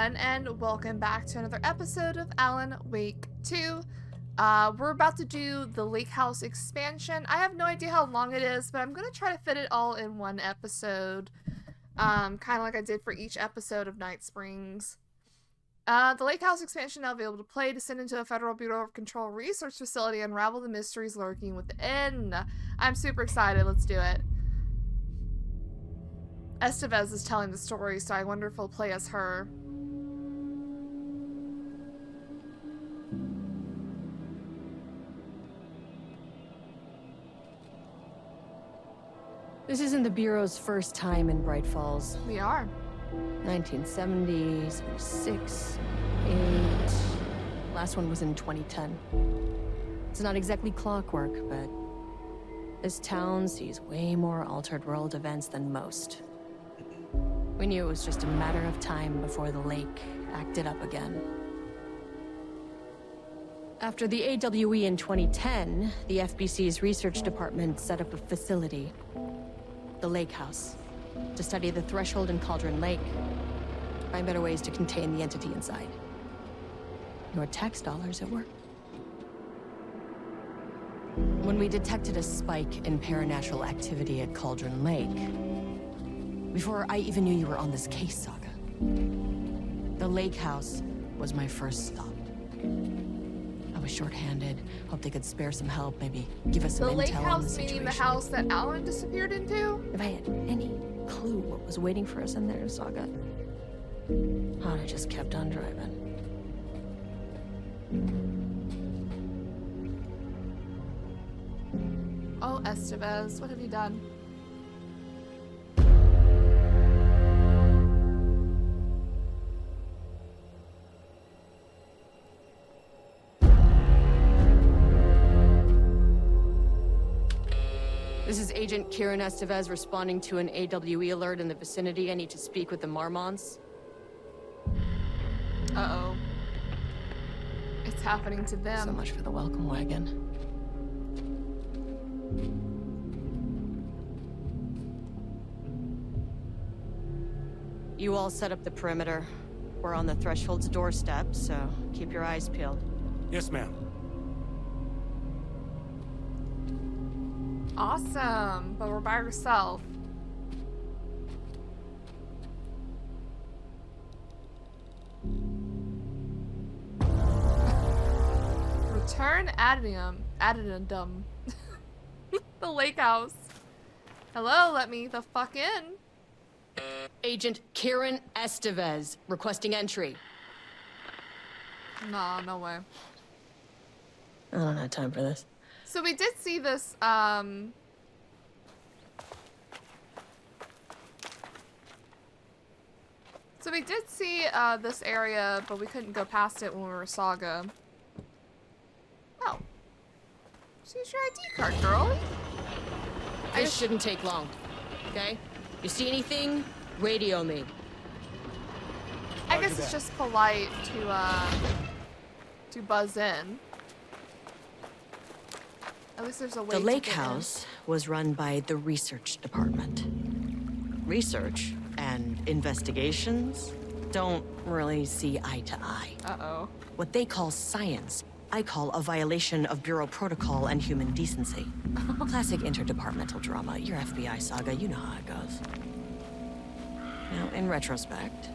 everyone, and welcome back to another episode of Alan Wake 2. We're about to do the Lake House expansion. I have no idea how long it is, but I'm going to try to fit it all in one episode. Kind of like I did for each episode of Night Springs. The Lake House expansion now available to play. Descend into a Federal Bureau of Control research facility and unravel the mysteries lurking within. I'm super excited. Let's do it. Estevez is telling the story, so I wonder if he'll play as her. This isn't the Bureau's first time in Bright Falls. We are. 1970, 76, 8. Last one was in 2010. It's not exactly clockwork, but this town sees way more altered world events than most. We knew it was just a matter of time before the lake acted up again. After the AWE in 2010, the FBC's research department set up a facility, the Lake House, to study the Threshold and Cauldron Lake, find better ways to contain the entity inside. Your tax dollars at work. When we detected a spike in paranatural activity at Cauldron Lake, before I even knew you were on this case, Saga, the Lake House was my first stop. I was short-handed, hoped they could spare some help, maybe give us some intel on the situation. The Lake House meaning the house that Alan disappeared into? If I had any clue what was waiting for us in there, Saga, I'd have just kept on driving. Oh, Estevez, what have you done? This is Agent Kieran Estevez responding to an AWE alert in the vicinity. I need to speak with the Marmonts. Uh-oh. It's happening to them. So much for the welcome wagon. You all set up the perimeter. We're on the Threshold's doorstep, so keep your eyes peeled. Yes, ma'am. Awesome, but we're by ourselves. Return addendum. The Lake House. Hello, let me the fuck in. Agent Kieran Estevez requesting entry. Nah, no way. I don't have time for this. So we did see this, So we did see, this area, but we couldn't go past it when we were Saga. Oh. Just use your ID card, girl. This shouldn't take long, okay? You see anything? Radio me. I guess it's just polite to buzz in. At least there's a way The to Lake get House was run by the research department. Research and investigations don't really see eye to eye. Uh-oh. What they call science, I call a violation of Bureau protocol and human decency. Classic interdepartmental drama. Your FBI Saga, you know how it goes. Now, in retrospect,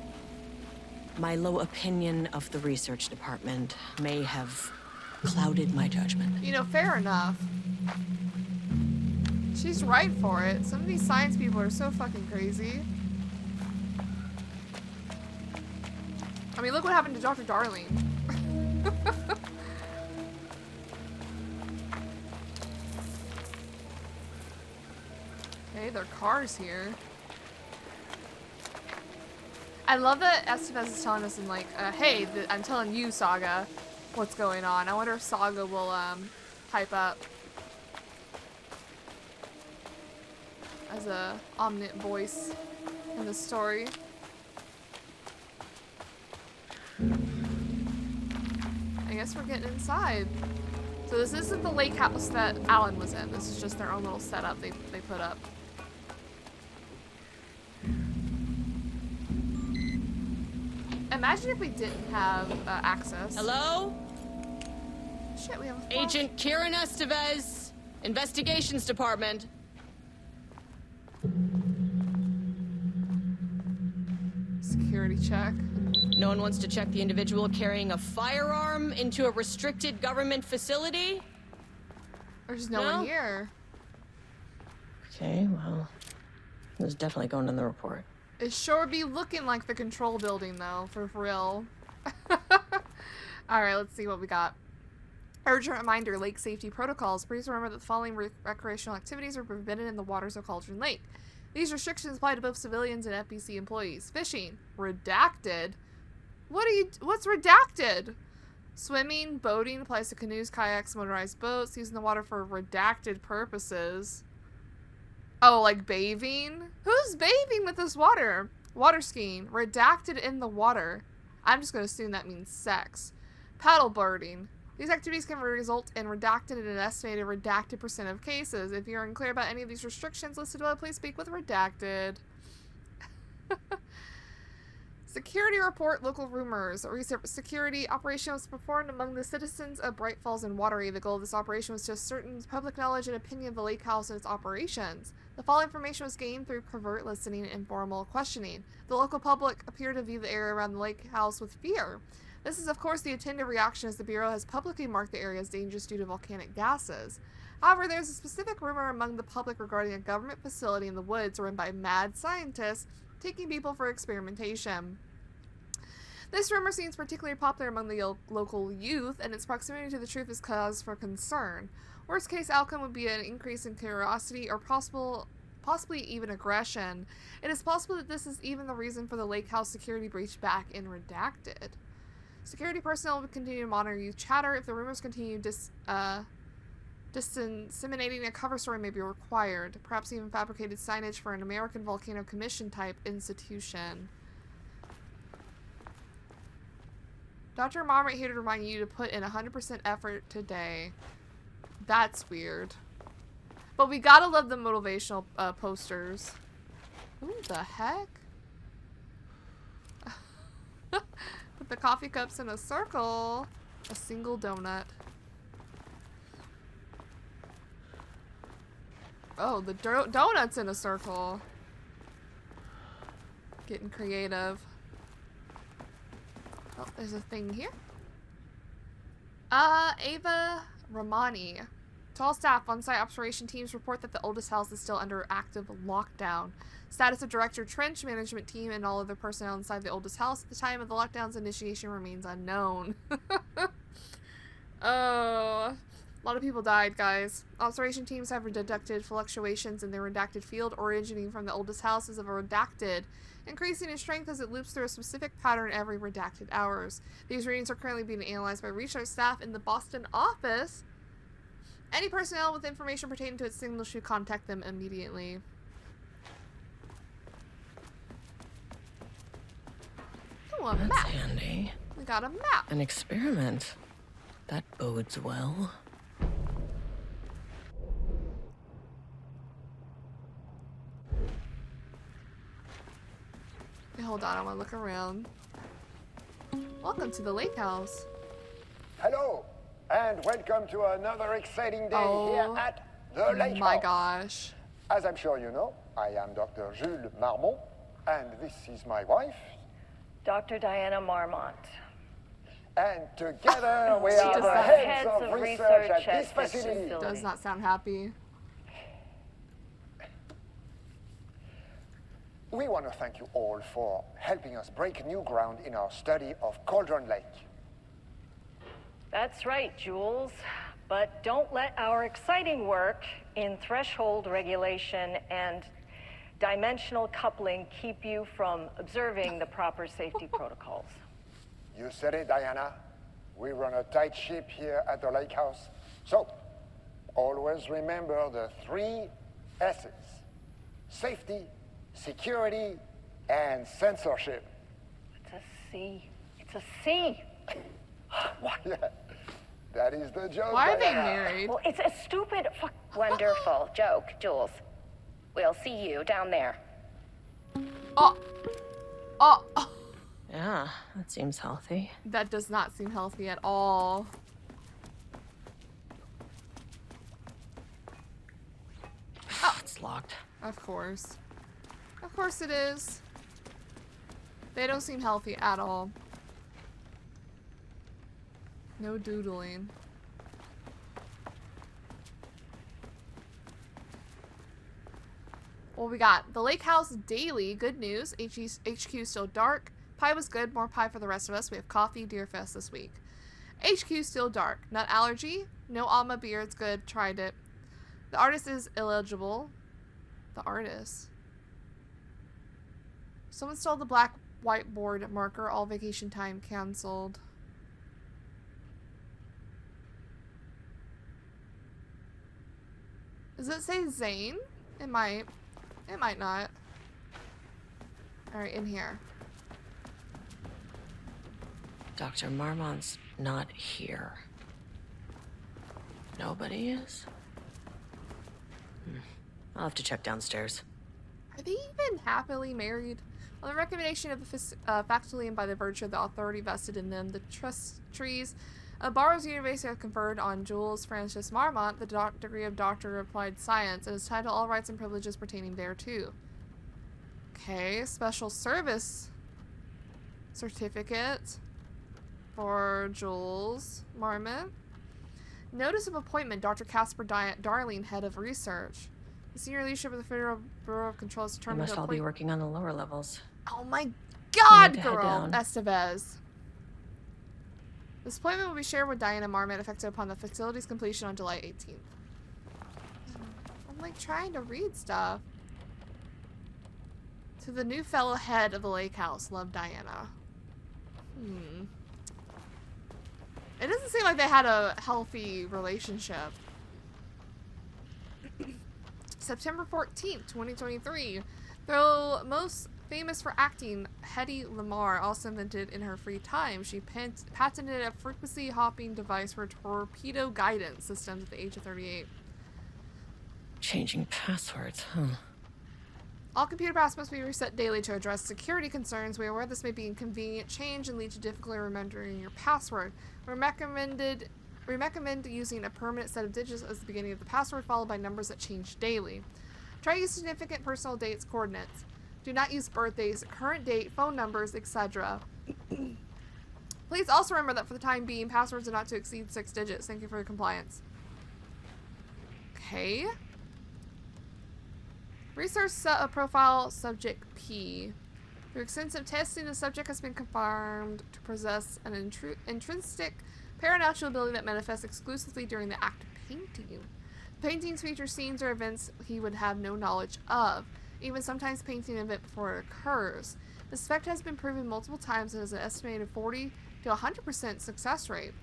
my low opinion of the research department may have clouded my judgment. You know, fair enough. She's right for it. Some of these science people are so fucking crazy. I mean, look what happened to Dr. Darling. Okay, there are cars here. I love that Estevez is telling us in like, hey, I'm telling you, Saga, what's going on. I wonder if Saga will, pipe up as a omniscient voice in the story. I guess we're getting inside. So this isn't the lake house that Alan was in. This is just their own little setup they put up. Imagine if we didn't have access. Hello? Shit, we have a flash. Agent Kieran Estevez, Investigations Department. Security check. No one wants to check the individual carrying a firearm into a restricted government facility? There's no one here. Okay, well, this is definitely going in the report. It sure be looking like the control building, though, for real. Alright, let's see what we got. Urgent reminder, lake safety protocols. Please remember that the following recreational activities are forbidden in the waters of Cauldron Lake. These restrictions apply to both civilians and FBC employees. Fishing. Redacted? What's redacted? Swimming, boating applies to canoes, kayaks, motorized boats, using the water for redacted purposes. Oh, like bathing? Who's bathing with this water? Water skiing. Redacted in the water. I'm just going to assume that means sex. Paddleboarding. These activities can result in redacted in an estimated redacted % of cases. If you're unclear about any of these restrictions listed below, please speak with redacted. Security report, local rumors. A recent security operation was performed among the citizens of Bright Falls and Watery. The goal of this operation was to ascertain public knowledge and opinion of the lake house and its operations. The following information was gained through covert listening and informal questioning. The local public appeared to view the area around the lake house with fear. This is, of course, the attendant reaction as the Bureau has publicly marked the area as dangerous due to volcanic gases. However, there's a specific rumor among the public regarding a government facility in the woods run by mad scientists taking people for experimentation. This rumor seems particularly popular among the local youth, and its proximity to the truth is cause for concern. Worst case outcome would be an increase in curiosity or possibly even aggression. It is possible that this is even the reason for the lake house security breach back in Redacted. Security personnel will continue to monitor youth chatter. If the rumors continue disseminating, a cover story may be required. Perhaps even fabricated signage for an American Volcano Commission type institution. Dr. Mom right here to remind you to put in 100% effort today. That's weird. But we gotta love the motivational posters. Ooh, the heck? Put the coffee cups in a circle. A single donut. Oh, the donuts in a circle. Getting creative. Oh, there's a thing here. Ava Romani. To all staff, on-site operation teams report that the oldest house is still under active lockdown. Status of Director Trench, management team, and all other personnel inside the oldest house at the time of the lockdown's initiation remains unknown. Oh, a lot of people died, guys. Observation teams have detected fluctuations in the redacted field originating from the oldest houses of a redacted, increasing in strength as it loops through a specific pattern every redacted hours. These readings are currently being analyzed by research staff in the Boston office. Any personnel with information pertaining to its signal should contact them immediately. Oh, a That's map. handy. We got a map. An experiment. That bodes well. Hey, hold on, I want to look around. Welcome to the lake house. Hello, and welcome to another exciting day here at the Lake My House. gosh. As I'm sure you know, I am Dr. Jules Marmont, and this is my wife. Dr. Diana Marmont. And together we She are does the not. heads of research at this facility. Does not sound happy. We want to thank you all for helping us break new ground in our study of Cauldron Lake. That's right, Jules. But don't let our exciting work in threshold regulation and dimensional coupling keep you from observing the proper safety protocols. You said it, Diana. We run a tight ship here at the Lake House. So, always remember the 3 S's. Safety, security, and censorship. It's a C. It's a C. Yeah, that is the joke. Why are they Diana. married? Well, it's a stupid Wonderful joke, Jules. We'll see you down there. Oh. Oh. Yeah, that seems healthy. That does not seem healthy at all. Oh, it's locked. Of course. Of course it is. They don't seem healthy at all. No doodling. Well, we got the Lake House Daily. Good news. HQ still dark. Pie was good. More pie for the rest of us. We have coffee. Deerfest this week. HQ still dark. Nut allergy. No Alma beer. It's good. Tried it. The artist is illegible. The artist. Someone stole the black whiteboard marker. All vacation time canceled. Does it say Zane? It might. It might not. Alright, in here. Dr. Marmont's not here. Nobody is? I'll have to check downstairs. Are they even happily married? On the recommendation of the faculty and by the virtue of the authority vested in them, the trustees of Barrows University have conferred on Jules Francis Marmont the degree of Doctor of Applied Science and is titled all rights and privileges pertaining thereto. Okay, special service certificate for Jules Marmont. Notice of appointment, Dr. Casper Darling, head of research. The senior leadership of the Federal Bureau of Control is We determined must to all appoint... be working on the lower levels. Oh my god, to head girl! down. Estevez. This appointment will be shared with Diana Marmont, effective upon the facility's completion on July 18th. I'm like trying to read stuff. To the new fellow head of the lake house, love Diana. It doesn't seem like they had a healthy relationship. September 14th, 2023. Though most famous for acting, Hedy Lamarr also invented in her free time. She patented a frequency hopping device for torpedo guidance systems at the age of 38. Changing passwords, huh? All computer passwords must be reset daily to address security concerns. We are aware this may be inconvenient change and lead to difficulty remembering your password. We recommend using a permanent set of digits as the beginning of the password, followed by numbers that change daily. Try to use significant personal dates, coordinates. Do not use birthdays, current date, phone numbers, etc. Please also remember that for the time being, passwords are not to exceed 6 digits. Thank you for your compliance. Okay. Research set a profile subject P. Through extensive testing, the subject has been confirmed to possess an intrinsic paranatural ability that manifests exclusively during the act of painting. The paintings feature scenes or events he would have no knowledge of, even sometimes painting an event before it occurs. This effect has been proven multiple times and has an estimated 40 to 100% success rate.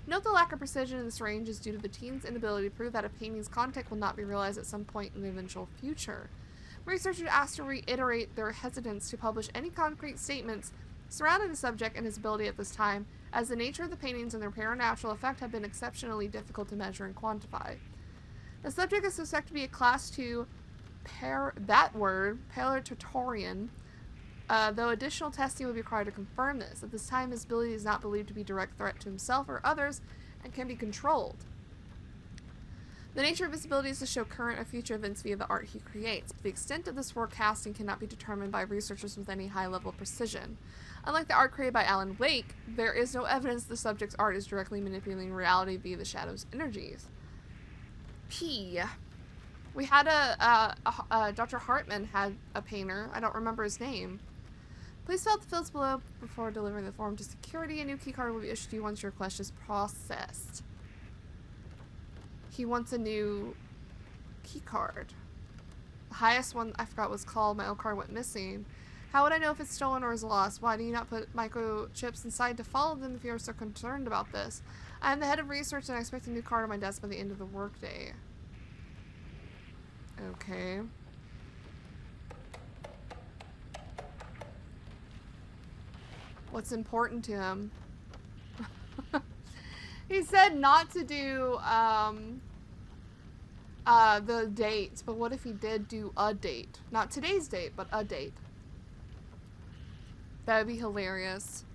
Note the lack of precision in this range is due to the teen's inability to prove that a painting's content will not be realized at some point in the eventual future. Researchers asked to reiterate their hesitance to publish any concrete statements surrounding the subject and his ability at this time, as the nature of the paintings and their paranatural effect have been exceptionally difficult to measure and quantify. The subject is suspected to be a Class 2 Palatatorian, though additional testing will be required to confirm this. At this time, his ability is not believed to be a direct threat to himself or others and can be controlled. The nature of his ability is to show current or future events via the art he creates, but the extent of this forecasting cannot be determined by researchers with any high level of precision. Unlike the art created by Alan Wake, there is no evidence the subject's art is directly manipulating reality via the shadow's energies. P. We had Dr. Hartman had a painter. I don't remember his name. Please fill out the fields below before delivering the form to security. A new keycard will be issued to you once your request is processed. He wants a new keycard. The highest one I forgot was called. My old card went missing. How would I know if it's stolen or is lost? Why do you not put microchips inside to follow them if you are so concerned about this? I am the head of research and I expect a new card on my desk by the end of the workday. Okay. What's important to him? He said not to do the date, but what if he did do a date? Not today's date, but a date. That would be hilarious.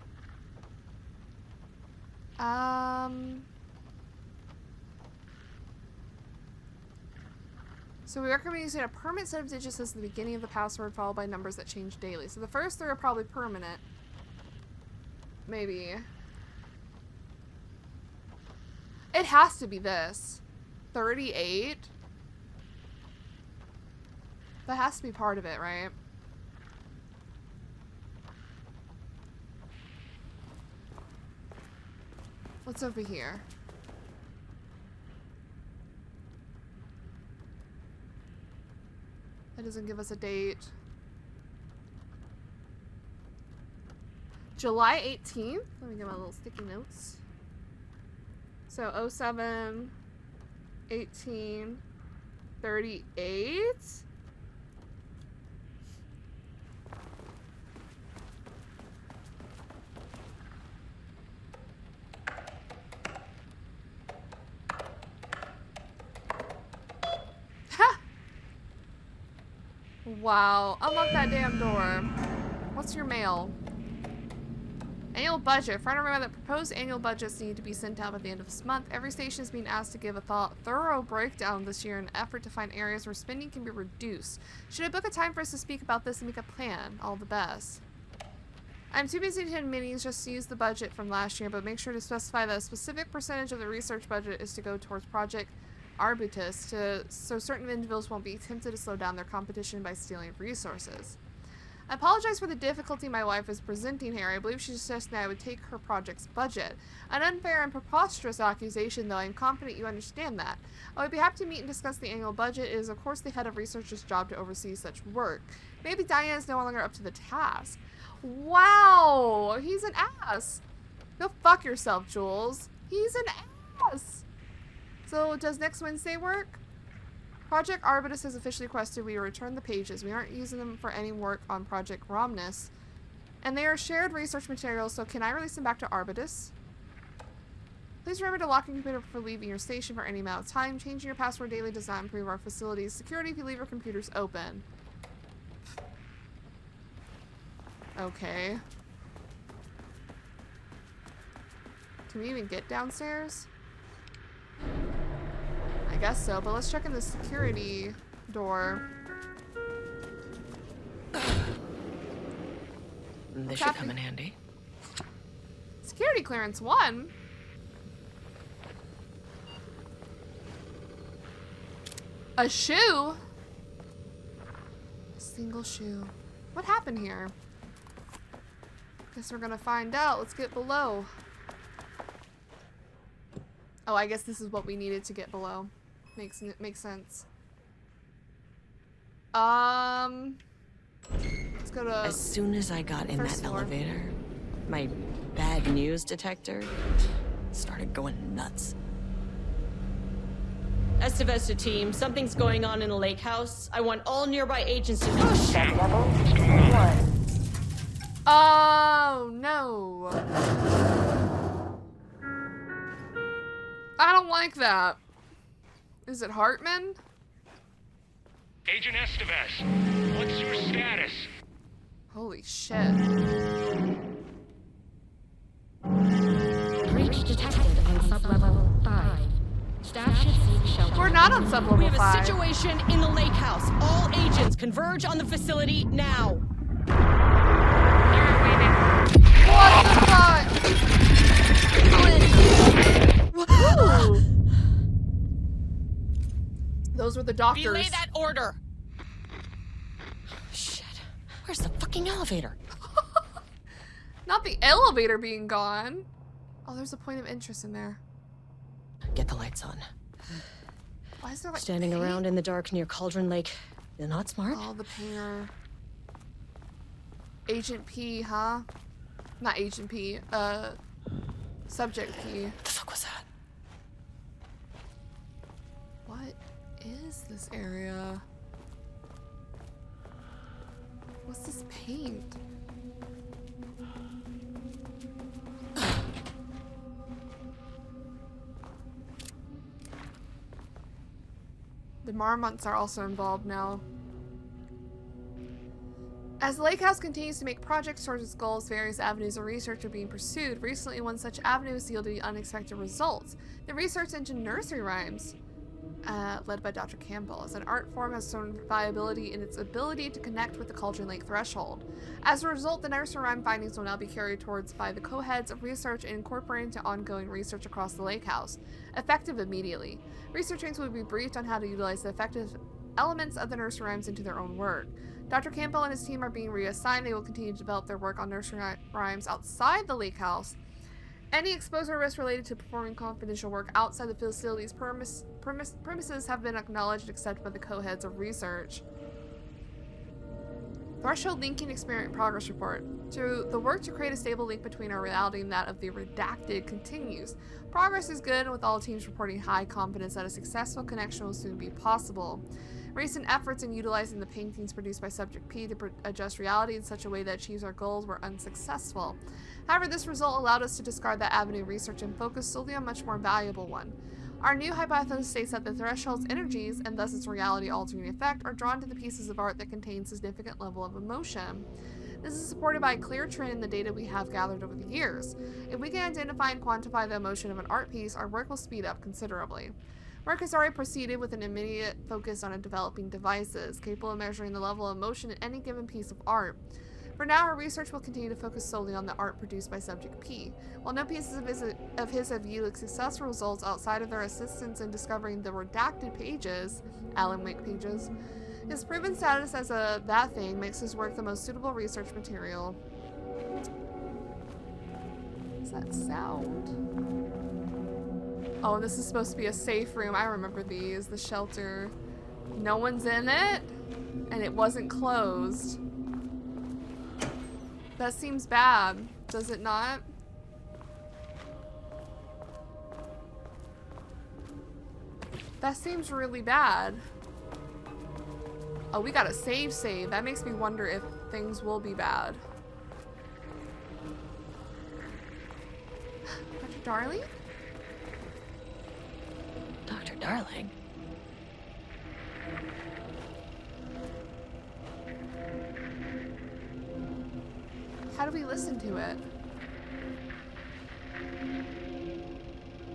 So we recommend using a permanent set of digits as the beginning of the password, followed by numbers that change daily. So the first three are probably permanent. Maybe. It has to be this. 38? That has to be part of it, right? What's over here? That doesn't give us a date. July 18th? Let me get my little sticky notes. So 07, 18, 38? Wow, unlock that damn door. What's your mail? Annual budget. For everyone that proposed annual budgets need to be sent out by the end of this month. Every station is being asked to give a thorough breakdown this year in an effort to find areas where spending can be reduced. Should I book a time for us to speak about this and make a plan? All the best. I'm too busy to attend minis just to use the budget from last year, but make sure to specify that a specific percentage of the research budget is to go towards Project Arbutus, so certain individuals won't be tempted to slow down their competition by stealing resources. I apologize for the difficulty my wife is presenting here. I believe she suggested that I would take her project's budget. An unfair and preposterous accusation, though I am confident you understand that. I would be happy to meet and discuss the annual budget. It is, of course, the head of research's job to oversee such work. Maybe Diana is no longer up to the task. Wow! He's an ass! Go fuck yourself, Jules. He's an ass! So, does next Wednesday work? Project Arbutus has officially requested we return the pages. We aren't using them for any work on Project Romnus. And they are shared research materials, so can I release them back to Arbutus? Please remember to lock your computer before leaving your station for any amount of time. Changing your password daily does not improve our facility's security if you leave your computers open. Okay. Can we even get downstairs? I guess so, but let's check in the security door. This should come in handy. Security clearance 1? A shoe? A single shoe. What happened here? Guess we're gonna find out. Let's get below. Oh, I guess this is what we needed to get below. Makes sense. Let's go to. As soon as I got in that floor. elevator, my bad news detector started going nuts. Estevesta team, something's going on in the lake house. I want all nearby agents to know. Set level 1. Oh no! I don't like that. Is it Hartman? Agent Estevez, what's your status? Holy shit. Breach detected on sublevel 5. Staff should seek shelter. We're not on sublevel 5. We have a situation in the lake house. All agents converge on the facility now. What the fuck? Whoa. Those were the doctors. Relay that order. Shit. Where's the fucking elevator? Not the elevator being gone. Oh, there's a point of interest in there. Get the lights on. Why is there like Standing paint? around in the dark near Cauldron Lake. You're not smart. Oh, the painter. Agent P, huh? Not Agent P. Subject P. What the fuck was that? What is this area? What's this paint? The Marmots are also involved now. As the Lake House continues to make progress towards its goals, various avenues of research are being pursued. Recently, one such avenue has yielded unexpected results. The research into nursery rhymes, led by Dr. Campbell, as an art form has shown viability in its ability to connect with the Cauldron Lake threshold. As a result, the nursery rhyme findings will now be carried towards by the co-heads of research and incorporated into ongoing research across the Lake House, effective immediately. Researchers will be briefed on how to utilize the effective elements of the nursery rhymes into their own work. Dr. Campbell and his team are being reassigned. They will continue to develop their work on nursery rhymes outside the Lake House. Any exposure risk related to performing confidential work outside the facility's premises have been acknowledged and accepted by the co-heads of research. Threshold Linking Experiment Progress Report. The work to create a stable link between our reality and that of the redacted continues. Progress is good, with all teams reporting high confidence that a successful connection will soon be possible. Recent efforts in utilizing the paintings produced by Subject P to adjust reality in such a way that achieves our goals were unsuccessful. However, this result allowed us to discard that avenue of research and focus solely on a much more valuable one. Our new hypothesis states that the threshold's energies, and thus its reality-altering effect, are drawn to the pieces of art that contain significant level of emotion. This is supported by a clear trend in the data we have gathered over the years. If we can identify and quantify the emotion of an art piece, our work will speed up considerably. Work has already proceeded with an immediate focus on developing devices capable of measuring the level of emotion in any given piece of art. For now, our research will continue to focus solely on the art produced by Subject P. While no pieces of his have yielded successful results outside of their assistance in discovering the redacted pages, Alan Wake pages, his proven status as that thing makes his work the most suitable research material. What's that sound? Oh, this is supposed to be a safe room. I remember these. The shelter. No one's in it, and it wasn't closed. That seems bad, does it not? That seems really bad. Oh, we got a save. That makes me wonder if things will be bad. Dr. Darling? Dr. Darling? How do we listen to it?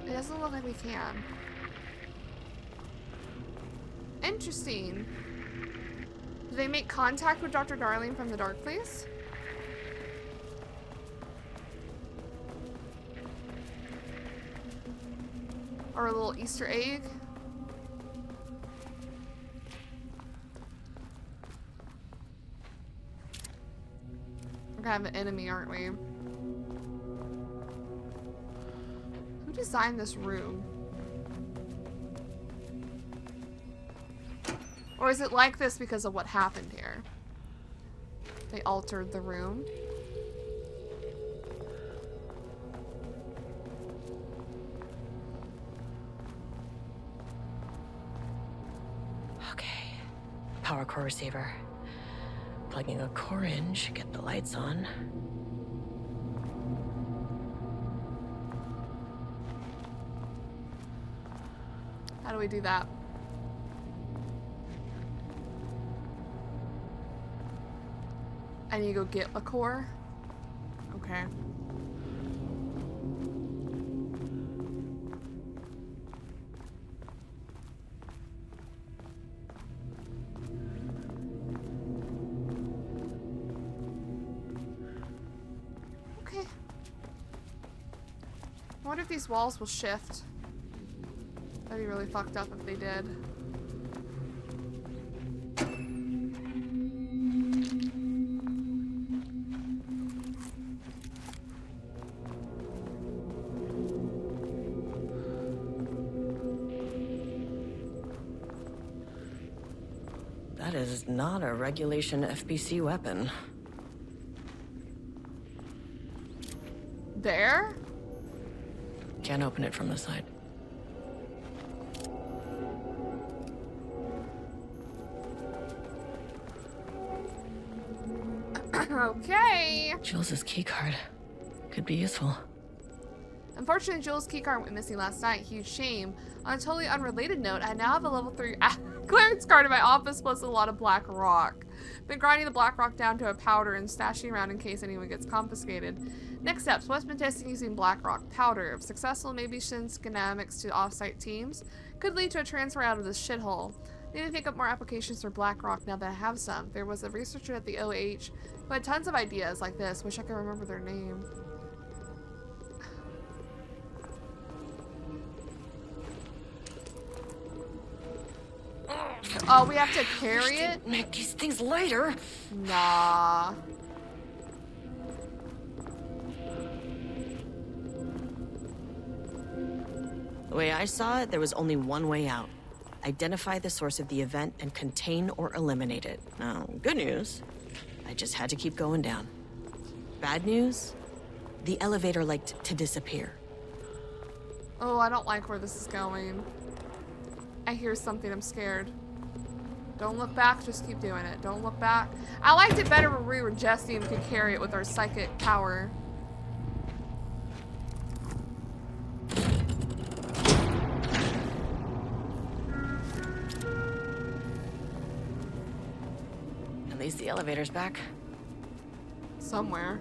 It doesn't look like we can. Interesting. Do they make contact with Dr. Darling from the dark place? Or a little Easter egg? We're gonna have an enemy, aren't we? Who designed this room? Or is it like this because of what happened here? They altered the room. Okay. Power core receiver. Plugging a core in should get the lights on. How do we do that? I need to go get a core? Okay. Okay. I wonder if these walls will shift. That'd be really fucked up if they did. That is not a regulation FBC weapon. There? Can't open it from the side. Okay. Jules's keycard. Could be useful. Unfortunately, Jules' keycard went missing last night. Huge shame. On a totally unrelated note, I now have a level 3 clearance card in my office plus a lot of black rock. Been grinding the black rock down to a powder and stashing around in case anyone gets confiscated. Next steps, weapon testing using black rock powder. If successful, maybe send schematics to off-site teams. Could lead to a transfer out of this shithole. Need to think up more applications for black rock now that I have some. There was a researcher at the OH who had tons of ideas like this. Wish I could remember their name. Oh, we have to carry it? Make these things lighter. Nah. The way I saw it, there was only one way out. Identify the source of the event and contain or eliminate it. Now, good news, I just had to keep going down. Bad news, the elevator liked to disappear. Oh, I don't like where this is going. I hear something, I'm scared. Don't look back, just keep doing it. Don't look back. I liked it better when we were Jesse and we could carry it with our psychic power. At least the elevator's back. Somewhere.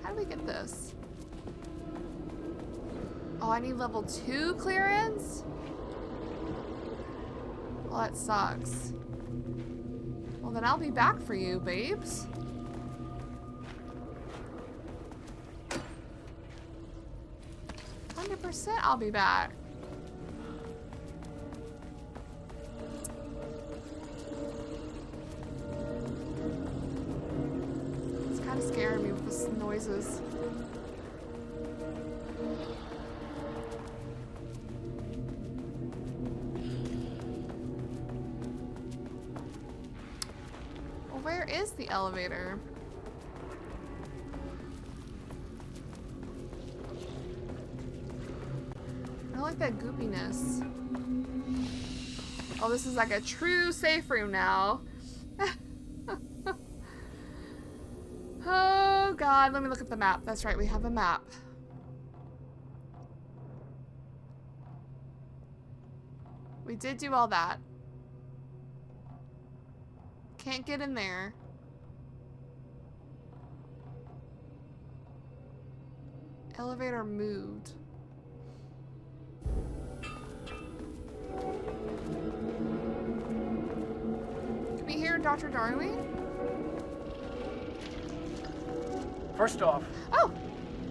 How do we get this? Oh, I need level 2 clearance? Well, that sucks. Well, then I'll be back for you, babes. I'll be back. It's kind of scaring me with the noises. Well, where is the elevator? I like that goopiness. Oh, this is like a true safe room now. Oh god, let me look at the map. That's right, we have a map. We did do all that. Can't get in there. Elevator moved. Can we hear Dr. Darwin? First off, oh,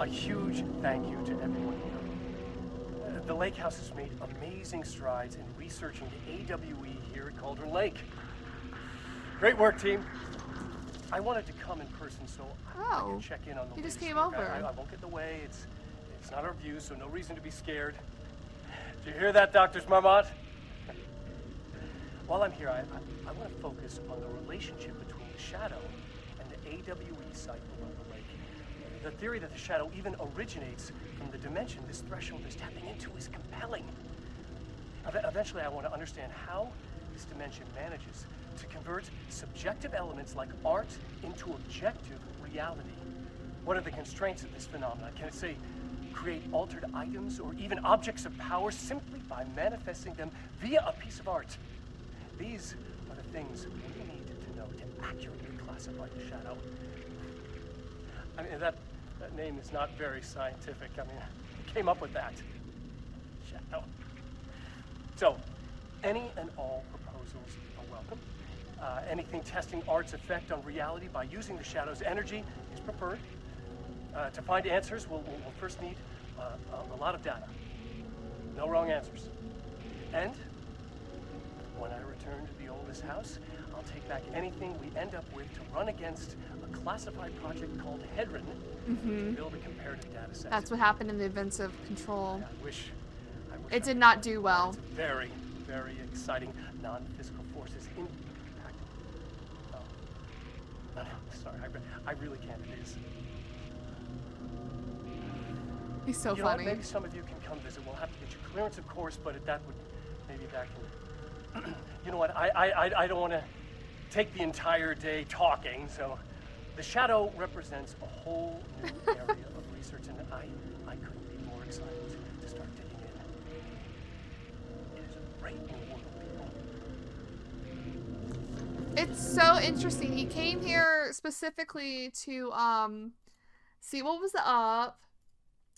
a huge thank you to everyone here. The Lake House has made amazing strides in researching the AWE here at Cauldron Lake. Great work, team. I wanted to come in person so I could check in on the he just latest came work. over. I won't get in the way. It's not our view, so no reason to be scared. Did you hear that, Dr. Marmot? While I'm here, I want to focus on the relationship between the shadow and the AWE site below the lake. The theory that the shadow even originates from the dimension this threshold is tapping into is compelling. Eventually, I want to understand how this dimension manages to convert subjective elements like art into objective reality. What are the constraints of this phenomenon? Can it, say, create altered items or even objects of power simply by manifesting them via a piece of art? These are the things we need to know to accurately classify the shadow. I mean, that name is not very scientific. I mean, who came up with that? Shadow. So, any and all proposals are welcome. Anything testing art's effect on reality by using the shadow's energy is preferred. To find answers, we'll first need a lot of data. No wrong answers. And when I return to the oldest house, I'll take back anything we end up with to run against a classified project called Hedron to build a comparative data set. That's what happened in the events of Control. I wish it did not do well. It's very, very exciting. Non-physical forces impacting. Oh. No, sorry, I really can't. It is. He's so You know what, funny. maybe some of you can come visit. We'll have to get you clearance, of course, but maybe that can. You know what? I don't want to take the entire day talking. So, the shadow represents a whole new area of reality. research, and I couldn't be more excited to start digging in. It is a great new world, people. It's so interesting. He came here specifically to see what was up,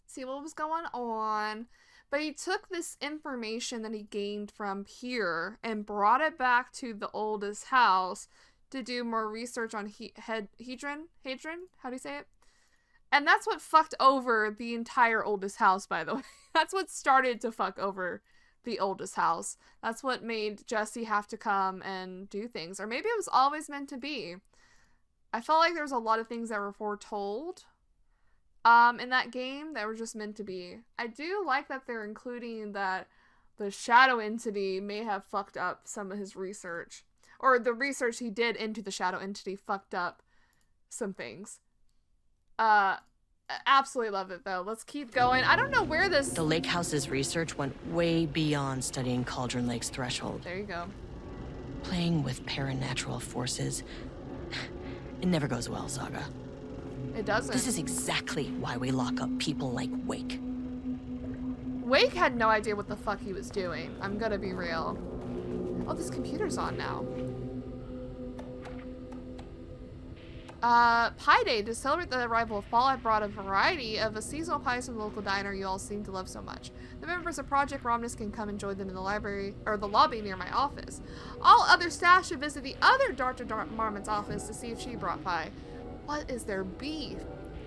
see what was going on, but he took this information that he gained from here and brought it back to the oldest house to do more research on Hadron? How do you say it? And that's what fucked over the entire oldest house, by the way. That's what started to fuck over the oldest house. That's what made Jesse have to come and do things. Or maybe it was always meant to be. I felt like there was a lot of things that were foretold in that game that were just meant to be. I do like that they're including that the shadow entity may have fucked up some of his research. Or the research he did into the shadow entity fucked up some things. Absolutely love it, though. Let's keep going. I don't know where this... The lake house's research went way beyond studying Cauldron Lake's threshold. There you go. Playing with paranatural forces. It never goes well, Saga. It doesn't. This is exactly why we lock up people like Wake. Wake had no idea what the fuck he was doing. I'm gonna be real. Oh, this computer's on now. Pie Day. To celebrate the arrival of fall, I brought a variety of seasonal pies from the local diner you all seem to love so much. The members of Project Romnus can come enjoy them in the library, or the lobby near my office. All other staff should visit the other Dr. Marmon's office to see if she brought pie. What is their beef?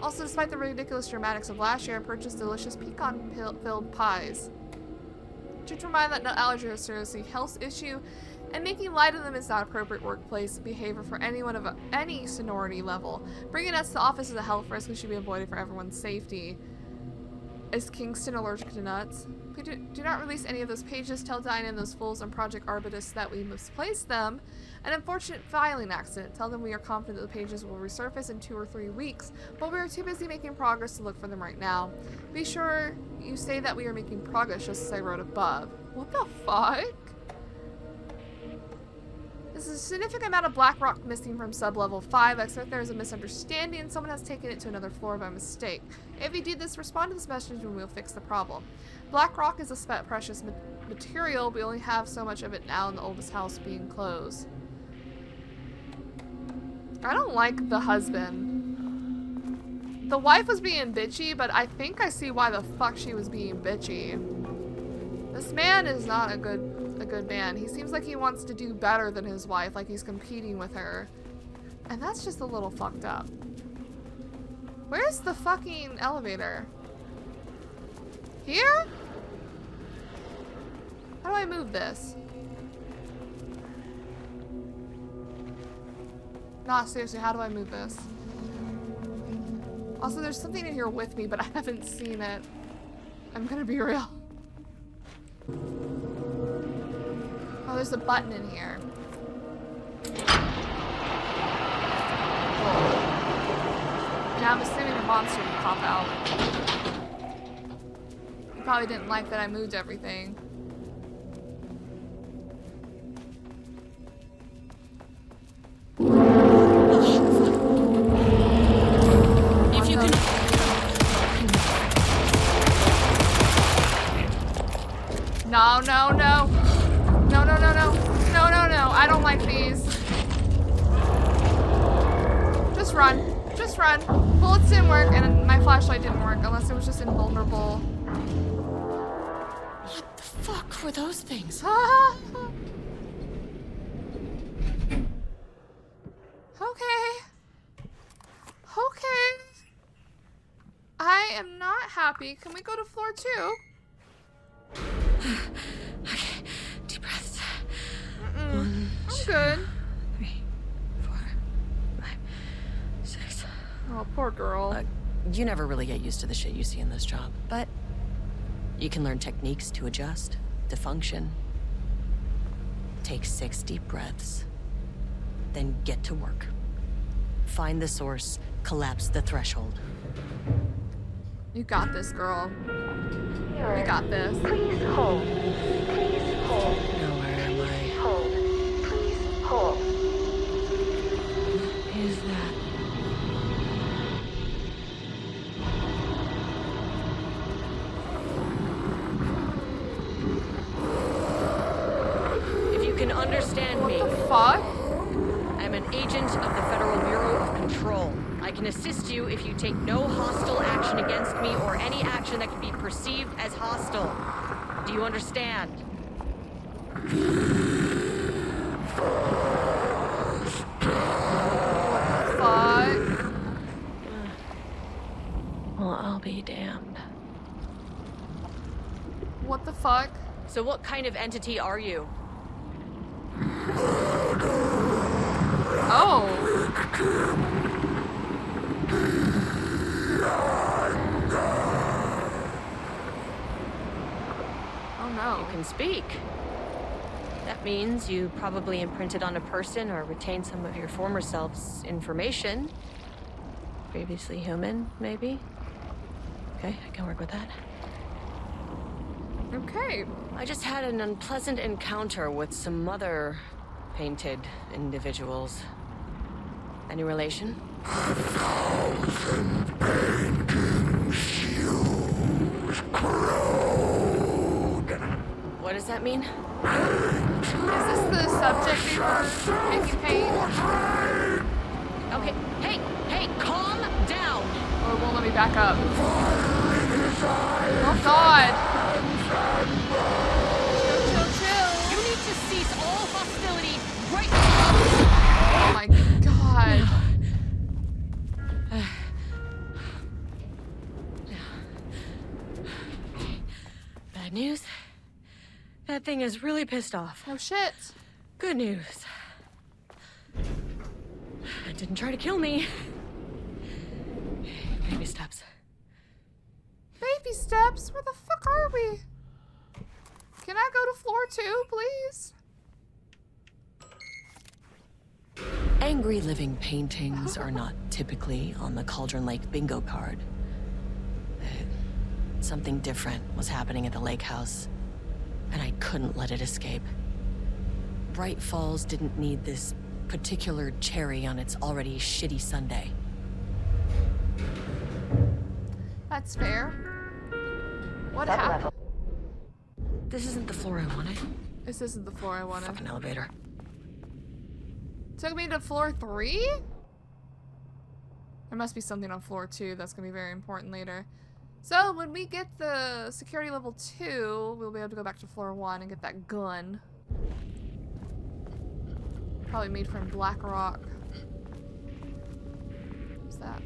Also, despite the ridiculous dramatics of last year, I purchased delicious pecan-filled pies. To remind that nut allergy is a seriously health issue, and making light of them is not appropriate workplace behavior for anyone of any seniority level. Bringing nuts to the office is a health risk and should be avoided for everyone's safety. Is Kingston allergic to nuts? Do not release any of those pages. Tell Dinah and those fools on Project Arbutus that we misplaced them. An unfortunate filing accident. Tell them we are confident that the pages will resurface in 2 or 3 weeks, but we are too busy making progress to look for them right now. Be sure you say that we are making progress just as I wrote above. What the fuck? There's a significant amount of black rock missing from sub-level 5. I expect there is a misunderstanding and someone has taken it to another floor by mistake. If you do this, respond to this message and we'll fix the problem. Black rock is a precious material. We only have so much of it now in the oldest house being closed. I don't like the husband. The wife was being bitchy, but I think I see why the fuck she was being bitchy. This man is not a good man. He seems like he wants to do better than his wife, like he's competing with her. And that's just a little fucked up. Where's the fucking elevator? Here? How do I move this? Nah, seriously, how do I move this? Also, there's something in here with me, but I haven't seen it. I'm gonna be real. Oh, there's a button in here. Now I'm assuming the monster will pop out. You probably didn't like that I moved everything. If you can... No, no, no. No, no, no, no. No, no, no. I don't like these. Just run. Just run. Bullets didn't work, and my flashlight didn't work, unless it was just invulnerable. What the fuck were those things? Okay. Okay. I am not happy. Can we go to floor 2? Okay, deep breaths. I'm good. 3, 4, 5, 6. Oh, poor girl. You never really get used to the shit you see in this job, but you can learn techniques to adjust, to function. Take 6 deep breaths, then get to work. Find the source, collapse the threshold. You got this, girl. We got this. Please hold. Please hold. Now where am I? Hold. Please hold. What is that? understand me. What the fuck? I'm an agent of the Federal Bureau of Control. I can assist you if you take no hostile action against me or any action that can be perceived as hostile. Do you understand? Fuck. Well, I'll be damned. What the fuck? So what kind of entity are you? Oh. Oh no. You can speak. That means you probably imprinted on a person or retained some of your former self's information. Previously human, maybe? Okay, I can work with that. Okay. I just had an unpleasant encounter with some other painted individuals. Any relation? What does that mean? Is this the subject they were making paint? Okay, hey, calm down! Or it won't let me back up. Oh god. Chill. You need to cease all hostility right now! Oh my god. Bad news? That thing is really pissed off. No shit. Good news. It didn't try to kill me. Baby steps. Baby steps? Where the fuck are we? Can I go to floor 2, please? Angry living paintings are not typically on the Cauldron Lake bingo card. Something different was happening at the lake house, and I couldn't let it escape. Bright Falls didn't need this particular cherry on its already shitty sundae. That's fair. What happened? This isn't the floor I wanted. This isn't the floor I wanted. Fucking elevator. Took me to floor 3? There must be something on floor 2 that's gonna be very important later. So when we get the security level 2, we'll be able to go back to floor 1 and get that gun. Probably made from black rock. What's that?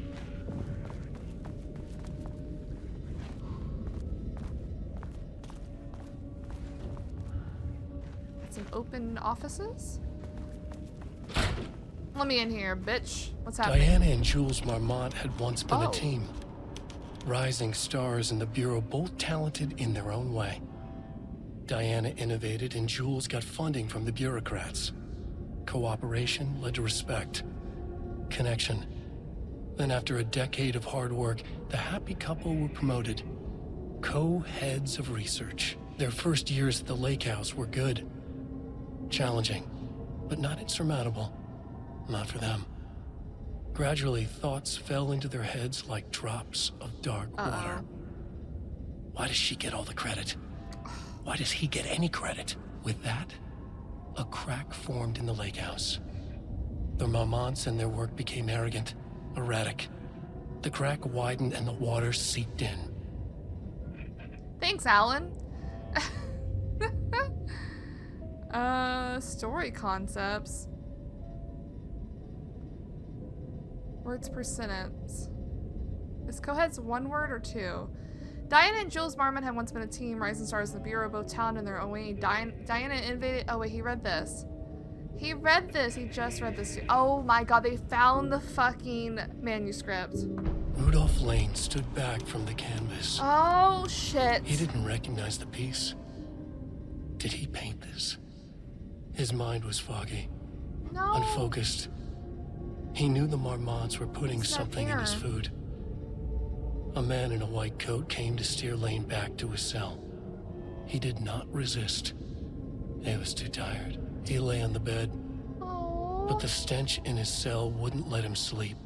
Some open offices? Let me in here, bitch. What's happening? Diana and Jules Marmont had once been Oh. a team. Rising stars in the Bureau, both talented in their own way. Diana innovated and Jules got funding from the bureaucrats. Cooperation led to respect. Connection. Then after a decade of hard work, the happy couple were promoted. Co-heads of research. Their first years at the lake house were good. Challenging, but not insurmountable. Not for them. Gradually, thoughts fell into their heads like drops of dark water. Why does she get all the credit? Why does he get any credit? With that, a crack formed in the lake house. The Marmonts and their work became arrogant, erratic. The crack widened and the water seeped in. Thanks, Alan. Story concepts. Words per sentence. Is co-heads one word or two? Diana and Jules Marmont had once been a team, rising stars in the Bureau, both talented in their own way. Diana innovated. Oh wait, he read this. He read this. He just read this. Oh my god, they found the fucking manuscript. Rudolph Lane stood back from the canvas. Oh shit. He didn't recognize the piece. Did he paint this? His mind was foggy, No. unfocused. He knew the Marmonts were putting It's not something in his here. food. A man in a white coat came to steer Lane back to his cell. He did not resist. He was too tired. He lay on the bed, Oh. but the stench in his cell wouldn't let him sleep.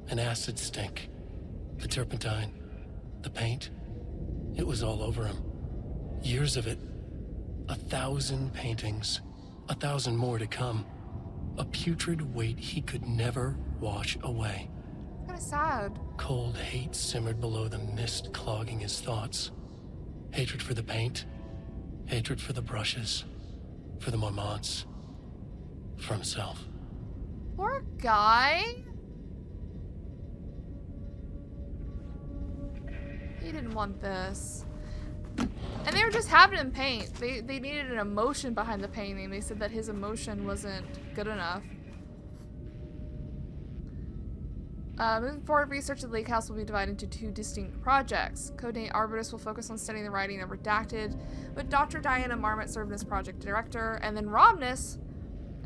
An acid stink. The turpentine. The paint. It was all over him. Years of it. 1,000 paintings. 1,000 more to come. A putrid weight he could never wash away. Kind of sad. Cold hate simmered below the mist clogging his thoughts. Hatred for the paint, hatred for the brushes, for the marmots, for himself. Poor guy. He didn't want this. And they were just having him paint. They needed an emotion behind the painting. They said that his emotion wasn't good enough. Moving forward, research at the Lake House will be divided into 2 distinct projects. Codename Arbutus will focus on studying the writing of Redacted, with Dr. Diana Marmot serving as project director, and then Romnus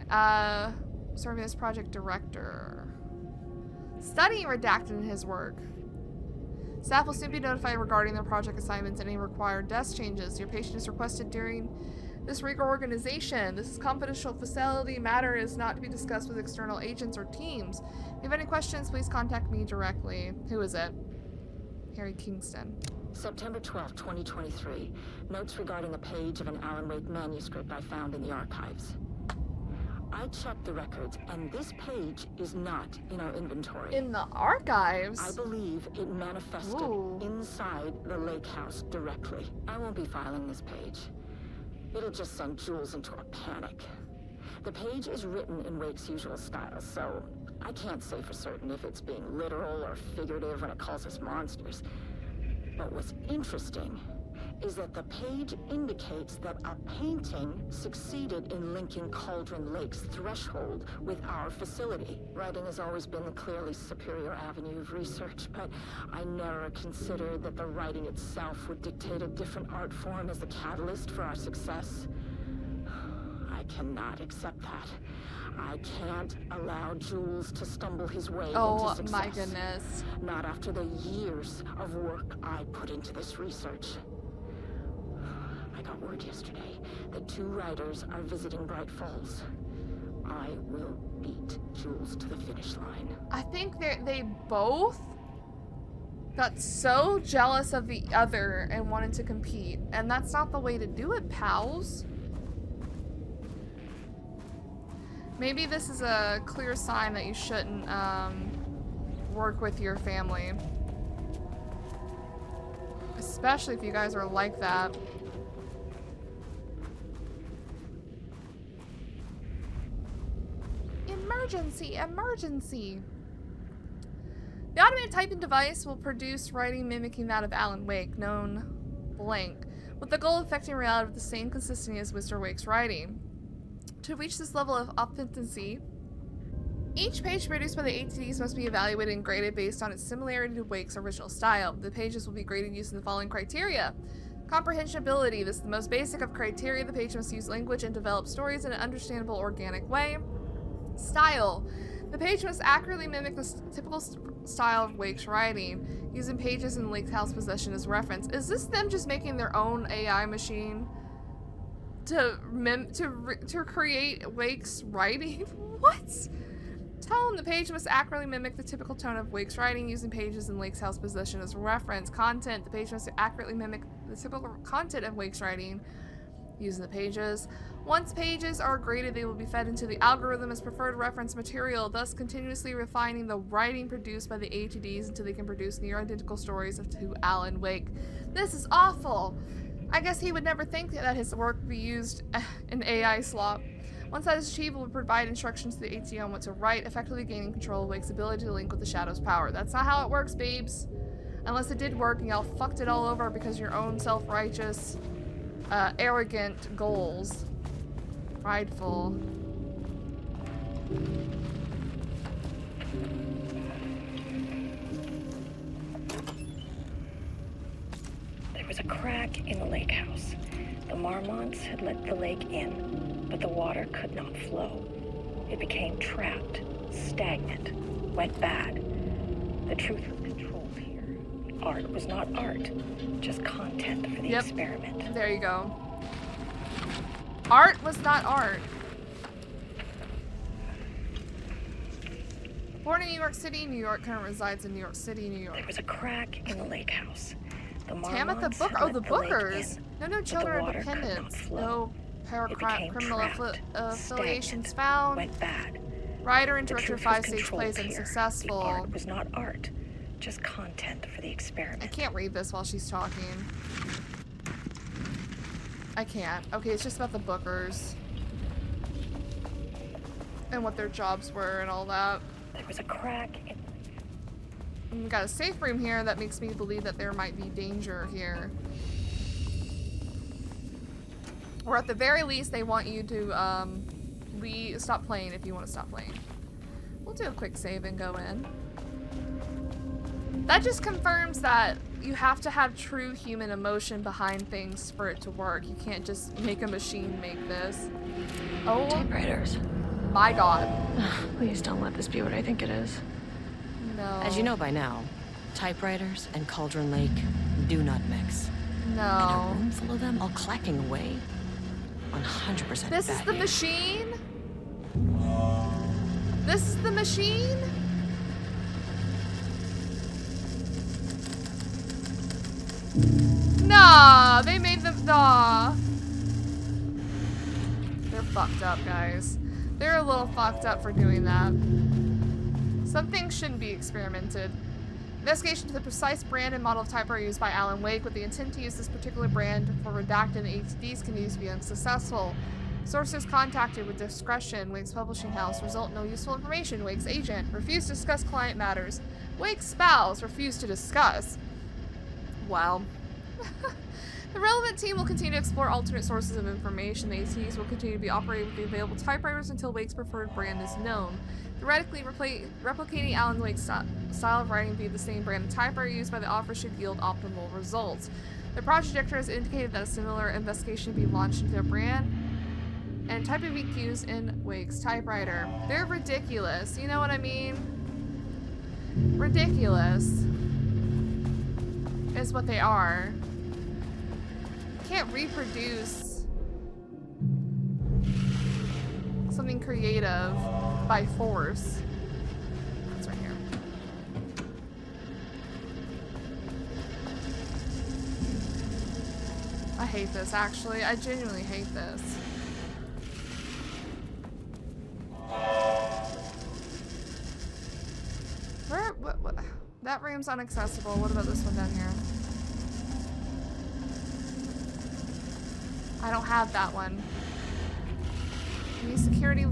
serving as project director. Studying Redacted in his work. Staff will soon be notified regarding their project assignments and any required desk changes. Your patient is requested during this reorganization. This is confidential facility matter is not to be discussed with external agents or teams. If you have any questions, please contact me directly. Who is it? Harry Kingston. September 12, 2023. Notes regarding a page of an Alan Wake manuscript I found in the archives. I checked the records, and this page is not in our inventory. In the archives? I believe it manifested inside the Lake House directly. I won't be filing this page. It'll just send Jules into a panic. The page is written in Wake's usual style, so I can't say for certain if it's being literal or figurative when it calls us monsters. But what's interesting is that the page indicates that a painting succeeded in linking Cauldron Lake's threshold with our facility. Writing has always been the clearly superior avenue of research, but I never considered that the writing itself would dictate a different art form as the catalyst for our success. I cannot accept that. I can't allow Jules to stumble his way into success. Oh my goodness. Not after the years of work I put into this research. I got word yesterday that 2 writers are visiting Bright Falls. I will beat Jules to the finish line. I think they both got so jealous of the other and wanted to compete. And that's not the way to do it, pals. Maybe this is a clear sign that you shouldn't work with your family. Especially if you guys are like that. Emergency! Emergency! The automated typing device will produce writing mimicking that of Alan Wake, known blank, with the goal of affecting reality with the same consistency as Mr. Wake's writing. To reach this level of authenticity, each page produced by the ATDs must be evaluated and graded based on its similarity to Wake's original style. The pages will be graded using the following criteria. Comprehensibility. This is the most basic of criteria. The page must use language and develop stories in an understandable, organic way. Style. The page must accurately mimic the typical style of Wake's writing, using pages in Lake House possession as reference. Is this them just making their own AI machine to create Wake's writing? What? Tell him the page must accurately mimic the typical tone of Wake's writing, using pages in Lake's house possession as reference. Content. The page must accurately mimic the typical content of Wake's writing, using the pages. Once pages are graded, they will be fed into the algorithm as preferred reference material, thus continuously refining the writing produced by the ATDs until they can produce near-identical stories to Alan Wake. This is awful! I guess he would never think that his work would be used in AI slop. Once that is achieved, we'll provide instructions to the ATD on what to write, effectively gaining control of Wake's ability to link with the Shadow's power. That's not how it works, babes. Unless it did work and y'all fucked it all over because of your own self-righteous, arrogant goals. Prideful. There was a crack in the lake house. The marmots had let the lake in, but the water could not flow. It became trapped, stagnant, went bad. The truth was controlled here. Art was not art, just content for the experiment. There you go. Art was not art. Born in New York City, New York, currently resides in New York City, New York. There was a crack in the lake house. The Tamitha Booker. Oh, the Bookers. No children are dependents. No Criminal affiliations stagnant, found. went bad. Writer and The director of truth was 5-stage controlled plays here. unsuccessful. The art was not art, just content for the experiment. I can't read this while she's talking. I can't. Okay, it's just about the Bookers. And what their jobs were and all that. There was a crack in... And we got a safe room here that makes me believe that there might be danger here. Or at the very least, they want you to stop playing if you want to stop playing. We'll do a quick save and go in. That just confirms that you have to have true human emotion behind things for it to work. You can't just make a machine make this. Oh, Typewriters. My God. Please don't let this be what I think it is. No. As you know by now, typewriters and Cauldron Lake do not mix. No. And a room full of them all clacking away. 100% This is the machine? This is the machine? Nah, they made them. Nah. They're fucked up, guys. They're a little fucked up for doing that. Some things shouldn't be experimented. Investigation to the precise brand and model of typewriter used by Alan Wake with the intent to use this particular brand for redacted ATDs continues to be unsuccessful. Sources contacted with discretion. Wake's publishing house. Result no useful information. Wake's agent refused to discuss client matters. Wake's spouse refused to discuss. Wow. The relevant team will continue to explore alternate sources of information. The ATDs will continue to be operated with the available typewriters until Wake's preferred brand is known. Theoretically, replicating Alan Wake's style of writing via the same brand of typewriter used by the offer should yield optimal results. The project director has indicated that a similar investigation be launched into their brand and type of EQs in Wake's typewriter. They're ridiculous. You know what I mean? Ridiculous is what they are. Can't reproduce something creative by force. That's right here. I hate this, actually. I genuinely hate this. What? That room's inaccessible. What about this one down here? I don't have that one. Use security 2.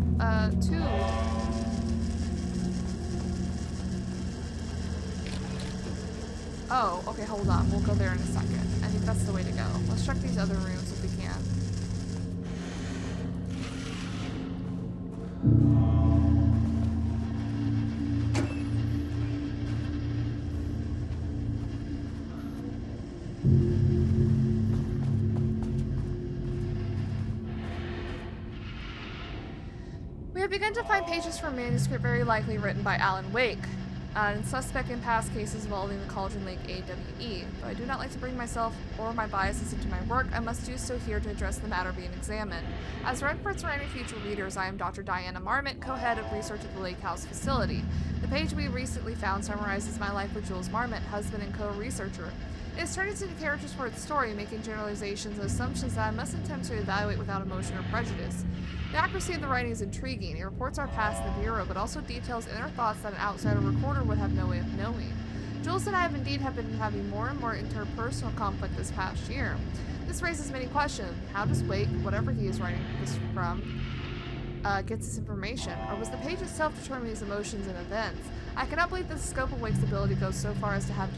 Oh, okay, hold on. We'll go there in a second. I think that's the way to go. Let's check these other rooms if we can. We have begun to find pages from a manuscript very likely written by Alan Wake, and suspect in past cases involving the Cauldron Lake AWE. Though I do not like to bring myself or my biases into my work, I must do so here to address the matter being examined. As reference for any future readers, I am Dr. Diana Marmot, co-head of research at the Lake House facility. The page we recently found summarizes my life with Jules Marmot, husband and co-researcher. It is turned into the characters for its story, making generalizations and assumptions that I must attempt to evaluate without emotion or prejudice. The accuracy of the writing is intriguing. It reports our past in the Bureau, but also details inner thoughts that an outsider recorder would have no way of knowing. Jules and I have indeed been having more and more interpersonal conflict this past year. This raises many questions. How does Wake, whatever he is writing this from, gets this information? Or was the page itself determining these emotions and events? I cannot believe that the scope of Wake's ability goes so far as to have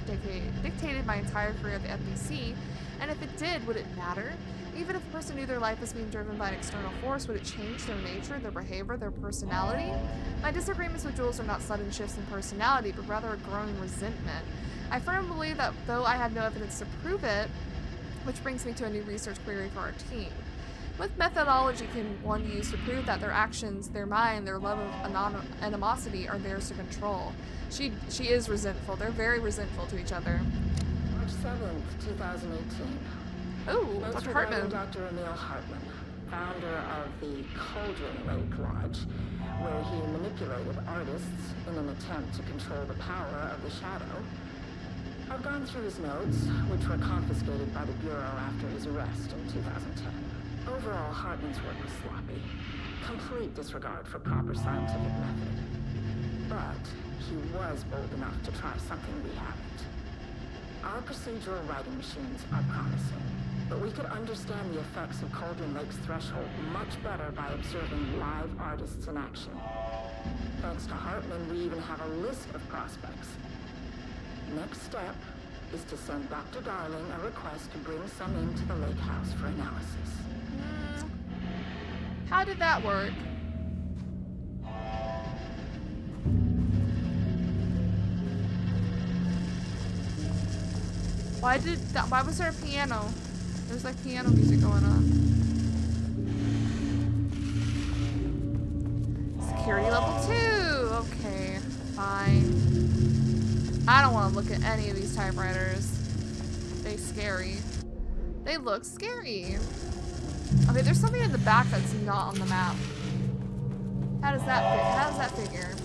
dictated my entire career at the FBC, and if it did, would it matter? Even if a person knew their life was being driven by an external force, would it change their nature, their behavior, their personality? My disagreements with Jules are not sudden shifts in personality, but rather a growing resentment. I firmly believe that though I have no evidence to prove it, which brings me to a new research query for our team. What methodology can one use to prove that their actions, their mind, their love of animosity are theirs to control? She is resentful. They're very resentful to each other. March 7th, 2018. Oh, Dr. Hartman. Dr. Emil Hartman, founder of the Cauldron Lake Lodge, where he manipulated artists in an attempt to control the power of the shadow. I've gone through his notes, which were confiscated by the Bureau after his arrest in 2010. Overall, Hartman's work was sloppy. Complete disregard for proper scientific method. But he was bold enough to try something we haven't. Our procedural writing machines are promising, but we could understand the effects of Cauldron Lake's threshold much better by observing live artists in action. Thanks to Hartman, we even have a list of prospects. Next step is to send Dr. Darling a request to bring some into the lake house for analysis. How did that work? Why was there a piano? There's like piano music going on. Security level 2. Okay, fine. I don't want to look at any of these typewriters. They're scary. They look scary. Okay, there's something in the back that's not on the map. How does that fit? How does that figure?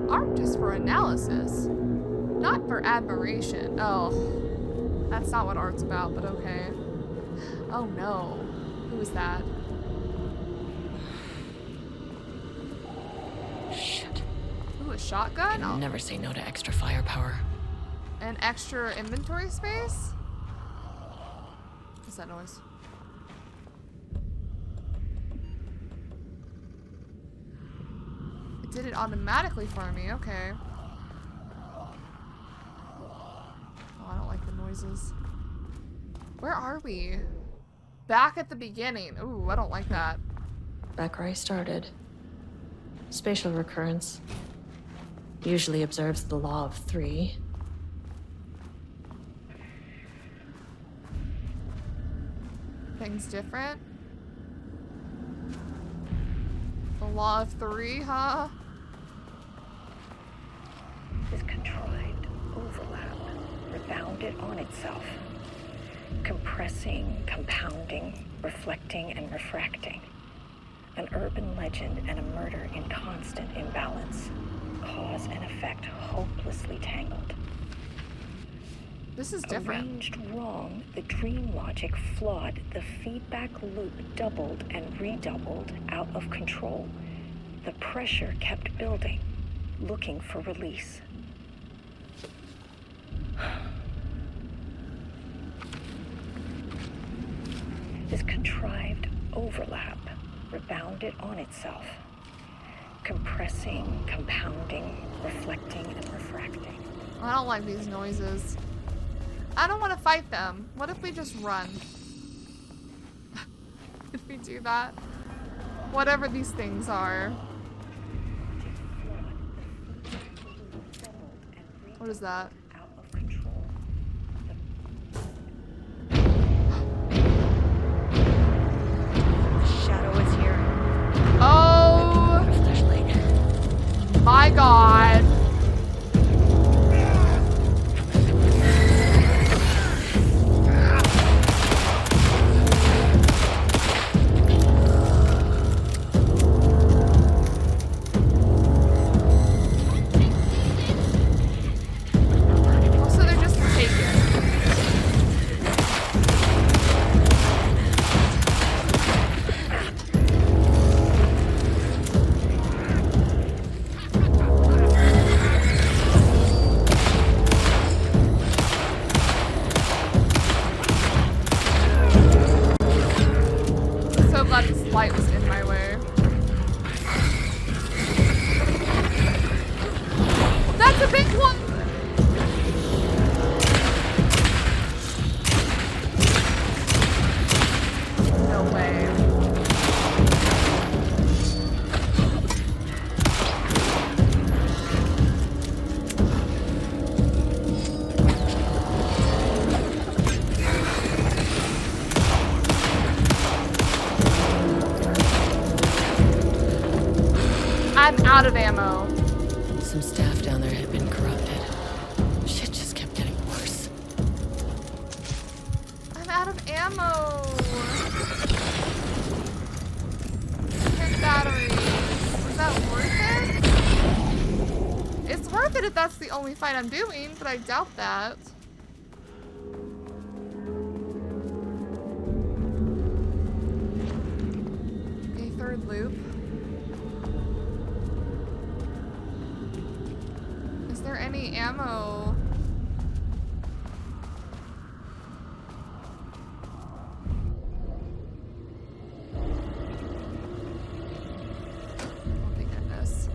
Art is for analysis, not for admiration. Oh, that's not what art's about, but okay. Oh no, who is that? Shit. Ooh, a shotgun? I'll never say no to extra firepower. And extra inventory space? What's that noise? It did it automatically for me, okay. Oh, I don't like the noises. Where are we? Back at the beginning. Ooh, I don't like that. Back where I started. Spatial recurrence. Usually observes the law of 3. Things different? The law of 3, huh? This contrived overlap rebounded on itself, compressing, compounding, reflecting, and refracting. An urban legend and a murder in constant imbalance. Cause and effect hopelessly tangled. This is different. Arranged wrong, the dream logic flawed, the feedback loop doubled and redoubled out of control. The pressure kept building, looking for release. This contrived overlap rebounded on itself, compressing, compounding, reflecting, and refracting. I don't like these noises. I don't want to fight them. What if we just run? Did we do that? Whatever these things are. What is that? Out of control. The shadow is here. Oh! A flashlight. My God. I'm out of ammo. Some staff down there had been corrupted. Shit just kept getting worse. I'm out of ammo. 10 batteries. would if that's the only fight I'm doing, but I doubt that. Okay, third loop. Is there any ammo? Oh, thank goodness.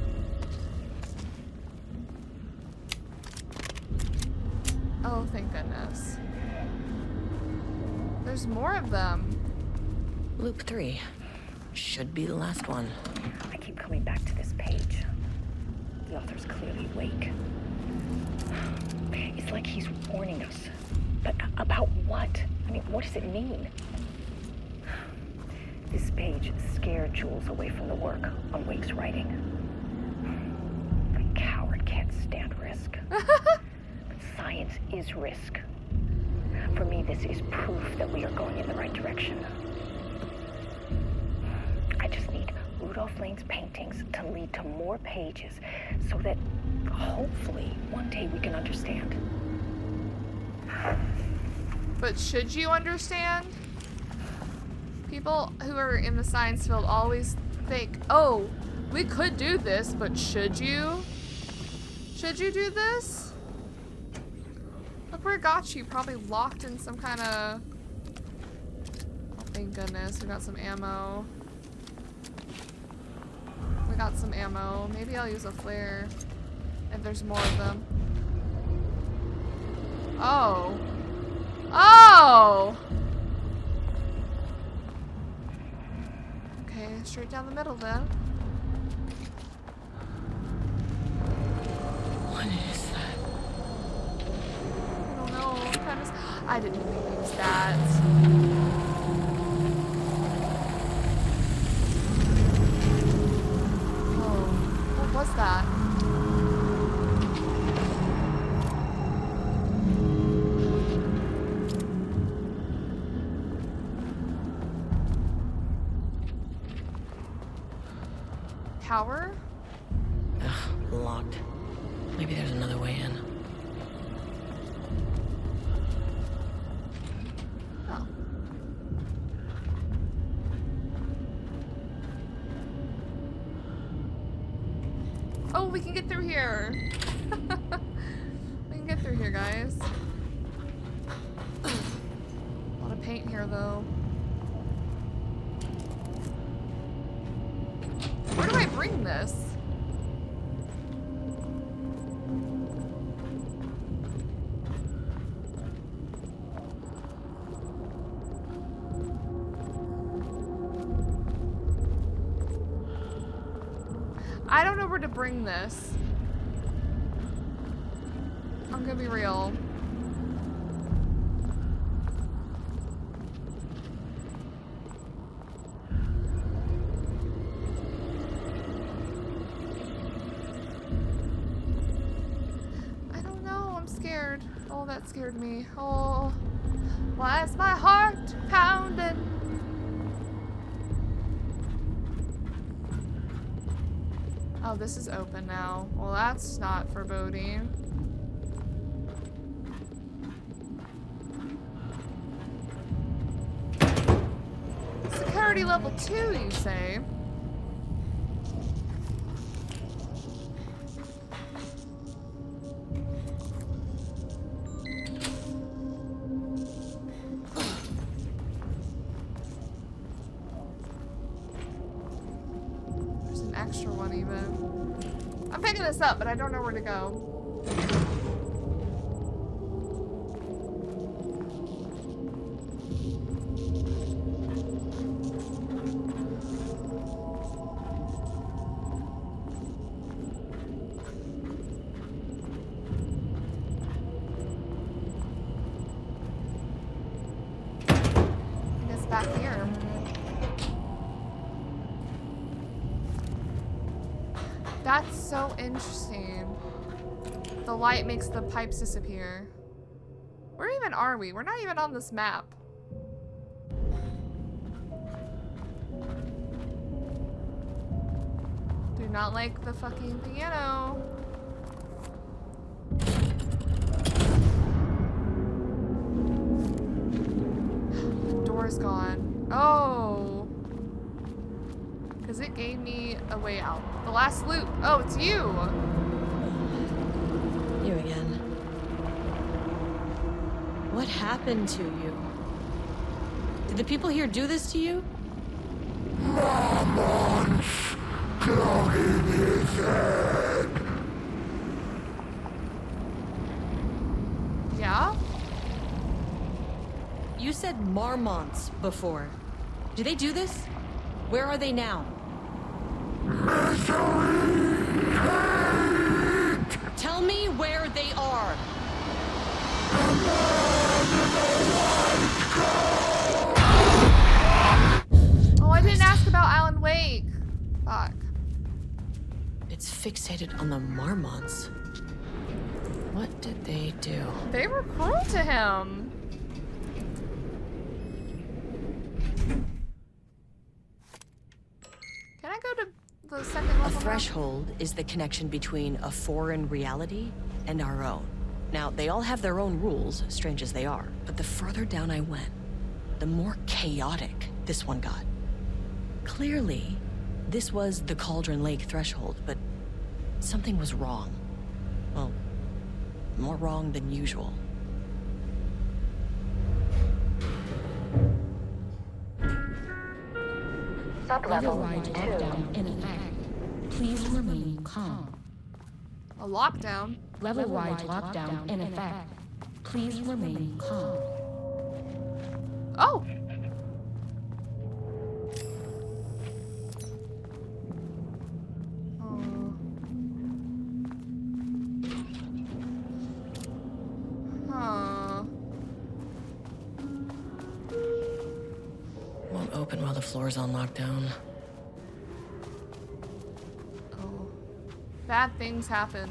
Oh, thank goodness. There's more of them. Loop 3. Should be the last one. I keep coming back to this page. The author's clearly awake. It's like he's warning us. But about what? I mean, what does it mean? This page scared Jules away from the work on Wake's writing. A coward can't stand risk. But science is risk. For me, this is proof that we are going in the right direction. I just need Rudolph Lane's paintings to lead to more pages so that hopefully one day we can understand. But should you understand? People who are in the science field always think, oh, we could do this, but should you? Should you do this? Look where it got you, probably locked in some kind of... Oh, thank goodness, we got some ammo. We got some ammo. Maybe I'll use a flare if there's more of them. Oh. Oh! Okay, straight down the middle then. What is that? I don't know. What kind of... I didn't even use that. Oh, what was that? Tower? Ugh, locked. Maybe there's another way in. Oh. Oh, we can get through here. We can get through here, guys. A lot of paint here, though. Where do I bring this? I don't know where to bring this. I'm gonna be real. I don't know, I'm scared. Oh, that scared me. Oh, why is my heart pounding? Oh, this is open now. Well, that's not foreboding. Security level 2, you say? There's an extra one even. I'm picking this up, but I don't know where to go. I guess back here. That's so interesting. The light makes the pipes disappear. Where even are we? We're not even on this map. Do not like the fucking piano. power's gone. Oh. Because it gave me a way out. The last loop. Oh, it's you. You again. What happened to you? Did the people here do this to you? Marmonts dug in his head. Yeah? You said marmonts before. Do they do this? Where are they now? Misery! Hate! Tell me where they are. Oh, I didn't ask about Alan Wake. Fuck. It's fixated on the marmonts. What did they do? They were cruel to him. Can I go to the second level A now? threshold is the connection between a foreign reality and our own. Now, they all have their own rules, strange as they are, but the further down I went, the more chaotic this one got. Clearly, this was the Cauldron Lake threshold, but something was wrong. Well, more wrong than usual. Sublevel Override 2. lockdown in effect. Please remain calm. A lockdown? Level-wide lockdown in effect. Please remain calm. Oh! Huh. Won't open while the floor's on lockdown. Oh. Bad things happened.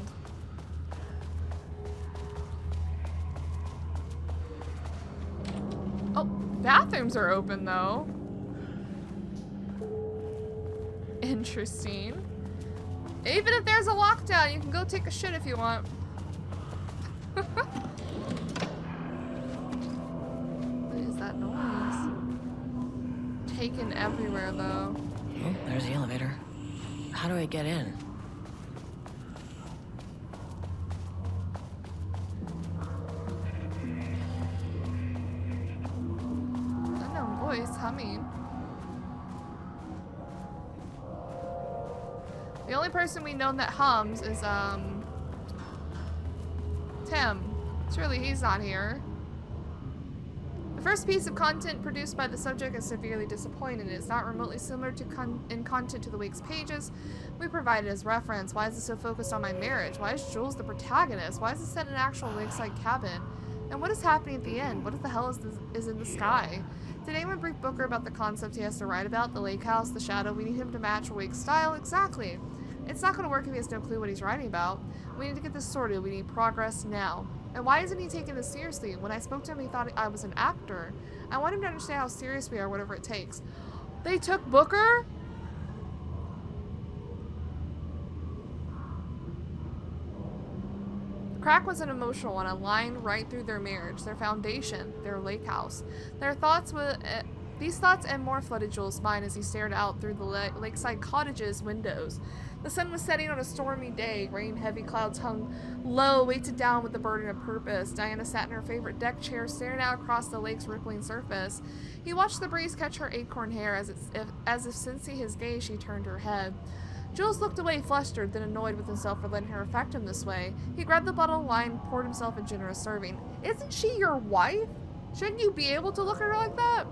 Oh, bathrooms are open though. Interesting. Even if there's a lockdown, you can go take a shit if you want. What is that noise? Taken everywhere though. Oh, there's the elevator. How do I get in? Unknown voice humming. The only person we know that hums is Tim. Surely he's not here. The first piece of content produced by the subject is severely disappointing. It is not remotely similar to in content to the Wake's pages we provided as reference. Why is it so focused on my marriage? Why is Jules the protagonist? Why is it set in an actual lakeside cabin? And what is happening at the end? What the hell is in the sky? Did anyone brief Booker about the concept he has to write about? The lake house, the shadow? We need him to match Wake's style? Exactly. It's not going to work if he has no clue what he's writing about. We need to get this sorted. We need progress now. And why isn't he taking this seriously? When I spoke to him, he thought I was an actor. I want him to understand how serious we are, whatever it takes. They took Booker? The crack was an emotional one, a line right through their marriage, their foundation, their lake house. These thoughts and more flooded Jules' mind as he stared out through the lakeside cottage's windows. The sun was setting on a stormy day. Rain-heavy clouds hung low, weighted down with the burden of purpose. Diana sat in her favorite deck chair, staring out across the lake's rippling surface. He watched the breeze catch her acorn hair as if sensing his gaze, she turned her head. Jules looked away, flustered, then annoyed with himself for letting her affect him this way. He grabbed the bottle of wine, poured himself a generous serving. Isn't she your wife? Shouldn't you be able to look at her like that?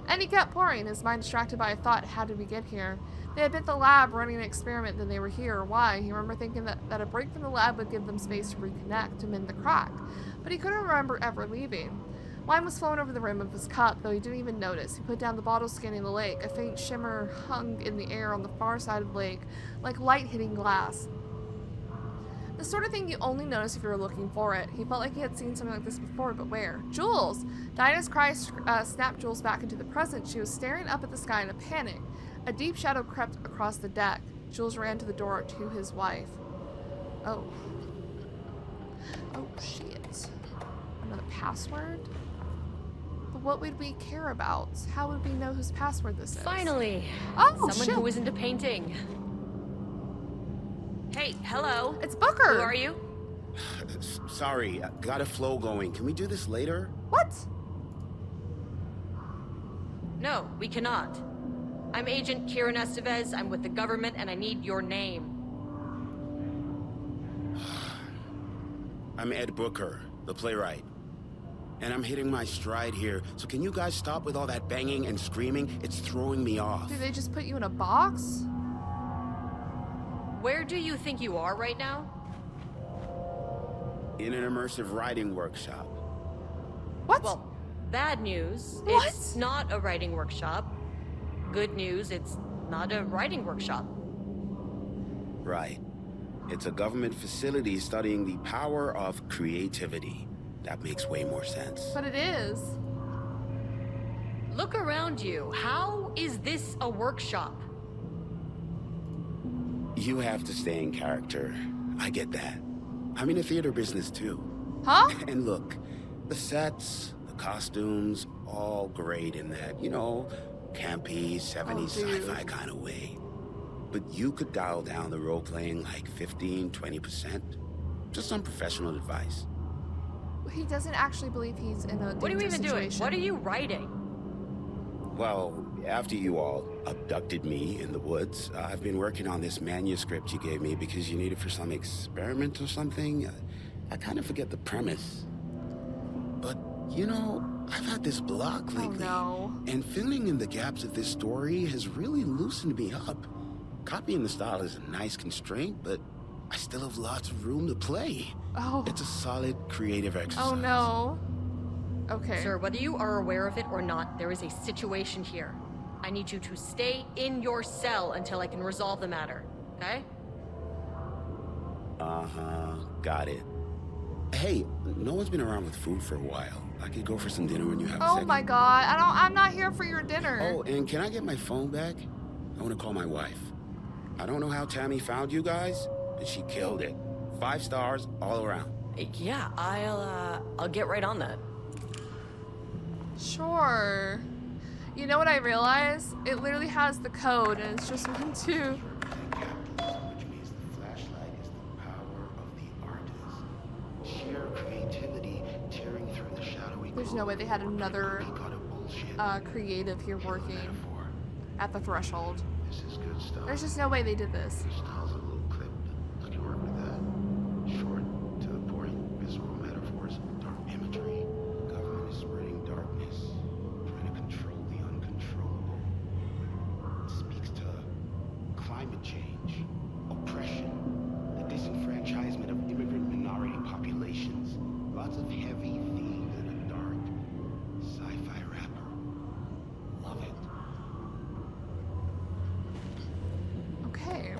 And he kept pouring, his mind distracted by a thought. How did we get here? They had been at the lab running an experiment, then they were here. Why? He remembered thinking that a break from the lab would give them space to reconnect, to mend the crack. But he couldn't remember ever leaving. Wine was flowing over the rim of his cup, though he didn't even notice. He put down the bottle, scanning the lake. A faint shimmer hung in the air on the far side of the lake, like light hitting glass. The sort of thing you only notice if you're looking for it. He felt like he had seen something like this before, but where? Jules! Diana's cry snapped Jules back into the present. She was staring up at the sky in a panic. A deep shadow crept across the deck. Jules ran to the door to his wife. Oh. Oh, shit. Another password? The But what would we care about? How would we know whose password this is? Finally! Oh, someone shit. who is into painting. Hey, hello. It's Booker. Who are you? Sorry, got a flow going. Can we do this later? What? No, we cannot. I'm Agent Kieran Estevez. I'm with the government, and I need your name. I'm Ed Booker, the playwright. And I'm hitting my stride here, so can you guys stop with all that banging and screaming? It's throwing me off. Did they just put you in a box? Where do you think you are right now? In an immersive writing workshop. What? Well, bad news. What? It's not a writing workshop. Good news, it's not a writing workshop. Right. It's a government facility studying the power of creativity. That makes way more sense. But it is. Look around you. How is this a workshop? You have to stay in character. I get that. I'm in the theater business too. Huh? And look, the sets, the costumes, all great in that, you know, campy, 70s sci-fi kind of way. But you could dial down the role-playing like 15, 20%. Just some professional advice. He doesn't actually believe he's in a What are you even doing? situation. What are you writing? Well, after you all abducted me in the woods, I've been working on this manuscript you gave me because you need it for some experiment or something. I kind of forget the premise. But, you know, I've had this block lately. Oh, no. And filling in the gaps of this story has really loosened me up. Copying the style is a nice constraint, but I still have lots of room to play. Oh. It's a solid creative exercise. Oh, no. Okay. Sir, whether you are aware of it or not, there is a situation here. I need you to stay in your cell until I can resolve the matter, okay? Uh-huh, got it. Hey, no one's been around with food for a while. I could go for some dinner when you have a second. Oh my god, I'm not here for your dinner. Oh, and can I get my phone back? I want to call my wife. I don't know how Tammy found you guys, but she killed it. 5 stars all around. Yeah, I'll get right on that. Sure. You know what I realized? It literally has the code and it's just 1, 2. Which means the flashlight is the power of the artist. Sheer creativity tearing through the shadowy. There's no way they had another creative here working at the threshold. This is good stuff. There's just no way they did this. Your style's a little clipped. I can work with that. Short, to the point, visual metaphors, dark imagery. Government is spreading darkness, trying to control the uncontrollable. It speaks to climate change, oppression, the disenfranchisement of immigrant minority populations. Lots of heavy themes in a dark sci-fi wrapper. Love it. Okay.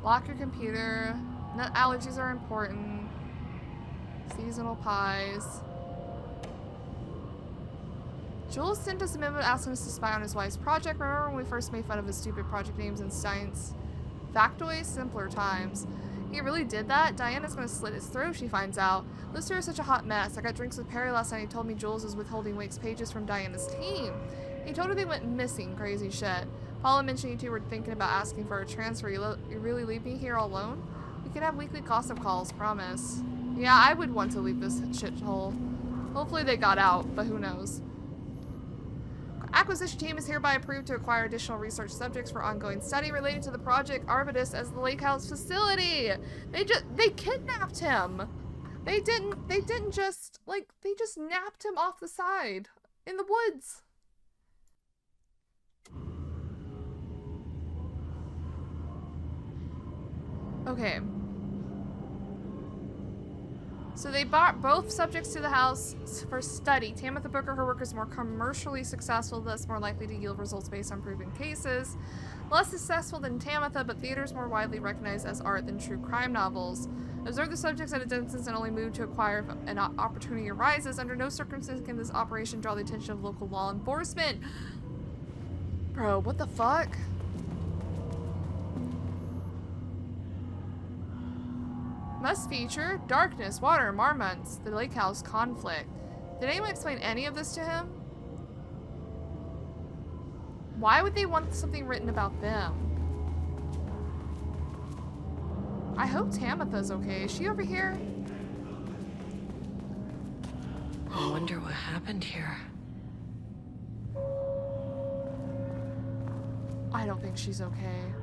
Lock your computer. Nut allergies are important. Seasonal pies. Jules sent us a memo asking us to spy on his wife's project. Remember when we first made fun of his stupid project names in science? Factoids, simpler times. He really did that? Diana's gonna slit his throat if she finds out. Lister is such a hot mess. I got drinks with Perry last night. He told me Jules is withholding Wake's pages from Diana's team. He told her they went missing. Crazy shit. Paula mentioned you two were thinking about asking for a transfer. You really leave me here all alone? We can have weekly gossip calls, promise. Yeah, I would want to leave this shithole. Hopefully they got out, but who knows. Acquisition team is hereby approved to acquire additional research subjects for ongoing study related to the Project Arbutus as the Lake House facility. They kidnapped him. They just napped him off the side in the woods. Okay. So they brought both subjects to the house for study. Tamitha Booker, her work is more commercially successful, thus more likely to yield results based on proven cases. Less successful than Tamitha, but theaters more widely recognized as art than true crime novels. Observe the subjects at a distance and only move to acquire if an opportunity arises. Under no circumstances can this operation draw the attention of local law enforcement. Bro, what the fuck? Must feature darkness, water, marmots, the lake house conflict. Did anyone explain any of this to him? Why would they want something written about them? I hope Tamitha's okay. Is she over here? I wonder what happened here. I don't think she's okay.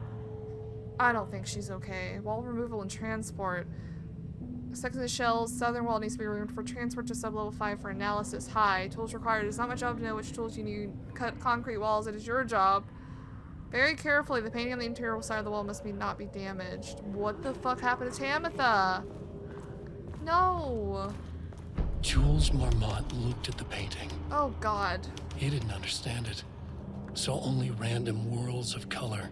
I don't think she's okay. Wall removal and transport. Section of the shell's southern wall needs to be removed for transport to sublevel 5 for analysis. High. Tools required. It is not my job to know which tools you need. Cut concrete walls. It is your job. Very carefully. The painting on the interior side of the wall must not be damaged. What the fuck happened to Tamitha? No. Jules Marmont looked at the painting. Oh god. He didn't understand it. Saw only random whirls of color.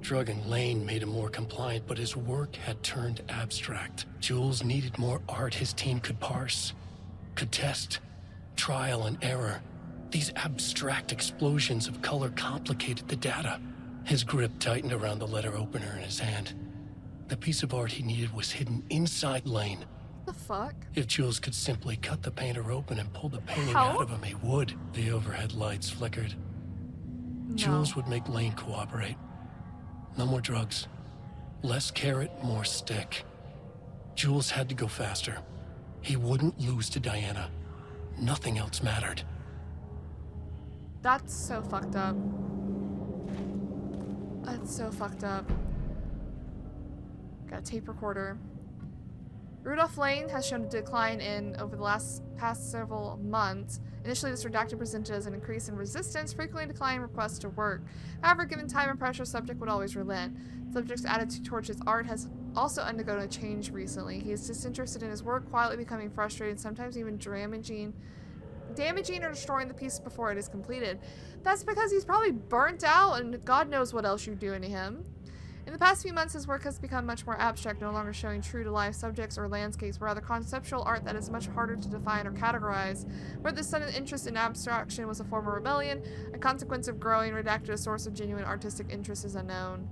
Drugging Lane made him more compliant, but his work had turned abstract. Jules needed more art his team could parse, could test. Trial and error. These abstract explosions of color complicated the data. His grip tightened around the letter opener in his hand. The piece of art he needed was hidden inside Lane. The fuck? If Jules could simply cut the painter open and pull the painting How? out of him, he would. The overhead lights flickered. No. Jules would make Lane cooperate. No more drugs. Less carrot, more stick. Jules had to go faster. He wouldn't lose to Diana. Nothing else mattered. That's so fucked up. That's so fucked up. Got a tape recorder. Rudolph Lane has shown a decline over the past several months. Initially, this redacted presented as an increase in resistance, frequently declining requests to work. However, given time and pressure, subject would always relent. Subject's attitude towards his art has also undergone a change recently. He is disinterested in his work, quietly becoming frustrated, sometimes even damaging or destroying the piece before it is completed. That's because he's probably burnt out and God knows what else you're doing to him. In the past few months, his work has become much more abstract, no longer showing true-to-life subjects or landscapes, but rather conceptual art that is much harder to define or categorize. Whether this sudden interest in abstraction was a form of rebellion, a consequence of growing, redacted, a source of genuine artistic interest is unknown.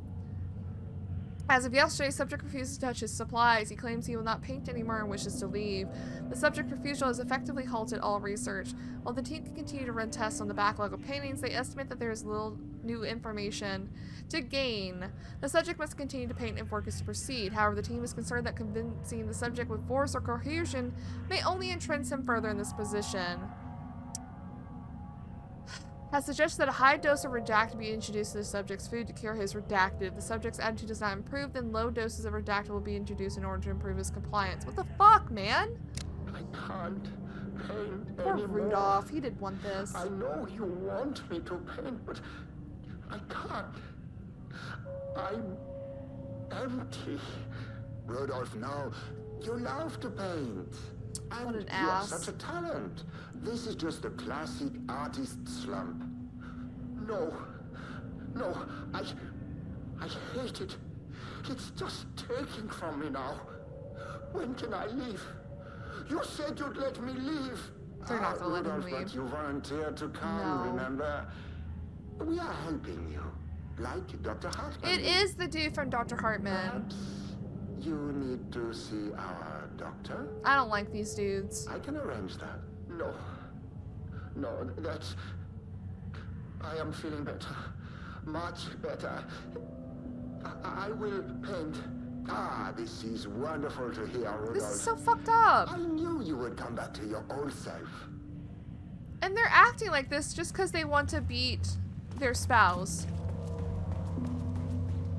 As of yesterday, subject refuses to touch his supplies. He claims he will not paint anymore and wishes to leave. The subject refusal has effectively halted all research. While the team can continue to run tests on the backlog of paintings, they estimate that there is little new information to gain. The subject must continue to paint if work is to proceed. However, the team is concerned that convincing the subject with force or coercion may only entrench him further in this position. Has suggested that a high dose of redact be introduced to the subject's food to cure his redacted. If the subject's attitude does not improve, then low doses of redact will be introduced in order to improve his compliance. What the fuck, man? I can't paint Poor anymore. Rudolph, he did want this. I know you want me to paint, but I can't. I'm empty. Rudolph, no. You love to paint. What an You ass. are such a talent. This is just a classic artist slump. No. No, I hate it. It's just taking from me now. When can I leave? You said you'd let me leave. They're not gonna let him Rudolph, leave. but you volunteered to come, No. remember? We are helping you. Like Dr. Hartman. It is the dude from Dr. Hartman. Perhaps you need to see our doctor? I don't like these dudes. I can arrange that. No. No, that's... I am feeling better. Much better. I will paint. Ah, this is wonderful to hear, Rudolph. This is so fucked up. I knew you would come back to your old self. And they're acting like this just because they want to beat their spouse.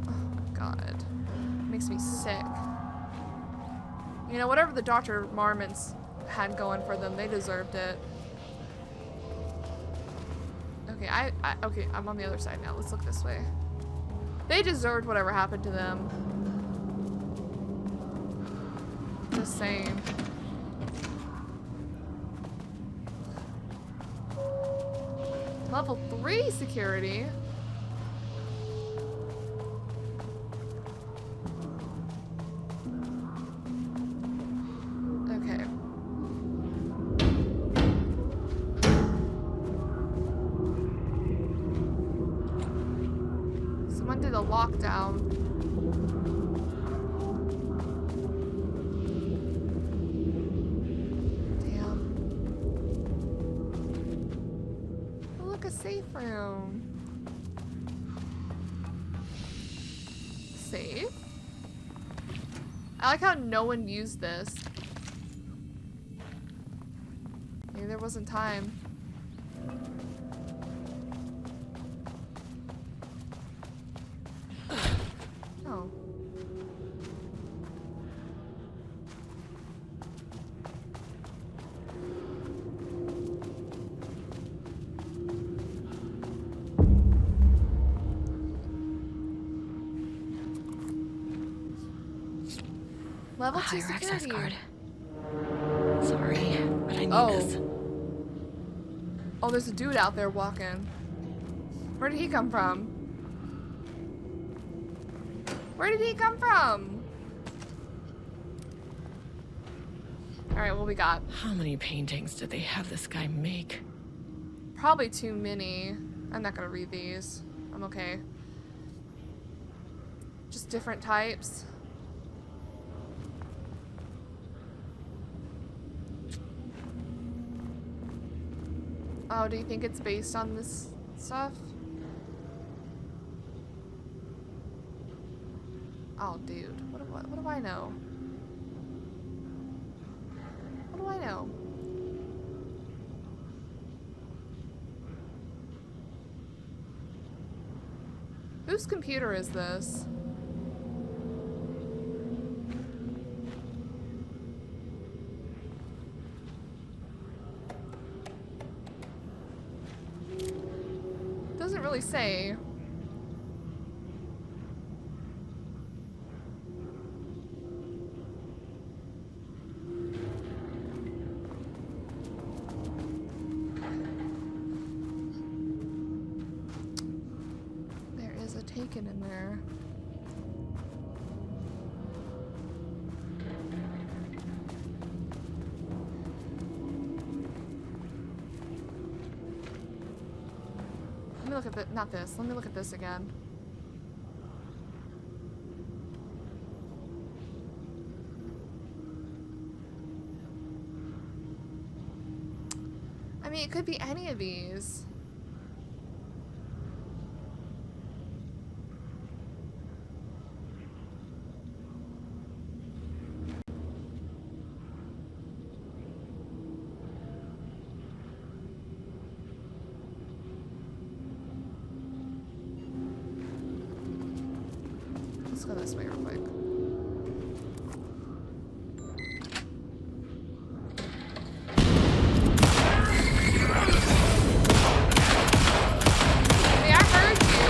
Oh, God. Makes me sick. You know, whatever the Dr. Marmonts had going for them, they deserved it. Okay, okay, I'm on the other side now. Let's look this way. They deserved whatever happened to them. Just saying. Level 3 security? Okay. Someone did a lockdown. Damn. a safe room. Safe? I like how no one used this. Maybe there wasn't time. Oh. Level 2 Higher access security. card. Sorry, but I need this. Oh, there's a dude out there walking. Where did he come from? Where did he come from? Alright, what we got? How many paintings did they have this guy make? Probably too many. I'm not gonna read these. I'm okay. Just different types. Oh, do you think it's based on this stuff? Oh, dude. What do I know? What do I know? Whose computer is this? Doesn't really say. There is a taken in there. Let me look at the, not this. Let me look at this again. I mean, it could be any of these. Let's go this way real quick. Hey, I heard you.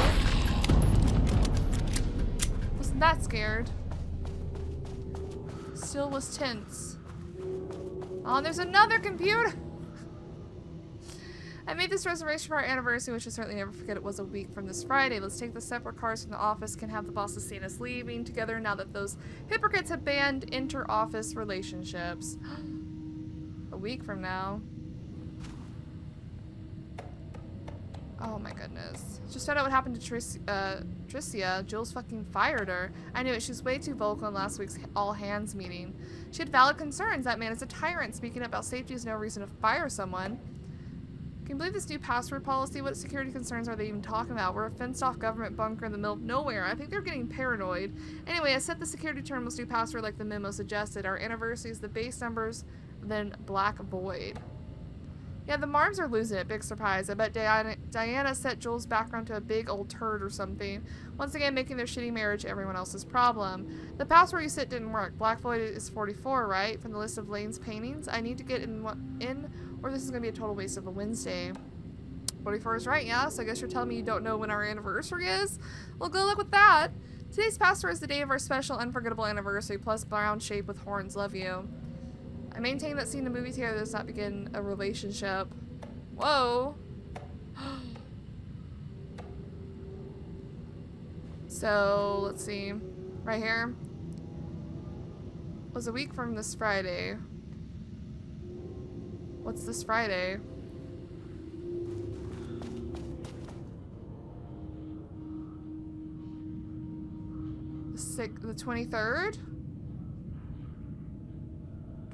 Wasn't that scared. Still was tense. Oh, and there's another computer. I made this reservation for our anniversary, which I certainly never forget. It was a week from this Friday. Let's take the separate cars from the office. Can have the bosses seen us leaving together now that those hypocrites have banned inter-office relationships. A week from now. Oh my goodness. Just found out what happened to Tricia. Jules fucking fired her. I knew it. She was way too vocal in last week's all-hands meeting. She had valid concerns. That man is a tyrant. Speaking about safety is no reason to fire someone. Can you believe this new password policy? What security concerns are they even talking about? We're a fenced-off government bunker in the middle of nowhere. I think they're getting paranoid. Anyway, I set the security terminal's new password like the memo suggested. Our anniversary is the base numbers, then black void. Yeah, the Marms are losing it. Big surprise. I bet Diana set Jules' background to a big old turd or something. Once again, making their shitty marriage everyone else's problem. The password you set didn't work. Black void is 44, right? From the list of Lane's paintings. I need to get in or this is going to be a total waste of a Wednesday. 44 is right, yeah? So I guess you're telling me you don't know when our anniversary is? Well, good luck with that. Today's password is the day of our special unforgettable anniversary, plus brown shape with horns. Love you. I maintain that seeing the movie together does not begin a relationship. Whoa. So, let's see. Right here. It was a week from this Friday. What's this Friday? The 23rd?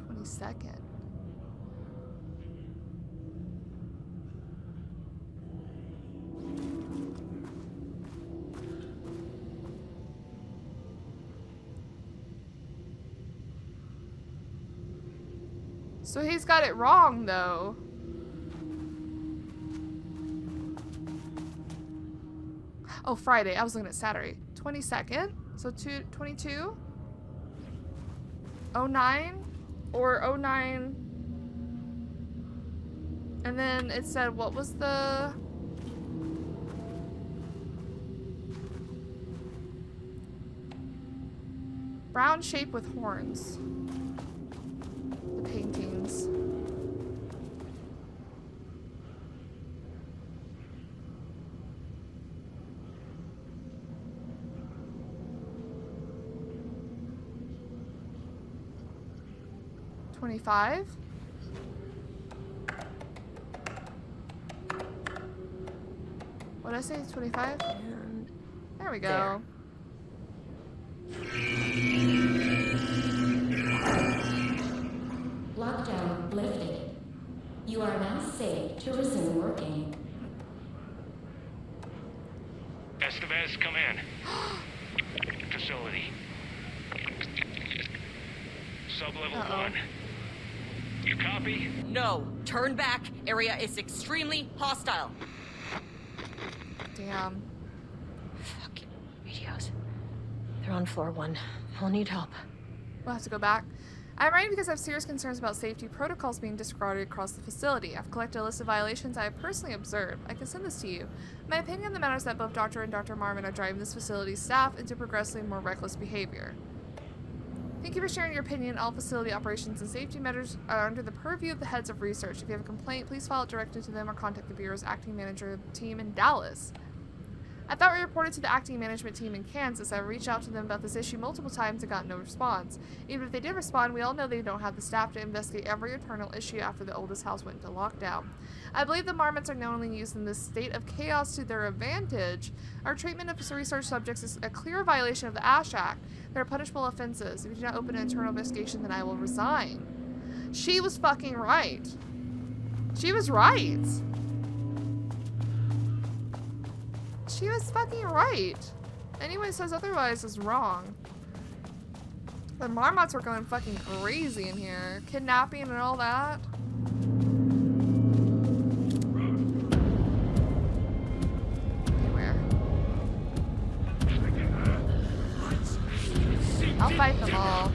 22nd. So he's got it wrong, though. Oh, Friday. I was looking at Saturday. 22nd? So 22? 09? Or 09? And then it said, what was the... brown shape with horns. The paintings. $25. What did I say? 25? And there we go. Lockdown lifted. You are now safe to resume working. Estevez, come in. Facility. Sublevel 1. You copy? No. Turn back. Area is extremely hostile. Damn. Fucking radios. They're on floor 1. I'll need help. We'll have to go back. I'm writing because I have serious concerns about safety protocols being disregarded across the facility. I've collected a list of violations I have personally observed. I can send this to you. My opinion on the matter is that both Dr. and Dr. Marmon are driving this facility's staff into progressively more reckless behavior. Thank you for sharing your opinion. All facility operations and safety measures are under the purview of the heads of research. If you have a complaint, please file it directly to them or contact the Bureau's acting manager team in Dallas. I thought we reported to the acting management team in Kansas. I reached out to them about this issue multiple times and got no response. Even if they did respond, we all know they don't have the staff to investigate every internal issue after the oldest house went into lockdown. I believe the Marmots are knowingly using this state of chaos to their advantage. Our treatment of research subjects is a clear violation of the ASH Act. There are punishable offenses. If you do not open an internal investigation, then I will resign. She was fucking right. She was right. She was fucking right. Anyone who says otherwise is wrong. The Marmots were going fucking crazy in here. Kidnapping and all that. Where? I'll fight them all.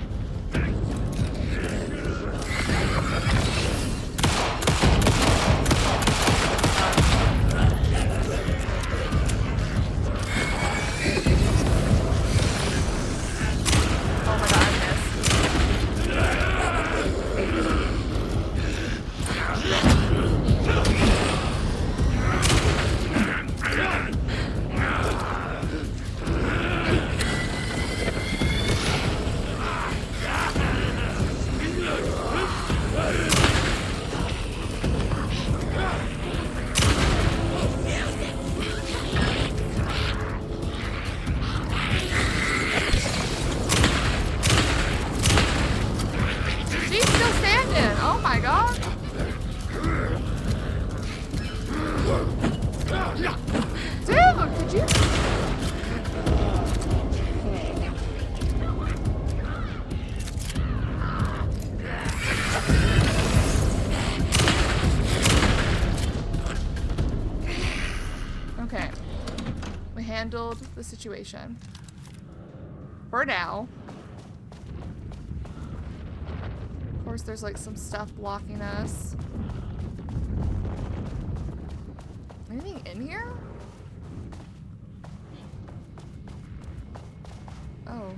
Handled the situation. For now. Of course, there's like some stuff blocking us. Anything in here? Oh.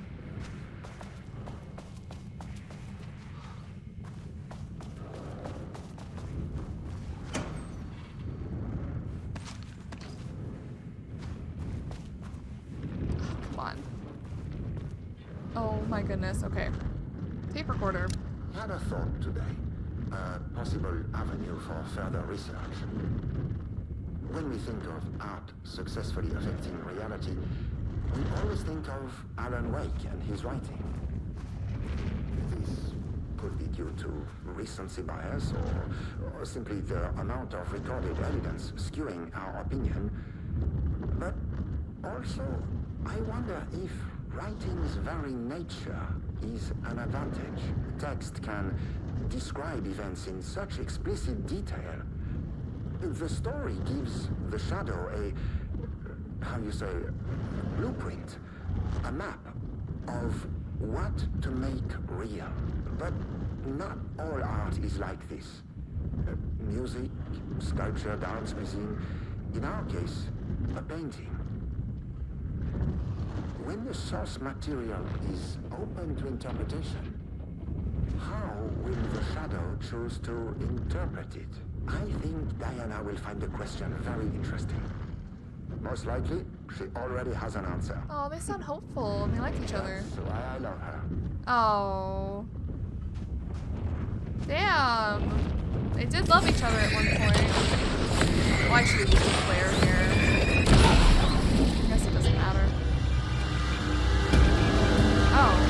Oh my goodness, okay. Tape recorder. Had a thought today. A possible avenue for further research. When we think of art successfully affecting reality, we always think of Alan Wake and his writing. This could be due to recency bias or simply the amount of recorded evidence skewing our opinion. But also, I wonder if writing's very nature is an advantage. Text can describe events in such explicit detail. The story gives the shadow a, how you say, blueprint, a map of what to make real. But not all art is like this. Music, sculpture, dance, cuisine. In our case, a painting. When the source material is open to interpretation, how will the shadow choose to interpret it? I think Diana will find the question very interesting. Most likely, she already has an answer. Oh, they sound hopeful and they like each other. That's why I love her. Oh. Damn. They did love each other at one point. Well, I should have used a flare here. I guess it doesn't matter. Oh.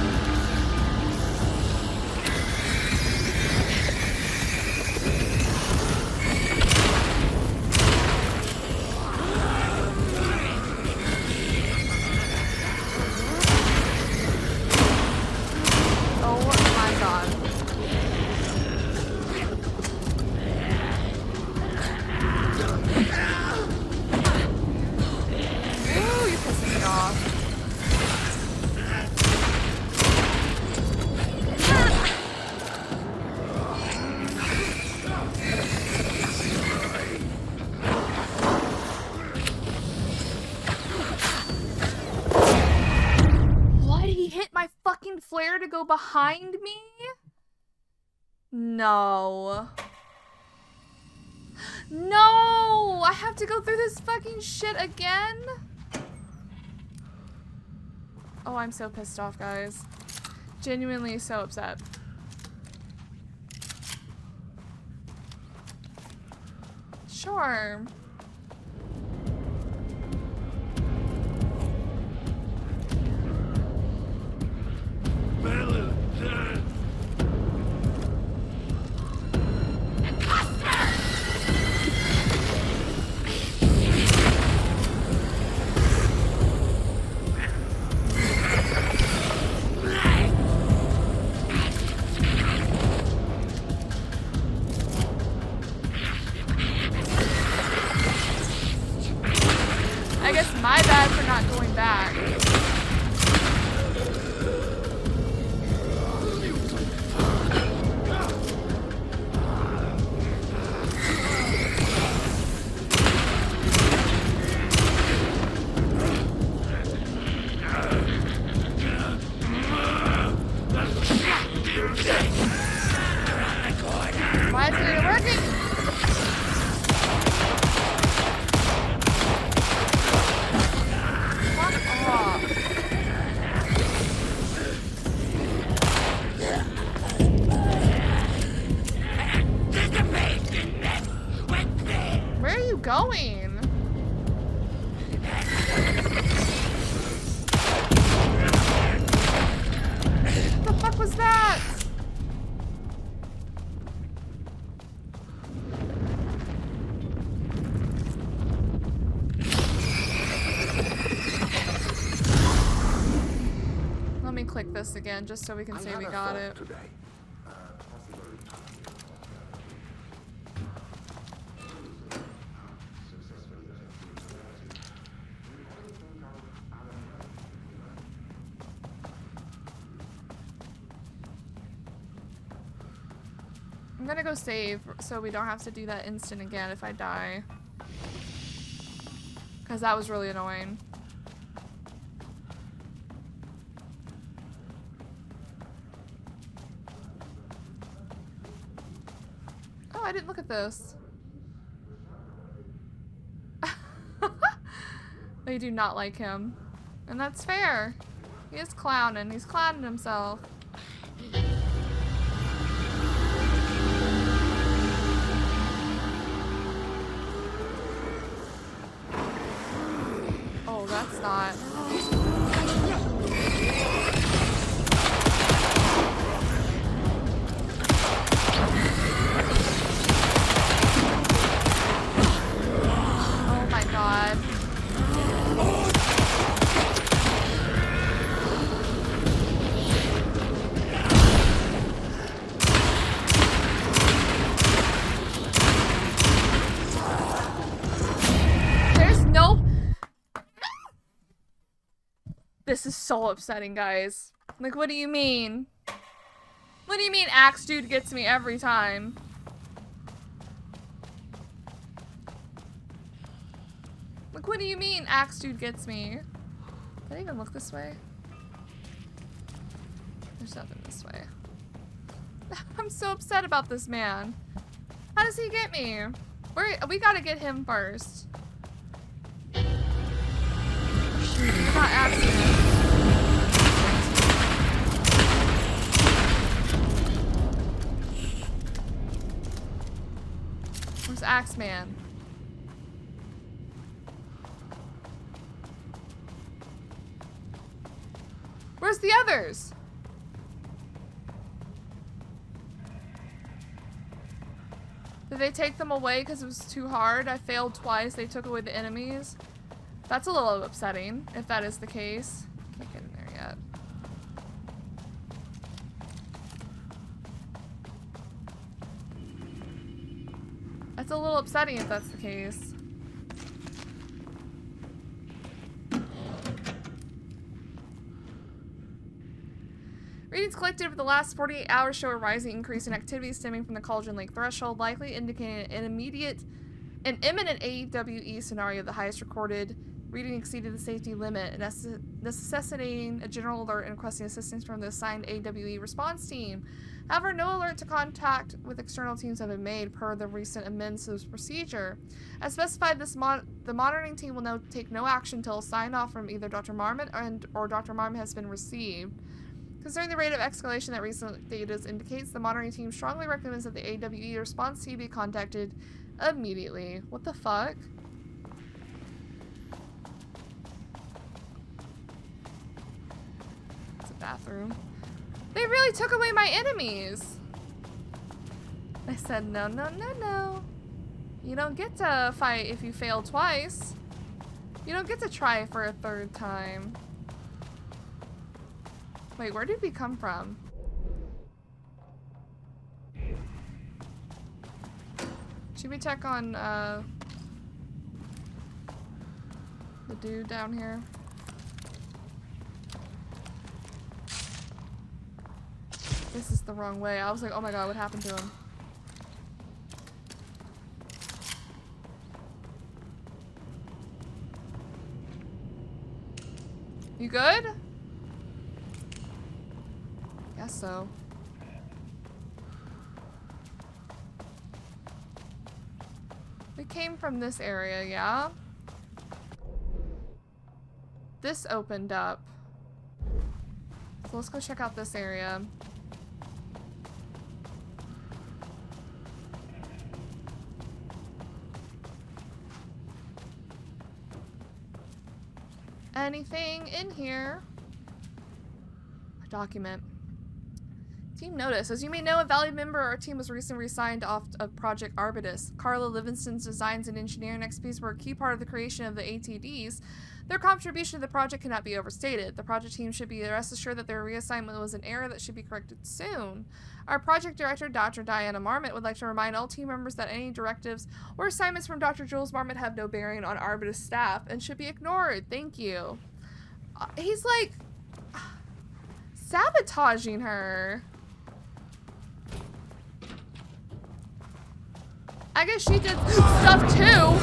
Flare to go behind me? No. No! I have to go through this fucking shit again? Oh, I'm so pissed off, guys. Genuinely so upset. Sure. I guess my bad for not going back. Why isn't it working? Where are you going? What the fuck was that? Let me click this again just so we can say we got it. Today. I'm gonna go save so we don't have to do that instant again if I die. Because that was really annoying. Oh, I didn't look at this. They do not like him. And that's fair. He is clowning. He's clowning himself. Oh, that's not. Oh my god. This is so upsetting, guys. Like, what do you mean? What do you mean Axe Dude gets me every time? Like, what do you mean Axe Dude gets me? Did I even look this way? There's nothing this way. I'm so upset about this man. How does he get me? We gotta get him first. Shoot, you're not asking him. Where's Axeman? Where's the others? Did they take them away because it was too hard? I failed twice. They took away the enemies. That's a little upsetting, if that is the case. Can't get in there yet. That's a little upsetting if that's the case. Readings collected over the last 48 hours show a rising increase in activity stemming from the Cauldron Lake threshold, likely indicating an imminent AWE scenario. The highest recorded reading exceeded the safety limit, necessitating a general alert and requesting assistance from the assigned AWE response team. However, no alert to contact with external teams have been made per the recent amendments to this procedure. As specified, the monitoring team will take no action until a sign-off from either Dr. Marmot or Dr. Marmot has been received. Concerning the rate of escalation that recent data indicates, the monitoring team strongly recommends that the AWE response team be contacted immediately. What the fuck? It's a bathroom. They really took away my enemies! I said, no, no, no, no. You don't get to fight if you fail twice. You don't get to try for a third time. Wait, where did we come from? Should we check on, the dude down here? This is the wrong way. I was like, oh my god, what happened to him? You good? Guess so. We came from this area, yeah? This opened up. So let's go check out this area. Anything in here? A document. Team notice. As you may know, a valued member of our team was recently reassigned off of Project Arbitus. Carla Livingston's designs and engineering expertise were a key part of the creation of the ATDs. Their contribution to the project cannot be overstated. The project team should be rest assured that their reassignment was an error that should be corrected soon. Our project director, Dr. Diana Marmot, would like to remind all team members that any directives or assignments from Dr. Jules Marmot have no bearing on Arbitus staff and should be ignored. Thank you. He's like sabotaging her. I guess she did stuff too.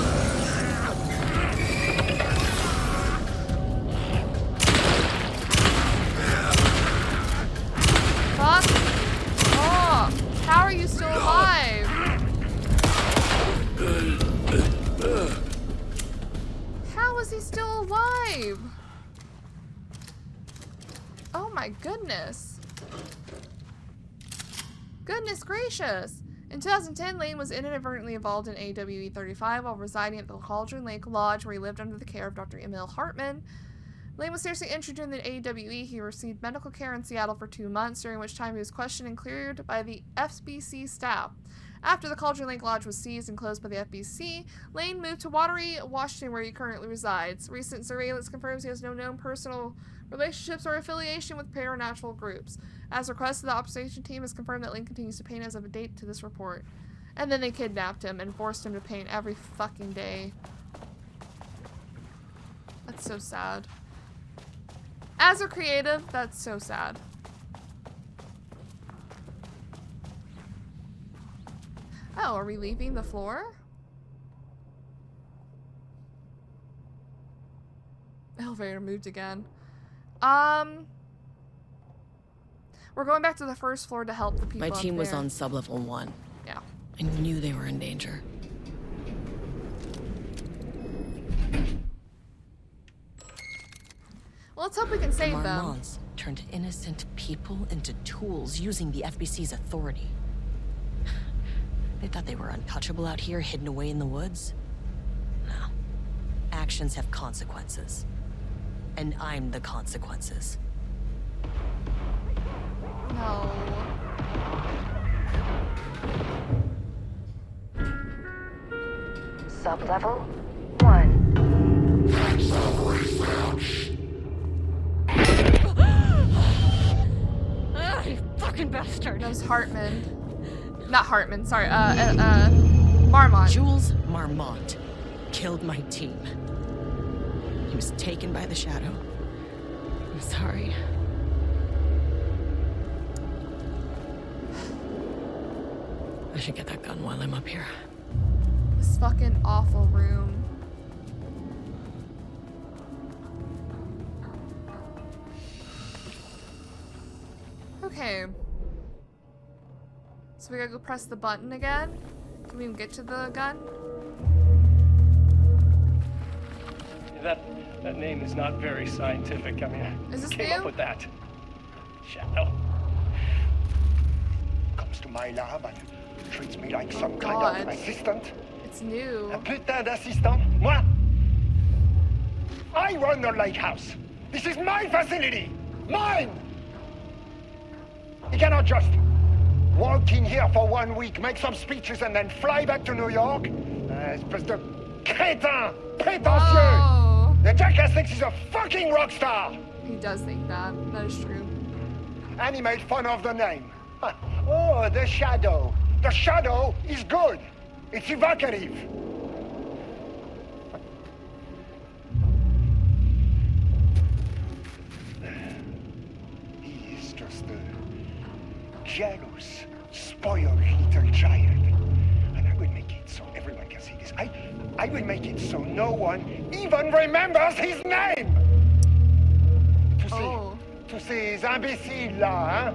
Fuck off. How are you still alive? How is he still alive? Oh my goodness. Goodness gracious. In 2010, Lane was inadvertently involved in AWE 35 while residing at the Cauldron Lake Lodge, where he lived under the care of Dr. Emil Hartman. Lane was seriously injured during the AWE. He received medical care in Seattle for 2 months, during which time he was questioned and cleared by the FBC staff. After the Cauldron Lake Lodge was seized and closed by the FBC, Lane moved to Watery, Washington, where he currently resides. Recent surveillance confirms he has no known personal relationships or affiliation with paranatural groups. As requested, the observation team has confirmed that Lane continues to paint as of a date to this report. And then they kidnapped him and forced him to paint every fucking day. That's so sad. As a creative, that's so sad. Oh, are we leaving the floor? Elevator moved again. We're going back to the first floor to help the people My team up was there. on sublevel 1. Yeah. I knew they were in danger. Well, let's hope we can save them. Marmonts turned innocent people into tools using the FBC's authority. They thought they were untouchable out here, hidden away in the woods? No. Actions have consequences. And I'm the consequences. No. Sublevel 1. Ah, you fucking bastard! That was Hartman. Not Hartman, sorry, Marmont. Jules Marmont killed my team. He was taken by the shadow. I'm sorry. I should get that gun while I'm up here. This fucking awful room. Okay. So we gotta go press the button again? Can we even get to the gun? That name is not very scientific. I mean, Is this who came new? up with that? Shadow. Comes to my lab and treats me like some kind God. of assistant. It's new. Un putain d'assistant? Moi? I run the lake house. This is my facility. Mine! You cannot just walk in here for 1 week, make some speeches, and then fly back to New York. Espèce de crétin! Prétentieux! Oh, The jackass thinks he's a fucking rock star! he does think that. That is true. And he made fun of the name. Oh, the shadow. The shadow is good. It's evocative. He is just a jealous, spoiled little child. And I will make it so everyone can see this. I will make it so no one even remembers his name. To ces imbéciles là, hein?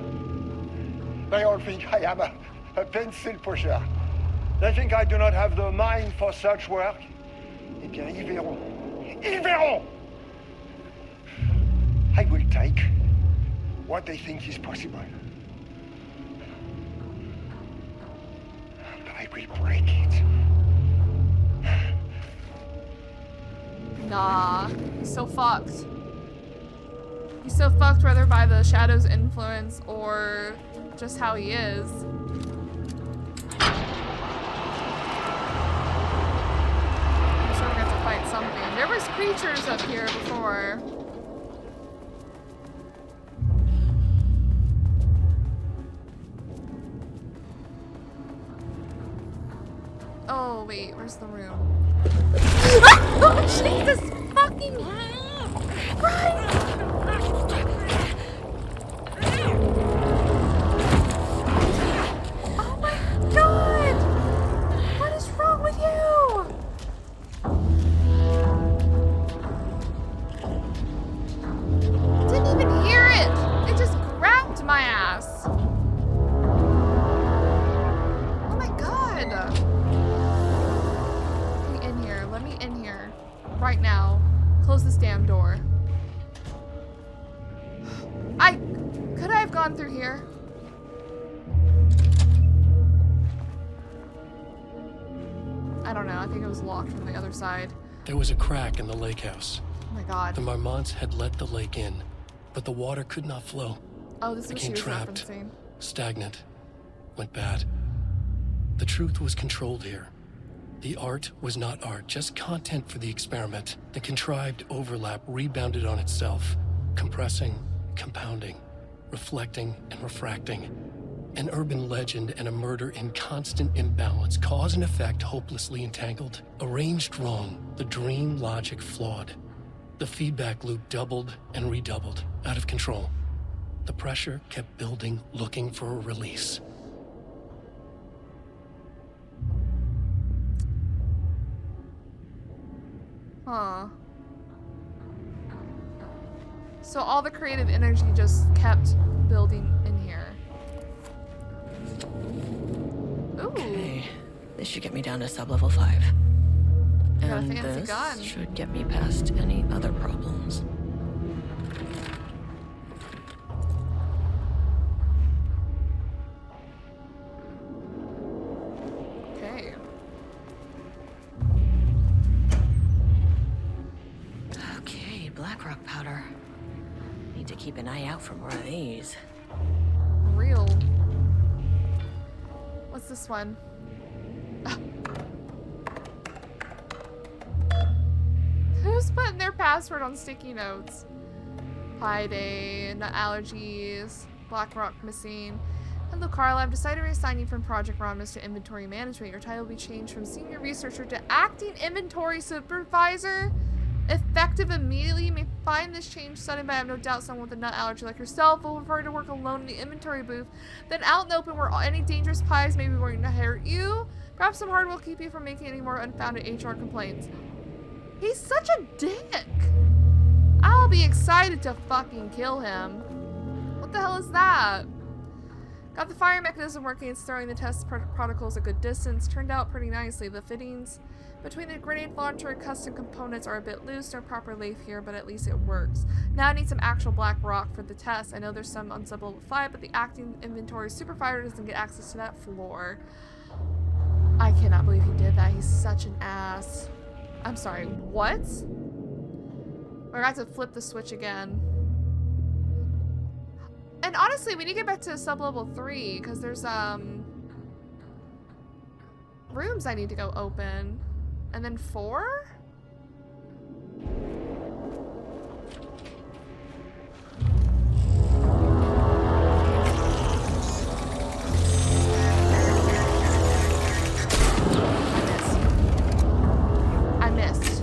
They all think I am a pencil pusher. They think I do not have the mind for such work. Eh bien, ils verront. Ils verront! I will take what they think is possible. But I will break it. Nah. He's so fucked. He's so fucked whether by the shadow's influence or just how he is. I'm sure we're gonna have to fight something. There was creatures up here before. Oh wait, where's the room? Oh Jesus fucking Christ! Oh my God! What is wrong with you? I didn't even hear it. It just grabbed my ass. Oh my God! Let me in here. Let me in here. Right now. Close this damn door. Could I have gone through here? I don't know. I think it was locked from the other side. There was a crack in the lake house. Oh my God. The Marmonts had let the lake in, but the water could not flow. Oh, this is what she Became was trapped, referencing. stagnant, went bad. The truth was controlled here. The art was not art, just content for the experiment. The contrived overlap rebounded on itself, compressing, compounding, reflecting and refracting. An urban legend and a murder in constant imbalance, cause and effect hopelessly entangled. Arranged wrong, the dream logic flawed. The feedback loop doubled and redoubled, out of control. The pressure kept building, looking for a release. Huh. So all the creative energy just kept building in here. Ooh. Okay, this should get me down to sub-level 5. You got a And fancy this gun. should get me past any other problems. Okay. Okay, black rock powder. Need to keep an eye out for more of these. Real. What's this one? Who's putting their password on sticky notes? Pie day, nut allergies, black rock missing. Hello, Carl. I've decided to reassign you from Project Rhombus to Inventory Management. Your title will be changed from Senior Researcher to Acting Inventory Supervisor. Effective immediately. You may find this change sudden, but I have no doubt someone with a nut allergy like yourself will prefer to work alone in the inventory booth than out in the open where any dangerous pies may be going to hurt you. Perhaps some hard will keep you from making any more unfounded HR complaints. He's such a dick. I'll be excited to fucking kill him. What the hell is that? Got the fire mechanism working and throwing the test protocols a good distance. Turned out pretty nicely. The fittings between the grenade launcher and custom components are a bit loose. No proper lathe here, but at least it works. Now I need some actual black rock for the test. I know there's some on sub-level 5, but the acting inventory supervisor doesn't get access to that floor. I cannot believe he did that. He's such an ass. I'm sorry, what? We're about to flip the switch again. And honestly, we need to get back to sub-level 3, because there's, rooms I need to go open. And then 4? I missed.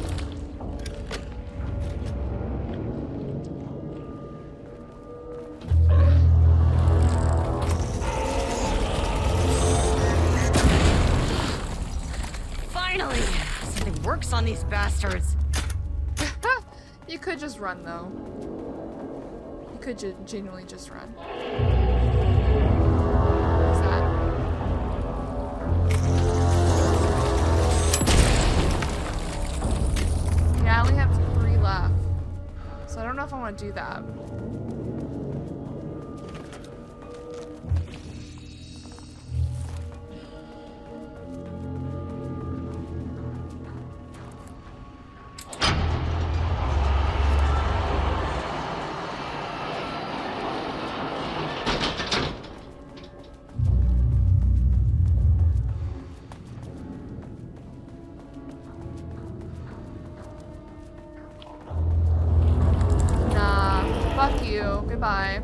Finally! Something works on these bastards. You could just run, though. You could genuinely just run. What's that? Yeah, I only have 3 left. So I don't know if I want to do that. Fuck you. Goodbye.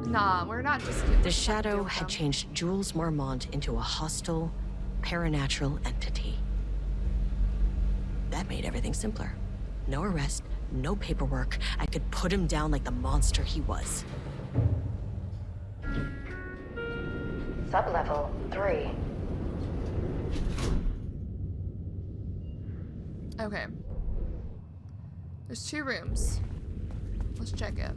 Nah, we're not just The Shadow had changed Jules Marmont into a hostile, paranatural entity. That made everything simpler. No arrest, no paperwork. I could put him down like the monster he was. Sublevel 3. Okay. There's 2 rooms. Let's check it.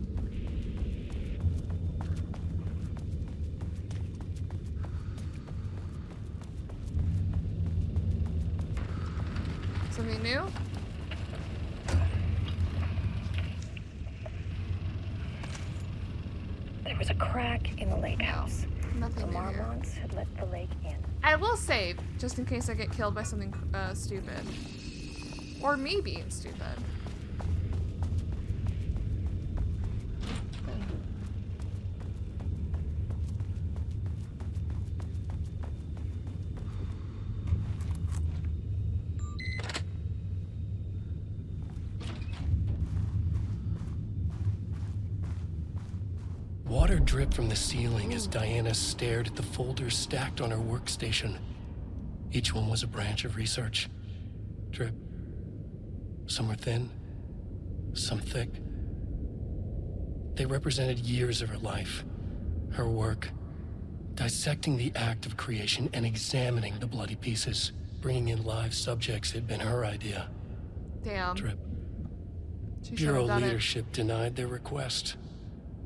Something new? There was a crack in the lake house. Nothing The new here. Marmonts had let the lake in. I will save, just in case I get killed by something stupid. Or me being stupid. Water drip from the ceiling as Diana stared at the folders stacked on her workstation. Each one was a branch of research. Drip. Some were thin, some thick. They represented years of her life, her work, dissecting the act of creation and examining the bloody pieces. Bringing in live subjects had been her idea. Damn. Drip. She should Bureau have done leadership denied their request.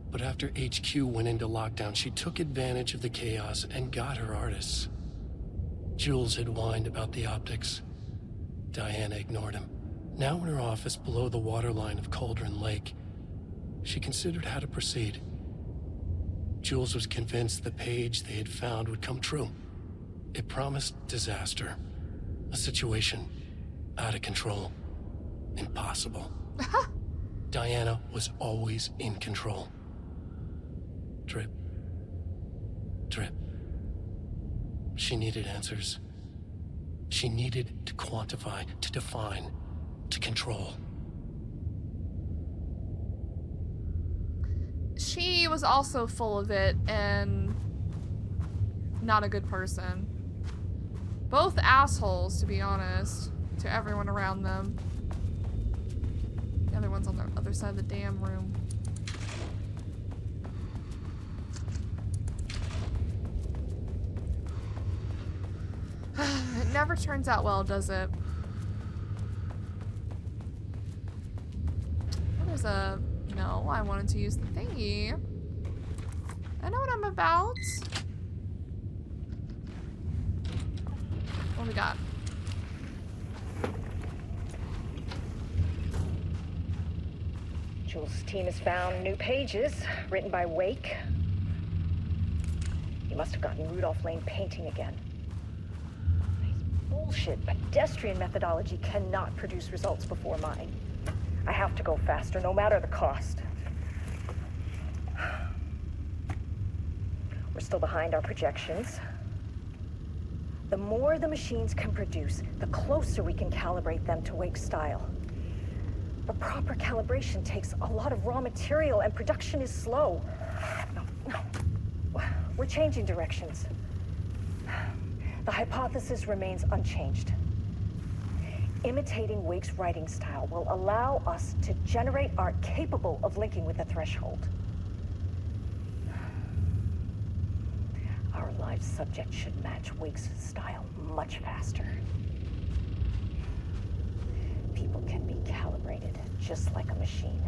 But after HQ went into lockdown, she took advantage of the chaos and got her artists. Jules had whined about the optics. Diana ignored him. Now in her office below the waterline of Cauldron Lake, she considered how to proceed. Jules was convinced the page they had found would come true. It promised disaster. A situation out of control. Impossible. Diana was always in control. Drip. Drip. She needed answers. She needed to quantify, to define, to control. She was also full of it and not a good person. Both assholes, to be honest, to everyone around them. The other one's on the other side of the damn room. It never turns out well, does it? There's a... No, I wanted to use the thingy. I know what I'm about. What we got? Jules' team has found new pages written by Wake. He must have gotten Rudolph Lane painting again. His bullshit pedestrian methodology cannot produce results before mine. I have to go faster, no matter the cost. We're still behind our projections. The more the machines can produce, the closer we can calibrate them to Wake's style. But proper calibration takes a lot of raw material, and production is slow. No. We're changing directions. The hypothesis remains unchanged. Imitating Wake's writing style will allow us to generate art capable of linking with the threshold. Our live subject should match Wake's style much faster. People can be calibrated just like a machine.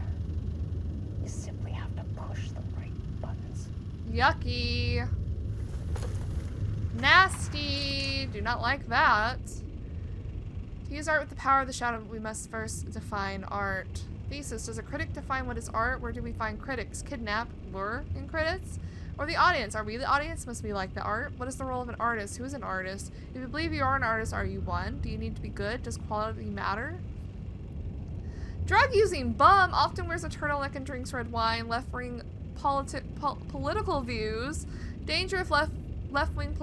You simply have to push the right buttons. Yucky. Nasty. Do not like that. To use art with the power of the shadow, we must first define art. Thesis: does a critic define what is art? Where do we find critics? Kidnap, lure in critics? Or the audience? Are we the audience? Must we like the art? What is the role of an artist? Who is an artist? If you believe you are an artist, are you one? Do you need to be good? Does quality matter? Drug-using bum often wears a turtleneck and drinks red wine. Left-wing political views. Danger if left-wing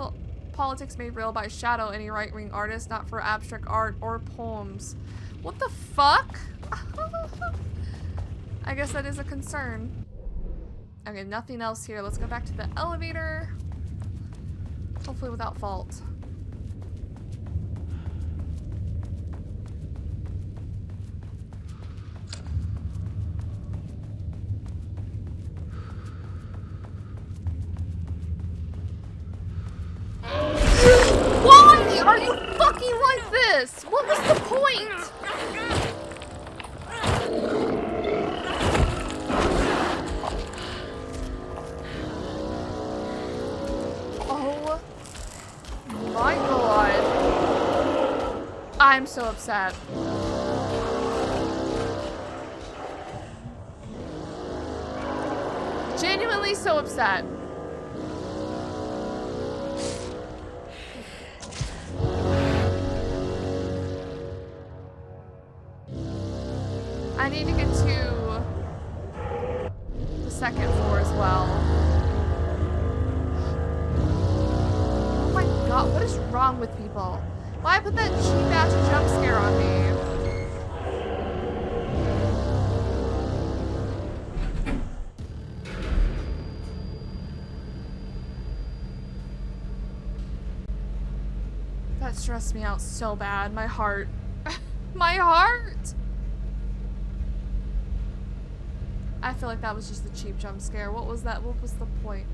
politics made real by shadow. Any right-wing artist, not for abstract art or poems. What the fuck? I guess that is a concern. Okay, nothing else here. Let's go back to the elevator. Hopefully without fault. Why are you fucking like this? What was the point? Oh my god. I'm so upset. Genuinely so upset. I need to get to the second floor as well. Oh my god, what is wrong with people? Why put that cheap ass jump scare on me? That stressed me out so bad. My heart. My heart! I feel like that was just a cheap jump scare. What was that? What was the point?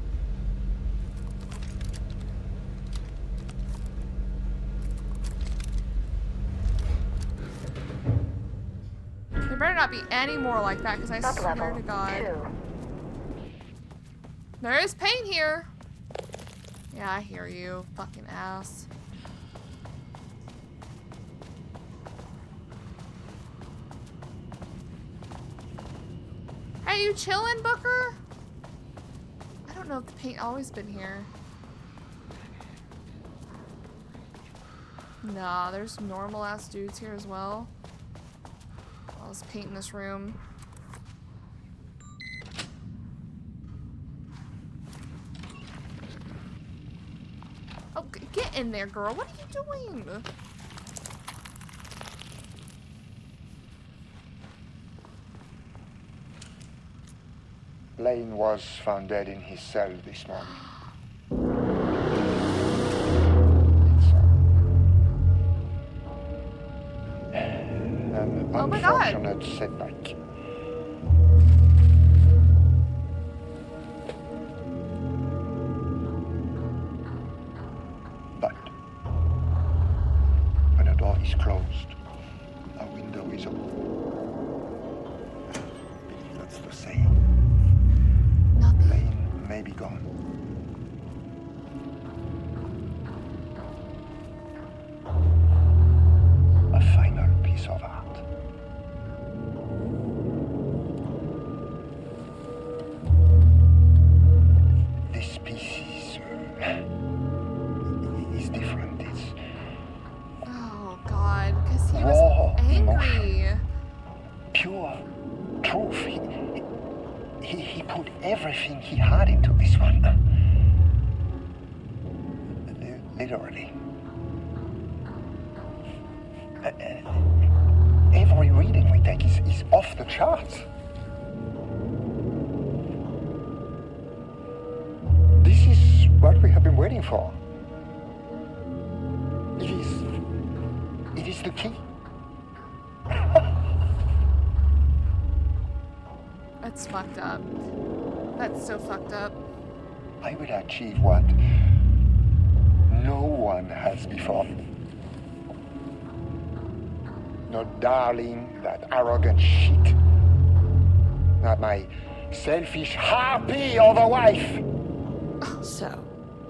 There better not be any more like that, because I swear to God. 2. There is pain here. Yeah, I hear you, fucking ass. Hey, you chillin', Booker? I don't know if the paint always been here. Nah, there's normal ass dudes here as well. All this paint in this room. Oh, get in there, girl. What are you doing? Lane was found dead in his cell this morning. An Oh my God. unfortunate setback. But when a door is closed, a window is open. I believe that's the same. Lane may be gone. A final piece of art. This piece is different. It's Oh, God. Because he raw was angry. emotion, pure truth. He put everything he had into this one. Literally. Every reading we take is off the charts. This is what we have been waiting for. It is the key. That's fucked up. That's so fucked up. I will achieve what no one has before. No darling, that arrogant shit. Not my selfish harpy of a wife. So,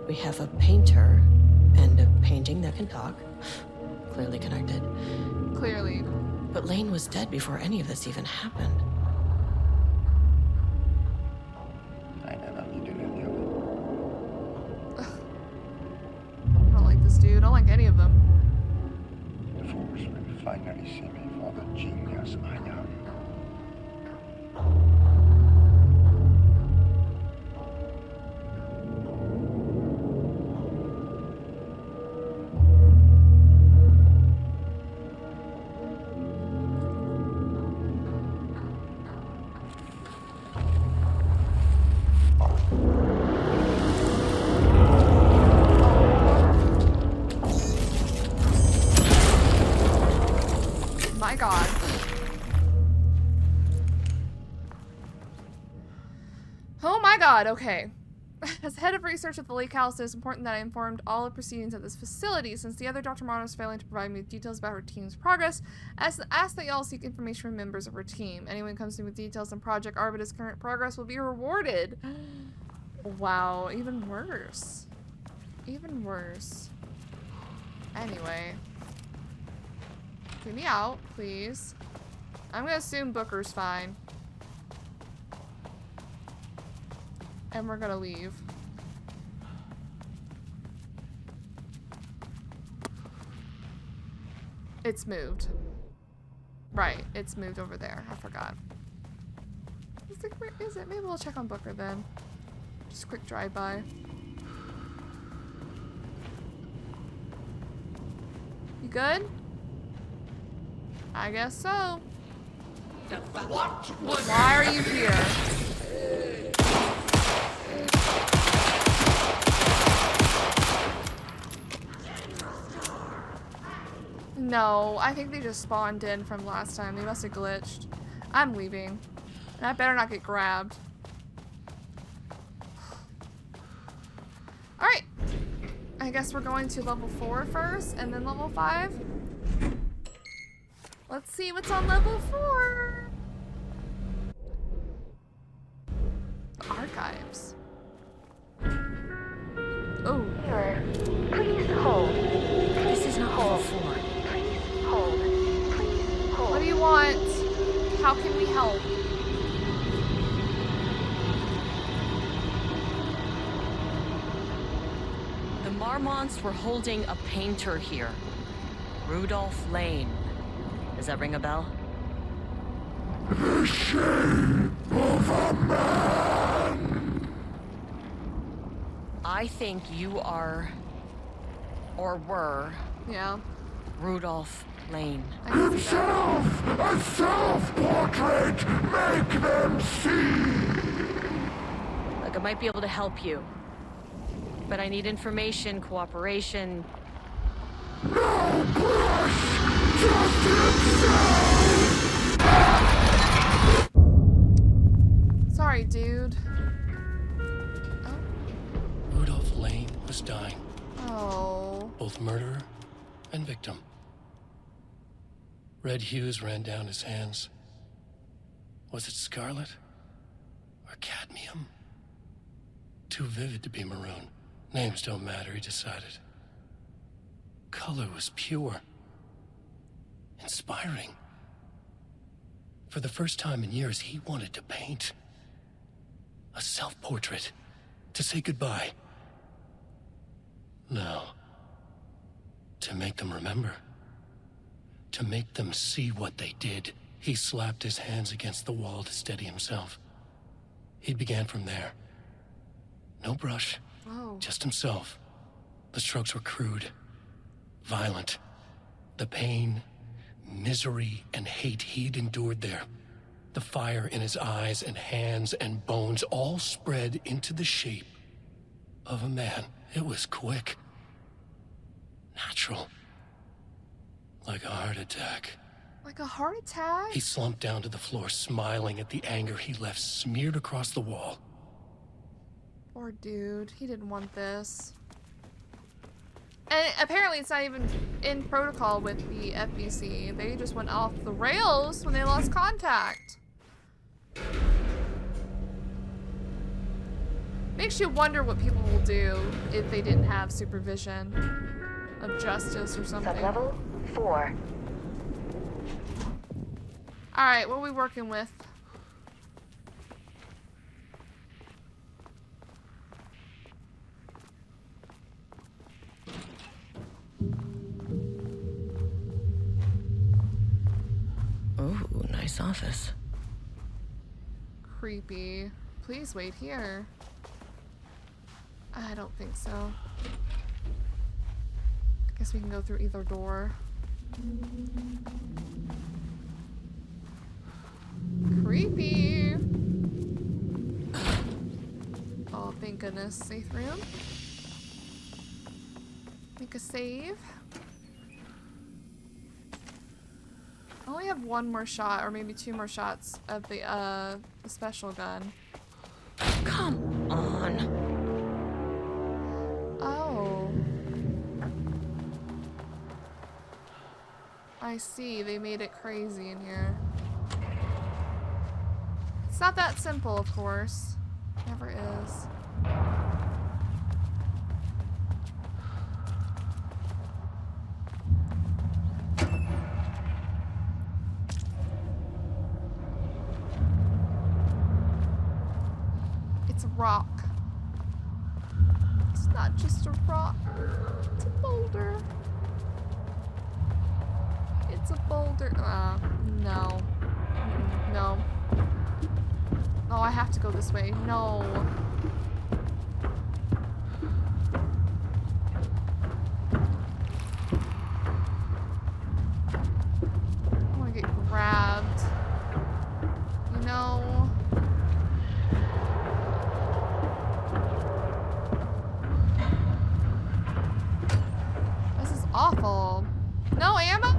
we have a painter and a painting that can talk. Clearly connected. Clearly. But Lane was dead before any of this even happened. I never needed any of it. I don't like this dude. I don't like any of them. The Force will finally see me for the genius I am. My God. Oh my God, okay. As head of research at the Lake House, it is important that I informed all the proceedings of this facility, since the other Dr. Marno is failing to provide me with details about her team's progress. Ask that y'all seek information from members of her team. Anyone who comes to me with details on Project Arbida's current progress will be rewarded. Wow, even worse. Even worse. Anyway. Get me out, please. I'm gonna assume Booker's fine. And we're gonna leave. It's moved. Right, it's moved over there. I forgot. It's like, where is it? Maybe we'll check on Booker then. Just a quick drive-by. You good? I guess so. Why are you here? No, I think they just spawned in from last time. They must have glitched. I'm leaving. And I better not get grabbed. Alright. I guess we're going to level 4 first, and then level 5. Let's see what's on level 4. Archives. Oh. Mirror, please hold. This is not level 4. Please hold. Please hold. What do you want? How can we help? The Marmonts were holding a painter here. Rudolph Lane. Does that ring a bell? The shape of a man. I think you are, or were, Yeah. Rudolph Lane. Himself, a self-portrait. Make them see. Look, I might be able to help you. But I need information, cooperation. No brush, just himself. Sorry, dude. Rudolph Lane was dying. Oh. Both murderer and victim. Red hues ran down his hands. Was it scarlet? Or cadmium? Too vivid to be maroon. Names don't matter, he decided. Color was pure. Inspiring. For the first time in years, he wanted to paint. A self-portrait. To say goodbye. No. To make them remember. To make them see what they did. He slapped his hands against the wall to steady himself. He began from there. No brush. Oh. Just himself. The strokes were crude. Violent. The pain, misery, and hate he'd endured there. The fire in his eyes and hands and bones all spread into the shape of a man. It was quick. Natural. Like a heart attack. Like a heart attack? He slumped down to the floor, smiling at the anger he left smeared across the wall. Poor dude. He didn't want this. And apparently it's not even in protocol with the FBC. They just went off the rails when they lost contact. Makes you wonder what people will do if they didn't have supervision of justice or something. Sublevel 4. Alright, what are we working with? Ooh, nice office. Creepy. Please wait here. I don't think so. I guess we can go through either door. Creepy. Oh, thank goodness. Safe room. Make a save. I only have one more shot, or maybe 2 more shots of the special gun. Come on. Oh. I see. They made it crazy in here. It's not that simple, of course. Never is. It's a rock. It's not just a rock. It's a boulder. It's a boulder. No. No. Oh, I have to go this way. No. I want to get grabbed. You know. This is awful. No ammo?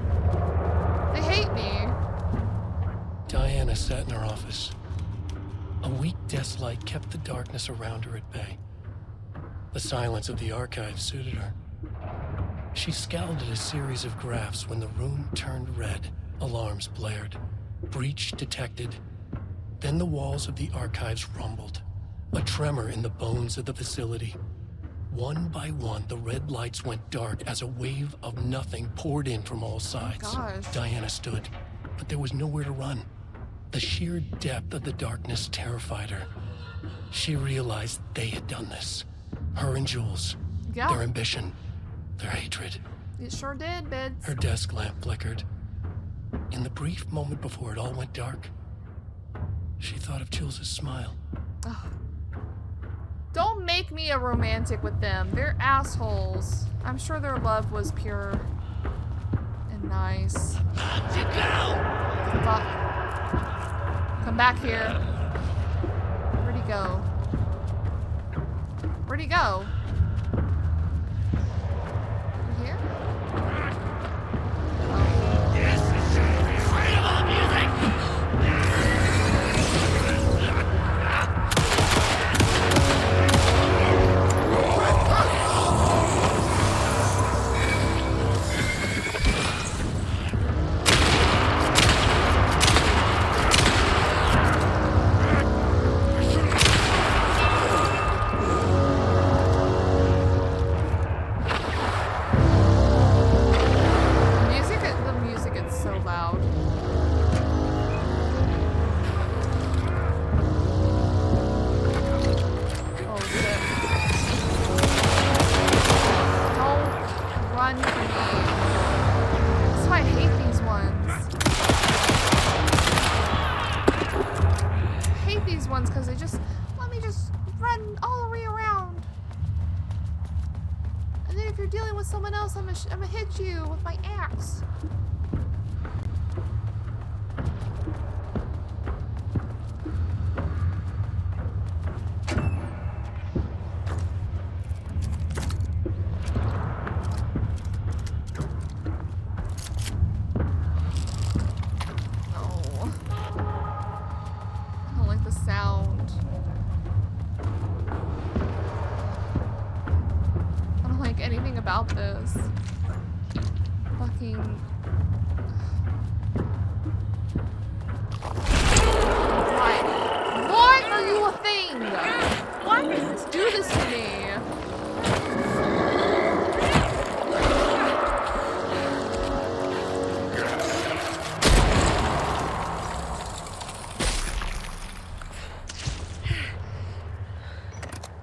sat in her office. A weak desk light kept the darkness around her at bay. The silence of the archive suited her. She scowled at a series of graphs when the room turned red. Alarms blared. Breach detected. Then the walls of the archives rumbled. A tremor in the bones of the facility. One by one, the red lights went dark as a wave of nothing poured in from all sides. Oh gosh. Diana stood, but there was nowhere to run. The sheer depth of the darkness terrified her. She realized they had done this. Her and Jules. Yeah. Their ambition. Their hatred. It sure did, Bids. Her desk lamp flickered. In the brief moment before it all went dark, she thought of Jules' smile. Ugh. Don't make me a romantic with them. They're assholes. I'm sure their love was pure and nice. Fuck. Come back here. Where'd he go? Where'd he go? Over here? I'm gonna hit you with my axe. Oh. I don't like the sound. I don't like anything about this. Fucking... Why are you a thing? Why does this do this to me?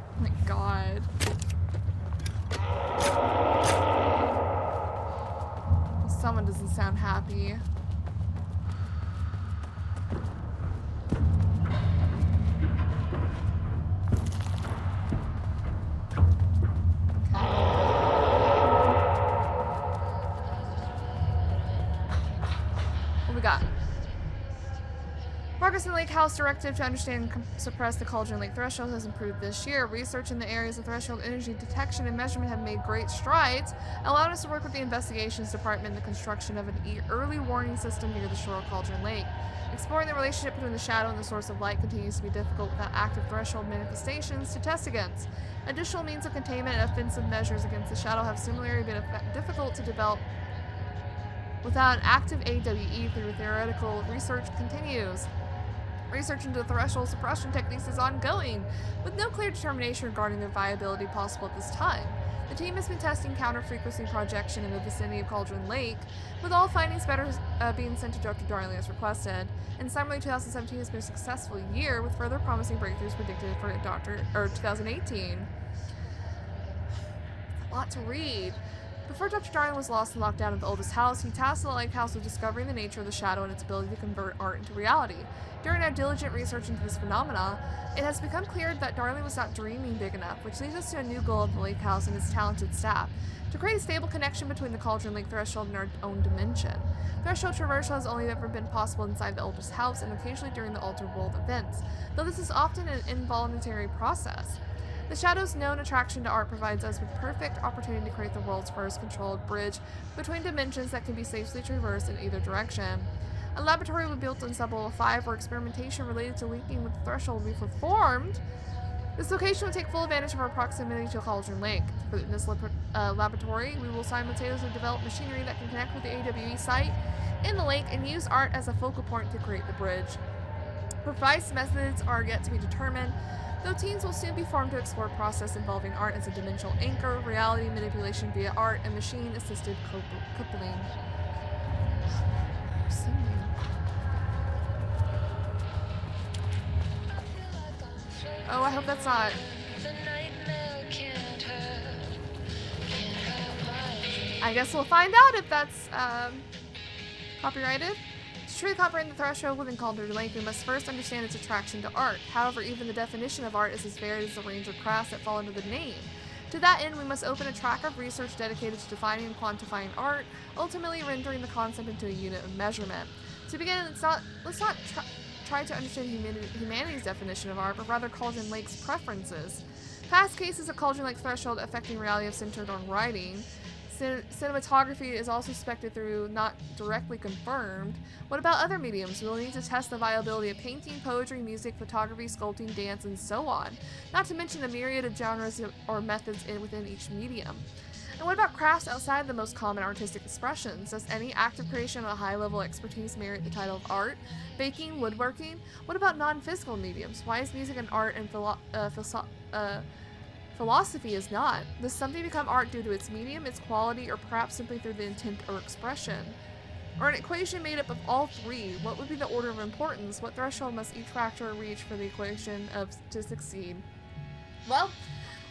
Oh my god. Someone doesn't sound happy. What we got? Progress in the Lake House Directive to understand and suppress the Cauldron Lake threshold has improved this year. Research in the areas of threshold energy detection and measurement have made great strides, allowing us to work with the investigations department in the construction of an early warning system near the shore of Cauldron Lake. Exploring the relationship between the shadow and the source of light continues to be difficult without active threshold manifestations to test against. Additional means of containment and offensive measures against the shadow have similarly been difficult to develop without active AWE through theoretical research continues. Research into threshold suppression techniques is ongoing, with no clear determination regarding their viability possible at this time. The team has been testing counter-frequency projection in the vicinity of Cauldron Lake, with all findings being sent to Dr. Darling as requested. And summarily, 2017 has been a successful year, with further promising breakthroughs predicted for 2018. A lot to read. Before Dr. Darling was lost in lockdown of the oldest house, he tasked the lighthouse with discovering the nature of the shadow and its ability to convert art into reality. During our diligent research into this phenomena, it has become clear that Darling was not dreaming big enough, which leads us to a new goal of the lake house and its talented staff: to create a stable connection between the Cauldron Lake threshold and our own dimension. Threshold traversal has only ever been possible inside the oldest house and occasionally during the Altered World events, though this is often an involuntary process. The Shadow's known attraction to art provides us with perfect opportunity to create the world's first controlled bridge between dimensions that can be safely traversed in either direction. A laboratory will be built in Sublevel 5 where experimentation related to linking with the threshold will be performed. This location will take full advantage of our proximity to Cauldron Lake. In this laboratory, we will simultaneously develop machinery that can connect with the AWE site in the lake and use art as a focal point to create the bridge. Precise methods are yet to be determined, though teams will soon be formed to explore a process involving art as a dimensional anchor, reality manipulation via art, and machine-assisted coupling. Oh, I hope that's not. I guess we'll find out if that's copyrighted. To truly comprehend the threshold within Cauldron Lake, we must first understand its attraction to art. However, even the definition of art is as varied as the range of crafts that fall under the name. To that end, we must open a track of research dedicated to defining and quantifying art, ultimately rendering the concept into a unit of measurement. To begin, let's not try to understand humanity's definition of art, but rather Cauldron Lake's preferences. Past cases of Cauldron Lake threshold affecting reality have centered on writing. Cinematography is also suspected through not directly confirmed. What about other mediums? We will need to test the viability of painting, poetry, music, photography, sculpting, dance, and so on. Not to mention the myriad of genres or methods within each medium. And what about crafts outside the most common artistic expressions? Does any act of creation of a high-level expertise merit the title of art? Baking, woodworking? What about non-physical mediums? Why is music an art and philosophy is not? Does something become art due to its medium, its quality, or perhaps simply through the intent or expression? Or an equation made up of all three, what would be the order of importance? What threshold must each factor reach for the equation to succeed? Well,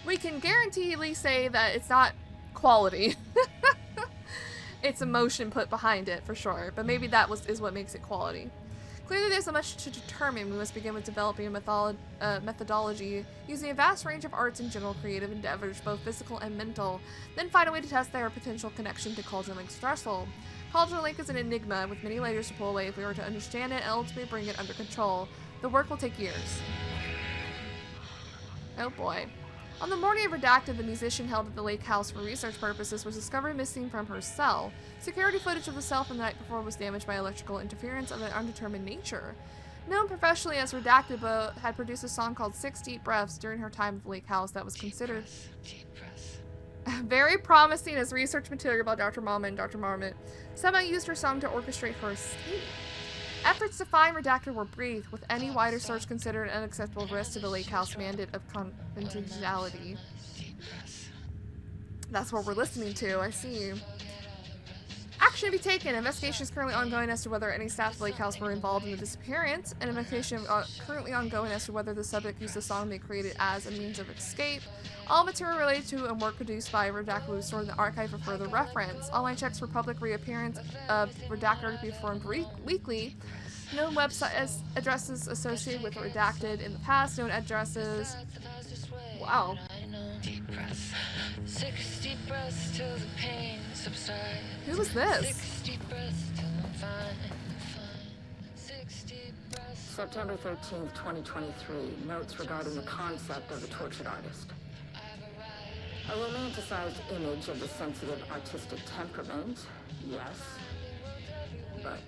we can guaranteedly say that it's not quality. It's emotion put behind it, for sure, but maybe that is what makes it quality. Clearly there's so much to determine. We must begin with developing a methodology using a vast range of arts and general creative endeavors, both physical and mental, then find a way to test their potential connection to Cauldron Lake's threshold. Cauldron Lake is an enigma with many layers to pull away if we were to understand it and ultimately bring it under control. The work will take years. Oh boy. On the morning of Redacted, the musician held at the lake house for research purposes was discovered missing from her cell. Security footage of the cell from the night before was damaged by electrical interference of an undetermined nature. Known professionally as Redacted, Bo had produced a song called 6 Deep Breaths during her time at the lake house that was considered very promising as research material about Dr. Mama and Dr. Marmot. Sema used her song to orchestrate her escape. Efforts to find Redacted were brief, with any wider search considered an unacceptable risk to the lake house mandate of confidentiality. That's what we're listening to, I see. Action to be taken. Investigation is currently ongoing as to whether any staff of the lake house were involved in the disappearance. An investigation currently ongoing as to whether the subject used the song they created as a means of escape. All material related to and work produced by Redacted will be stored in the archive for further reference. Online checks for public reappearance of Redacted are to be performed weekly. Known website addresses associated with Redacted in the past. Known addresses. Wow. Who was this? September 13th, 2023. Notes regarding the concept of the tortured artist. A romanticized image of the sensitive artistic temperament, yes. But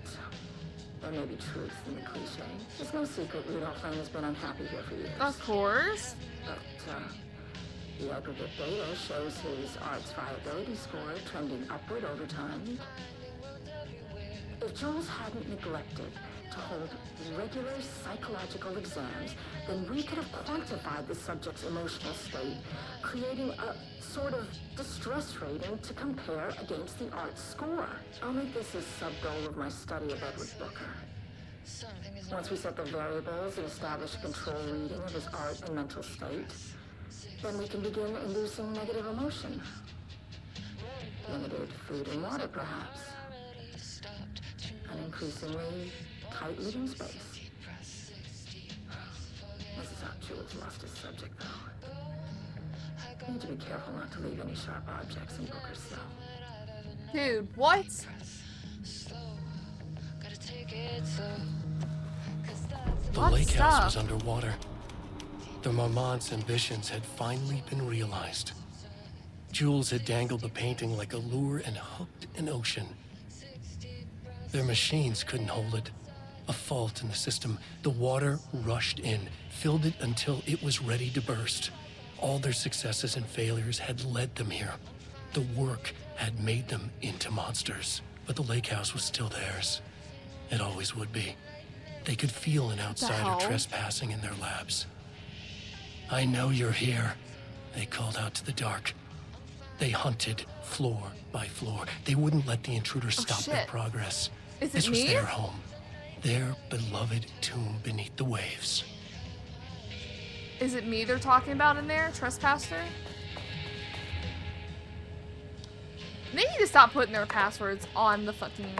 there may be truth in the cliche. It's no secret Rudolph Lane has been unhappy here for years. Of course. But the aggregate data shows his art's viability score trending upward over time. If Jules hadn't neglected to hold regular psychological exams, then we could have quantified the subject's emotional state, creating a sort of distress rating to compare against the art's score. I'll make this a sub-goal of my study of Edward Booker. Once we set the variables and establish a control reading of his art and mental state, then we can begin inducing negative emotion. Limited food and water, perhaps. An increasingly tight living space. This is how Jules lost his subject, though. You need to be careful not to leave any sharp objects in Booker's cell. Dude, what? The lake house was underwater. The Marmont's ambitions had finally been realized. Jules had dangled the painting like a lure and hooked an ocean. Their machines couldn't hold it. A fault in the system. The water rushed in, filled it until it was ready to burst. All their successes and failures had led them here. The work had made them into monsters. But the lake house was still theirs. It always would be. They could feel an outsider trespassing in their labs. I know you're here, they called out to the dark. They hunted floor by floor. They wouldn't let the intruders stop their progress. This was their home. Their beloved tomb beneath the waves. Is it me they're talking about in there, trespasser? They need to stop putting their passwords on the fucking...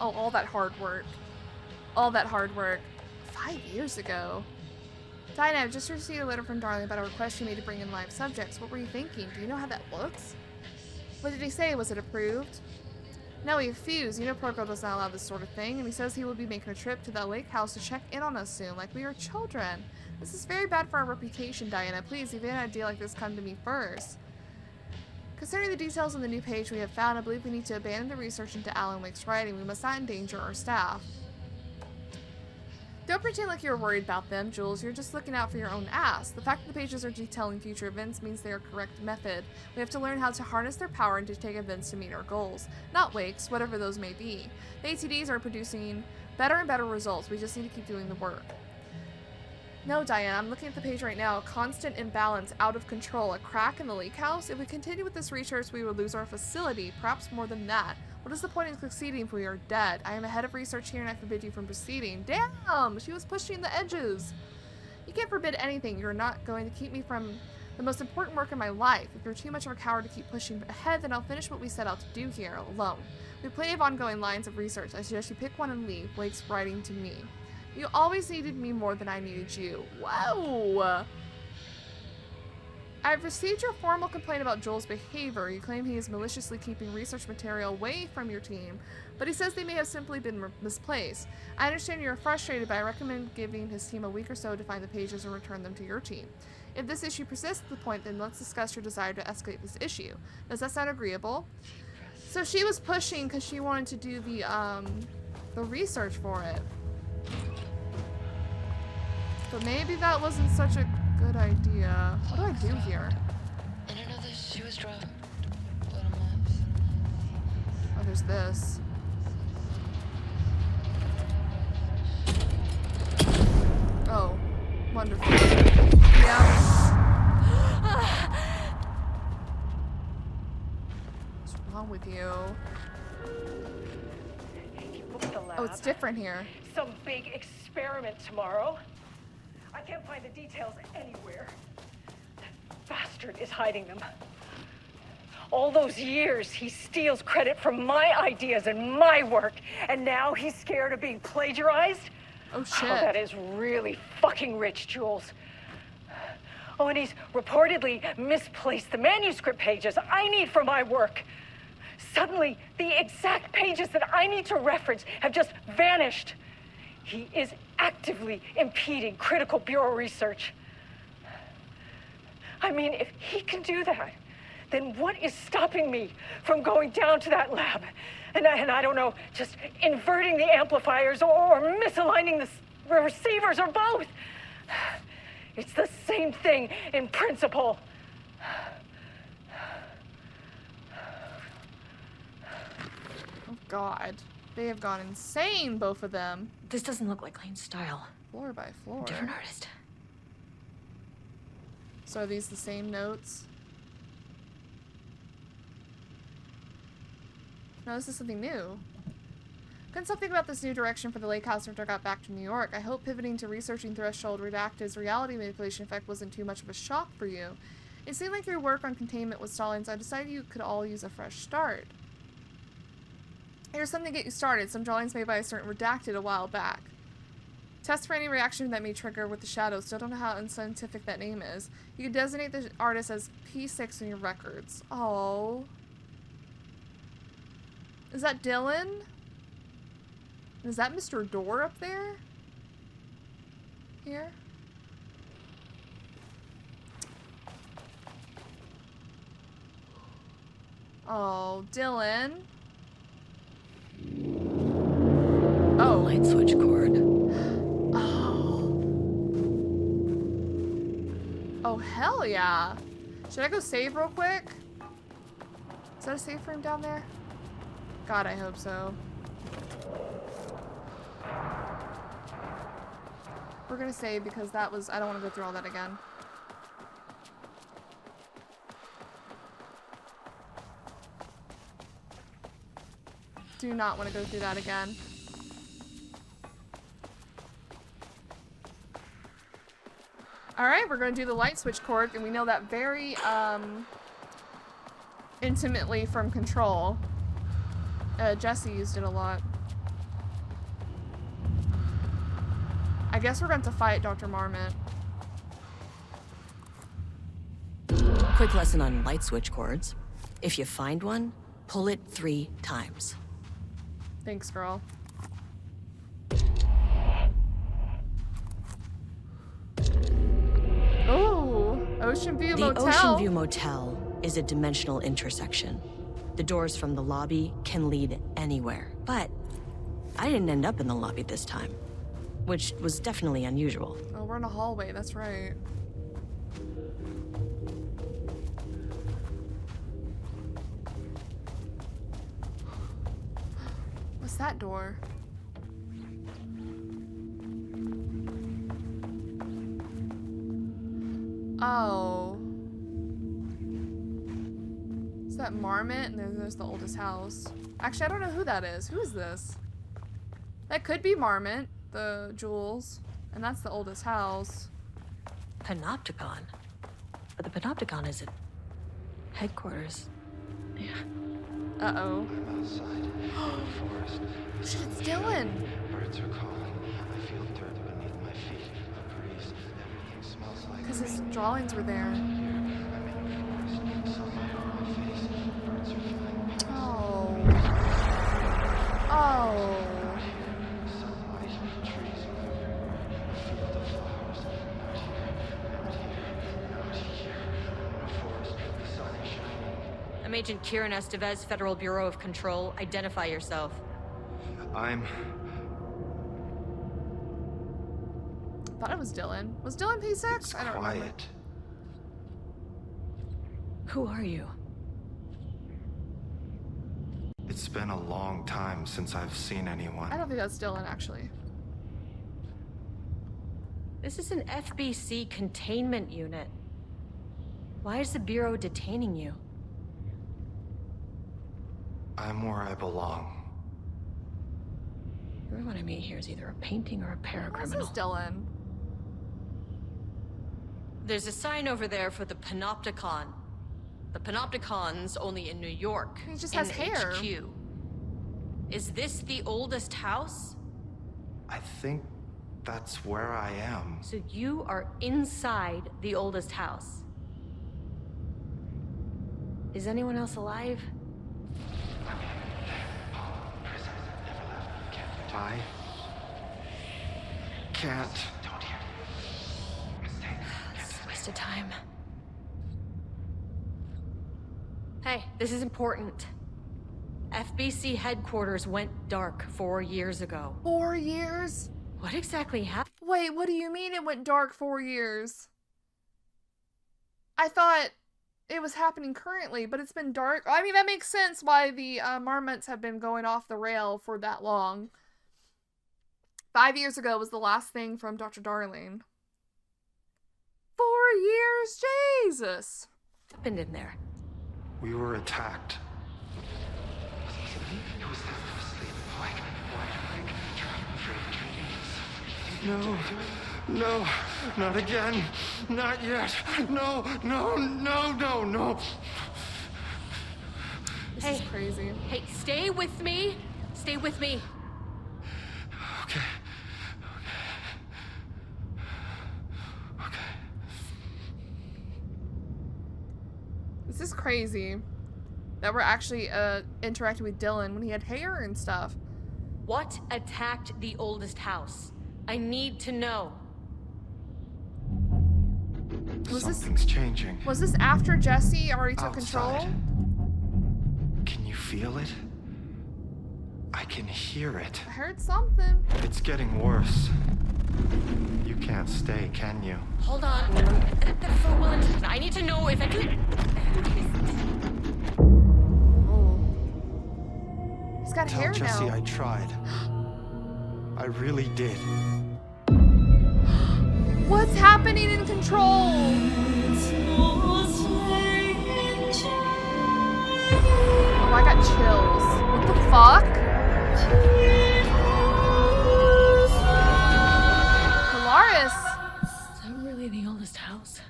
Oh, all that hard work. All that hard work. 5 years ago. Diana, I've just received a letter from Darling about a request you made to bring in live subjects. What were you thinking? Do you know how that looks? What did he say? Was it approved? No, he refused. You know protocol does not allow this sort of thing, and he says he will be making a trip to the lake house to check in on us soon, like we are children. This is very bad for our reputation, Diana. Please, if you have an idea like this, come to me first. Considering the details on the new page we have found, I believe we need to abandon the research into Alan Wake's writing. We must not endanger our staff. Don't pretend like you're worried about them, Jules. You're just looking out for your own ass. The fact that the pages are detailing future events means they are correct method. We have to learn how to harness their power and to take events to meet our goals. Not Wake's, whatever those may be. The ATDs are producing better and better results. We just need to keep doing the work. No, Diane, I'm looking at the page right now. A constant imbalance, out of control, a crack in the lake house. If we continue with this research, we will lose our facility, perhaps more than that. What is the point in succeeding if we are dead? I am a head of research here and I forbid you from proceeding. Damn! She was pushing the edges. You can't forbid anything. You're not going to keep me from the most important work in my life. If you're too much of a coward to keep pushing ahead, then I'll finish what we set out to do here, alone. We have plenty of ongoing lines of research. I suggest you pick one and leave. Wake's writing to me. You always needed me more than I needed you. Whoa! I've received your formal complaint about Joel's behavior. You claim he is maliciously keeping research material away from your team, but he says they may have simply been misplaced. I understand you're frustrated, but I recommend giving his team a week or so to find the pages and return them to your team. If this issue persists at the point, then let's discuss your desire to escalate this issue. Does that sound agreeable? So she was pushing because she wanted to do the research for it. But maybe that wasn't such a good idea. What do I do here? In another shoe drop. Bottom left. Oh, there's this. Oh, wonderful. Yeah. What's wrong with you? Oh, it's different here. Some big experiment tomorrow. I can't find the details anywhere. That bastard is hiding them. All those years, he steals credit from my ideas and my work, and now he's scared of being plagiarized? Oh, shit. Oh, that is really fucking rich, Jules. Oh, and he's reportedly misplaced the manuscript pages I need for my work. Suddenly, the exact pages that I need to reference have just vanished. He is actively impeding critical bureau research. I mean, if he can do that, then what is stopping me from going down to that lab? And I don't know, just inverting the amplifiers or misaligning the receivers or both. It's the same thing in principle. Oh, God. They have gone insane, both of them. This doesn't look like Lane's style. Floor by floor. Different artist. So are these the same notes? No, this is something new. Couldn't stop thinking about this new direction for the lake house after I got back to New York. I hope pivoting to researching Threshold Redacted's reality manipulation effect wasn't too much of a shock for you. It seemed like your work on containment was stalling, so I decided you could all use a fresh start. Here's something to get you started. Some drawings made by a certain Redacted a while back. Test for any reaction that may trigger with the shadows. Still don't know how unscientific that name is. You can designate the artist as P6 in your records. Oh. Is that Dylan? Is that Mr. Door up there? Here? Oh, Dylan. Oh. Light switch cord. Oh. Oh, hell yeah. Should I go save real quick? Is that a safe room down there? God, I hope so. We're gonna save because that was, I don't want to go through all that again. Do not want to go through that again. Alright, we're gonna do the light switch cord, and we know that very, intimately from Control. Jesse used it a lot. I guess we're going to fight Dr. Marmot. Quick lesson on light switch cords. If you find one, pull it 3 times. Thanks, girl. Ooh, Ocean View Motel. The Ocean View Motel is a dimensional intersection. The doors from the lobby can lead anywhere, but I didn't end up in the lobby this time, which was definitely unusual. Oh, we're in a hallway, that's right. What's that door? Oh. Is that Marmot? And then there's the oldest house. Actually, I don't know who that is. Who is this? That could be Marmot, the Jules. And that's the oldest house. Panopticon? But the Panopticon is at headquarters. Yeah. Uh-oh. I'm outside in the forest. Shit, it's Dylan. Birds are calling. I feel dirt beneath my feet. A breeze. Everything smells like Because his rain. drawings were there. I'm in the forest. Sunlight on my face. Birds are flying past. Oh. Oh. Sunlight, trees moving. A field of flowers. Out here, out here. I'm in a forest. The sun is shining. I'm Agent Kieran Estevez, Federal Bureau of Control. Identify yourself. I'm... Thought it was Dylan. Was Dylan P6? It's I don't remember. quiet. Who are you? It's been a long time since I've seen anyone. I don't think that's Dylan, actually. This is an FBC containment unit. Why is the Bureau detaining you? I'm where I belong. Everyone I meet here is either a painting or a paracriminal. This is Dylan. There's a sign over there for the Panopticon. The Panopticon's only in New York. He just has in hair. HQ. Is this the oldest house? I think that's where I am. So you are inside the oldest house. Is anyone else alive? I can't. This is a waste of time. Hey, this is important. FBC headquarters went dark 4 years ago. 4 years? What exactly happened? Wait, what do you mean it went dark 4 years? I thought it was happening currently, but it's been dark. I mean, that makes sense why the Marmots have been going off the rail for that long. 5 years ago was the last thing from Dr. Darling. 4 years? Jesus! What happened in there? We were attacked. It was asleep, like wide awake, trapped, afraid dreams. No, not again, not yet. No. This is crazy. Hey, stay with me. Stay with me. Okay. This is crazy that we're actually interacting with Dylan when he had hair and stuff. What attacked the oldest house? I need to know. Something's changing. Was this after Jesse already took Outside. control? feel it? I can hear it. I heard something. It's getting worse. You can't stay, can you? Hold on. I need to know if I can. Oh. He's got hair Tell Jesse now. I tried. I really did. What's happening in Control? Oh, I got chills. What the fuck? Polaris. Is that really the oldest house?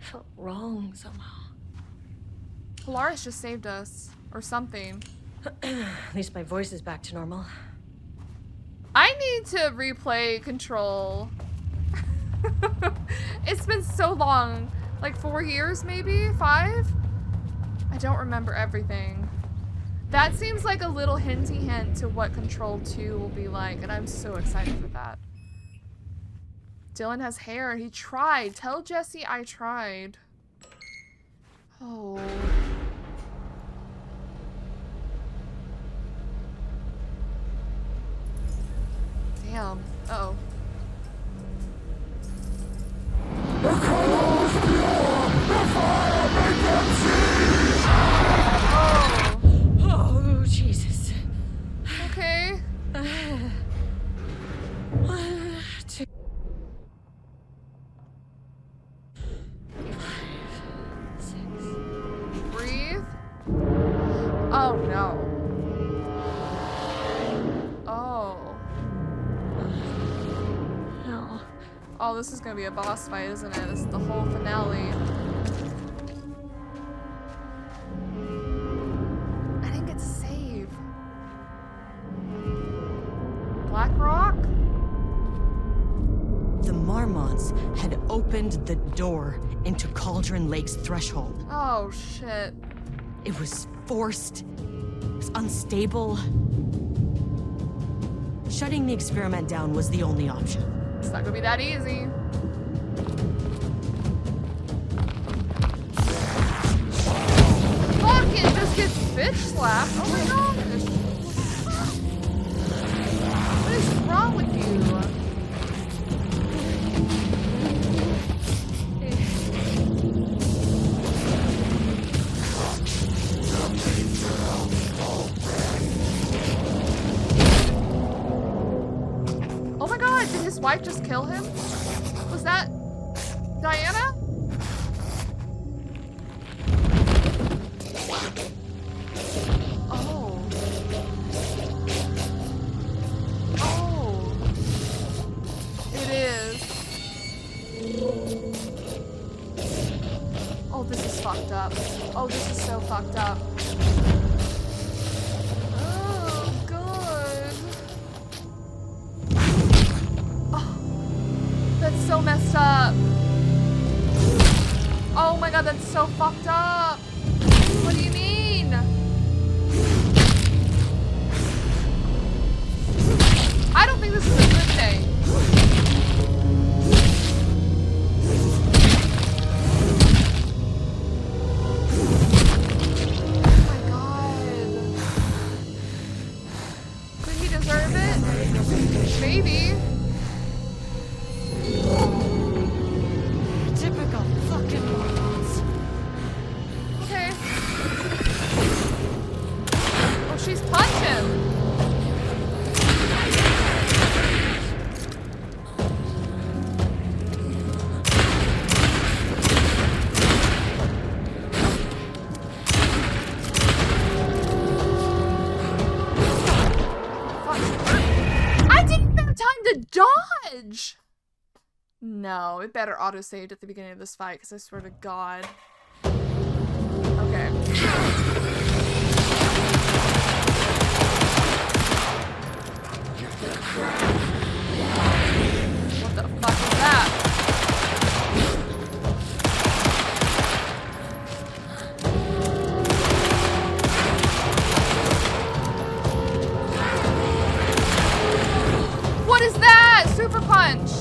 I felt wrong somehow. Polaris just saved us. Or something. At least my voice is back to normal. I need to replay Control. It's been so long. Like 4 years, maybe? 5? I don't remember everything. That seems like a little hinty hint to what Control 2 will be like, and I'm so excited for that. Dylan has hair. He tried. Tell Jesse I tried. Oh. Damn. Uh-oh. Oh, Jesus. Okay. 1, 2, 5, 6. Breathe. Oh no. Oh. No. Oh, this is gonna be a boss fight, isn't it? This is the whole finale. I didn't get to save. Black Rock? The Marmonts had opened the door into Cauldron Lake's threshold. Oh shit. It was forced. It was unstable. Shutting the experiment down was the only option. It's not gonna be that easy. Fucking just gets bitch slapped. Oh my gosh. What is wrong with you? Oh my god, did his wife just kill him? Was that Diana? Oh. Oh. It is. Oh, this is fucked up. Oh, this is so fucked up. Oh, good. Oh, that's so messed up. Oh my god, that's so fucked up. What do you mean? I don't think this is a good thing. Oh my god. Did he deserve it? Maybe. Typical fucking Marmonts. Okay. Oh, she's punching. I didn't have time to dodge. No, it better auto-saved at the beginning of this fight, because I swear to God. Okay. What the fuck is that? What is that? Super punch.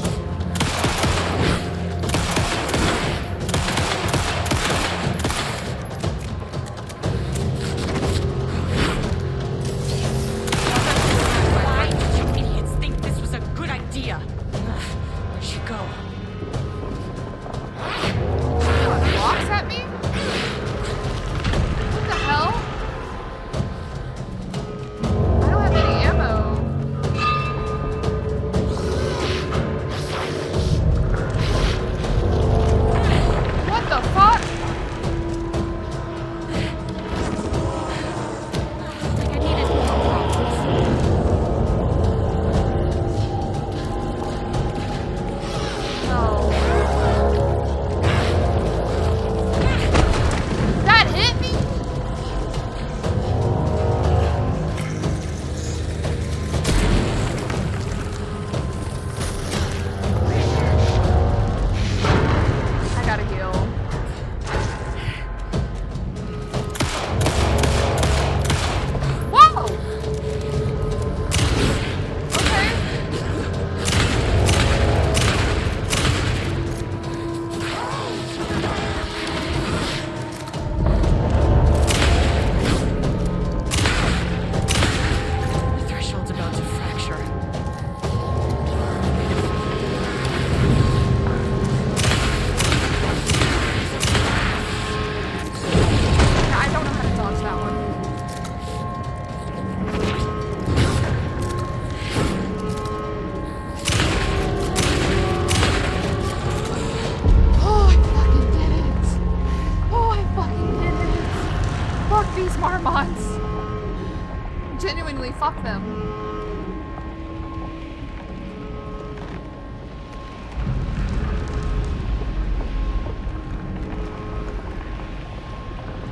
fuck them.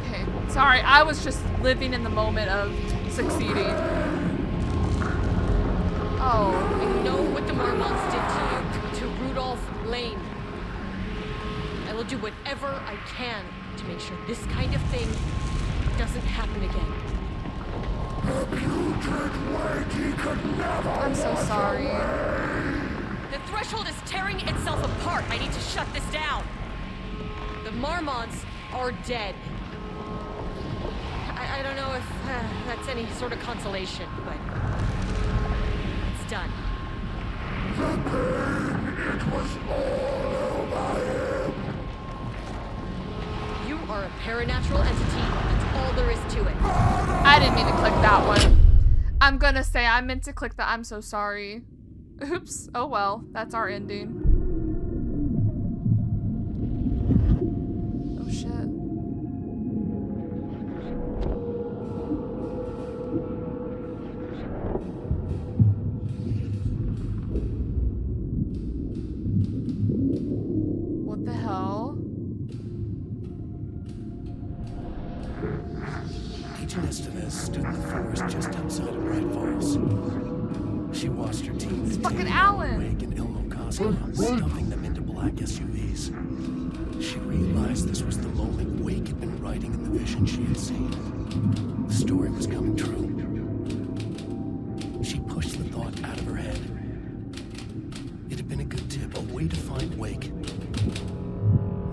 Okay, sorry, I was just living in the moment of succeeding. Oh. I know what the Marmots did to you, to Rudolph Lane. I will do whatever I can to make sure this kind of thing doesn't happen again. I'm so sorry. The threshold is tearing itself apart. I need to shut this down. The Marmots are dead. I don't know if that's any sort of consolation, but it's done. It was all over him. You are a paranatural entity. That's all there is to it. I didn't mean to click that one. I'm gonna say I meant to click that. I'm so sorry. Oops. Oh well. That's our ending. Oh shit. What the hell? Agent Estevez stood in the forest just outside of Bright Falls. She watched her team It's fucking Alan. Wig and Ilmo Cosmo, stuffing them into black SUVs. She realized this was the moment Wake had been writing in the vision she had seen. The story was coming true. She pushed the thought out of her head. It had been a good tip, a way to find Wake.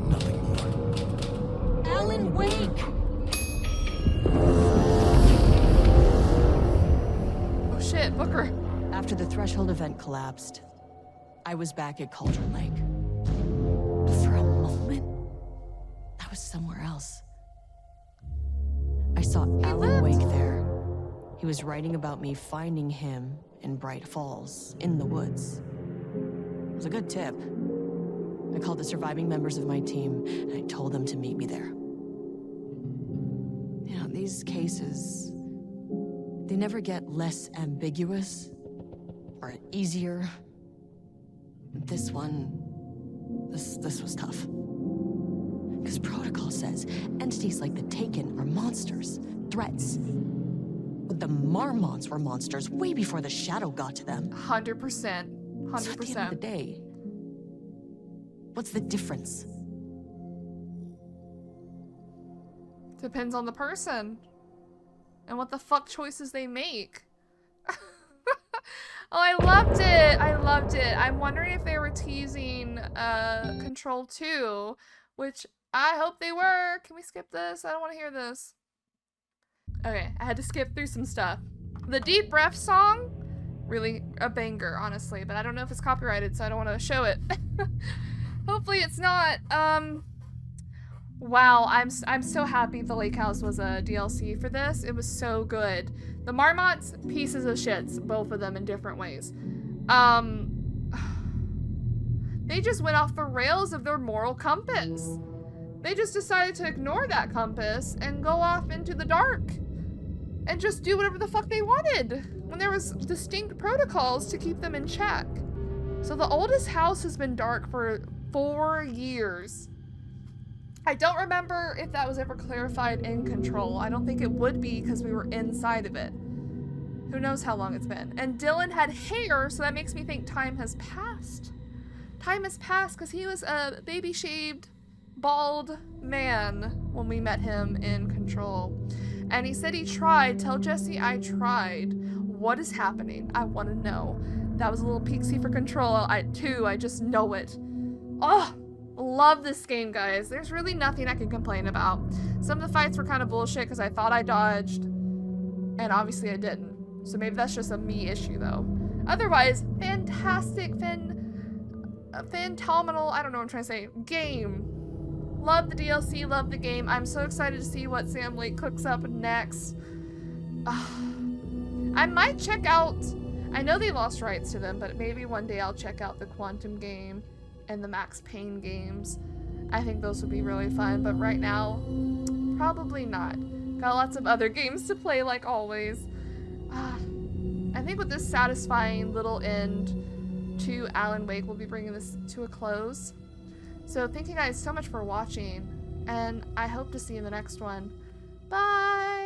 Nothing more. Alan Wake! Oh shit, Booker. After the Threshold event collapsed, I was back at Cauldron Lake. But for a moment, I was somewhere else. I saw Alan Wake there. He was writing about me finding him in Bright Falls, in the woods. It was a good tip. I called the surviving members of my team, and I told them to meet me there. You know, these cases, they never get less ambiguous or easier. This one, this was tough. Because protocol says entities like the Taken are monsters, threats. But the Marmots were monsters way before the Shadow got to them. 100%. 100%. So at the end of the day, what's the difference? Depends on the person. And what the fuck choices they make. Oh, I loved it. I loved it. I'm wondering if they were teasing Control 2, which I hope they were. Can we skip this? I don't want to hear this. Okay, I had to skip through some stuff. The Deep Breath song, really a banger, honestly, but I don't know if it's copyrighted, so I don't want to show it. Hopefully it's not. Wow, I'm so happy the Lake House was a DLC for this. It was so good. The Marmots, pieces of shits, both of them in different ways. They just went off the rails of their moral compass. They just decided to ignore that compass and go off into the dark and just do whatever the fuck they wanted when there was distinct protocols to keep them in check. So the oldest house has been dark for 4 years. I don't remember if that was ever clarified in Control. I don't think it would be because we were inside of it. Who knows how long it's been. And Dylan had hair, so that makes me think time has passed. Time has passed because he was a baby-shaved, bald man when we met him in Control. And he said he tried. Tell Jesse I tried. What is happening? I want to know. That was a little peeksy for Control. I just know it. Oh! Love this game, guys. There's really nothing I can complain about. Some of the fights were kind of bullshit because I thought I dodged, and obviously I didn't. So maybe that's just a me issue, though. Otherwise, fantastic, phenomenal, I don't know what I'm trying to say, game. Love the DLC, love the game. I'm so excited to see what Sam Lake cooks up next. I might check out, I know they lost rights to them, but maybe one day I'll check out the Quantum game and the Max Payne games. I think those would be really fun, but right now, probably not. Got lots of other games to play like always. I think with this satisfying little end to Alan Wake, we'll be bringing this to a close. So thank you guys so much for watching, and I hope to see you in the next one. Bye!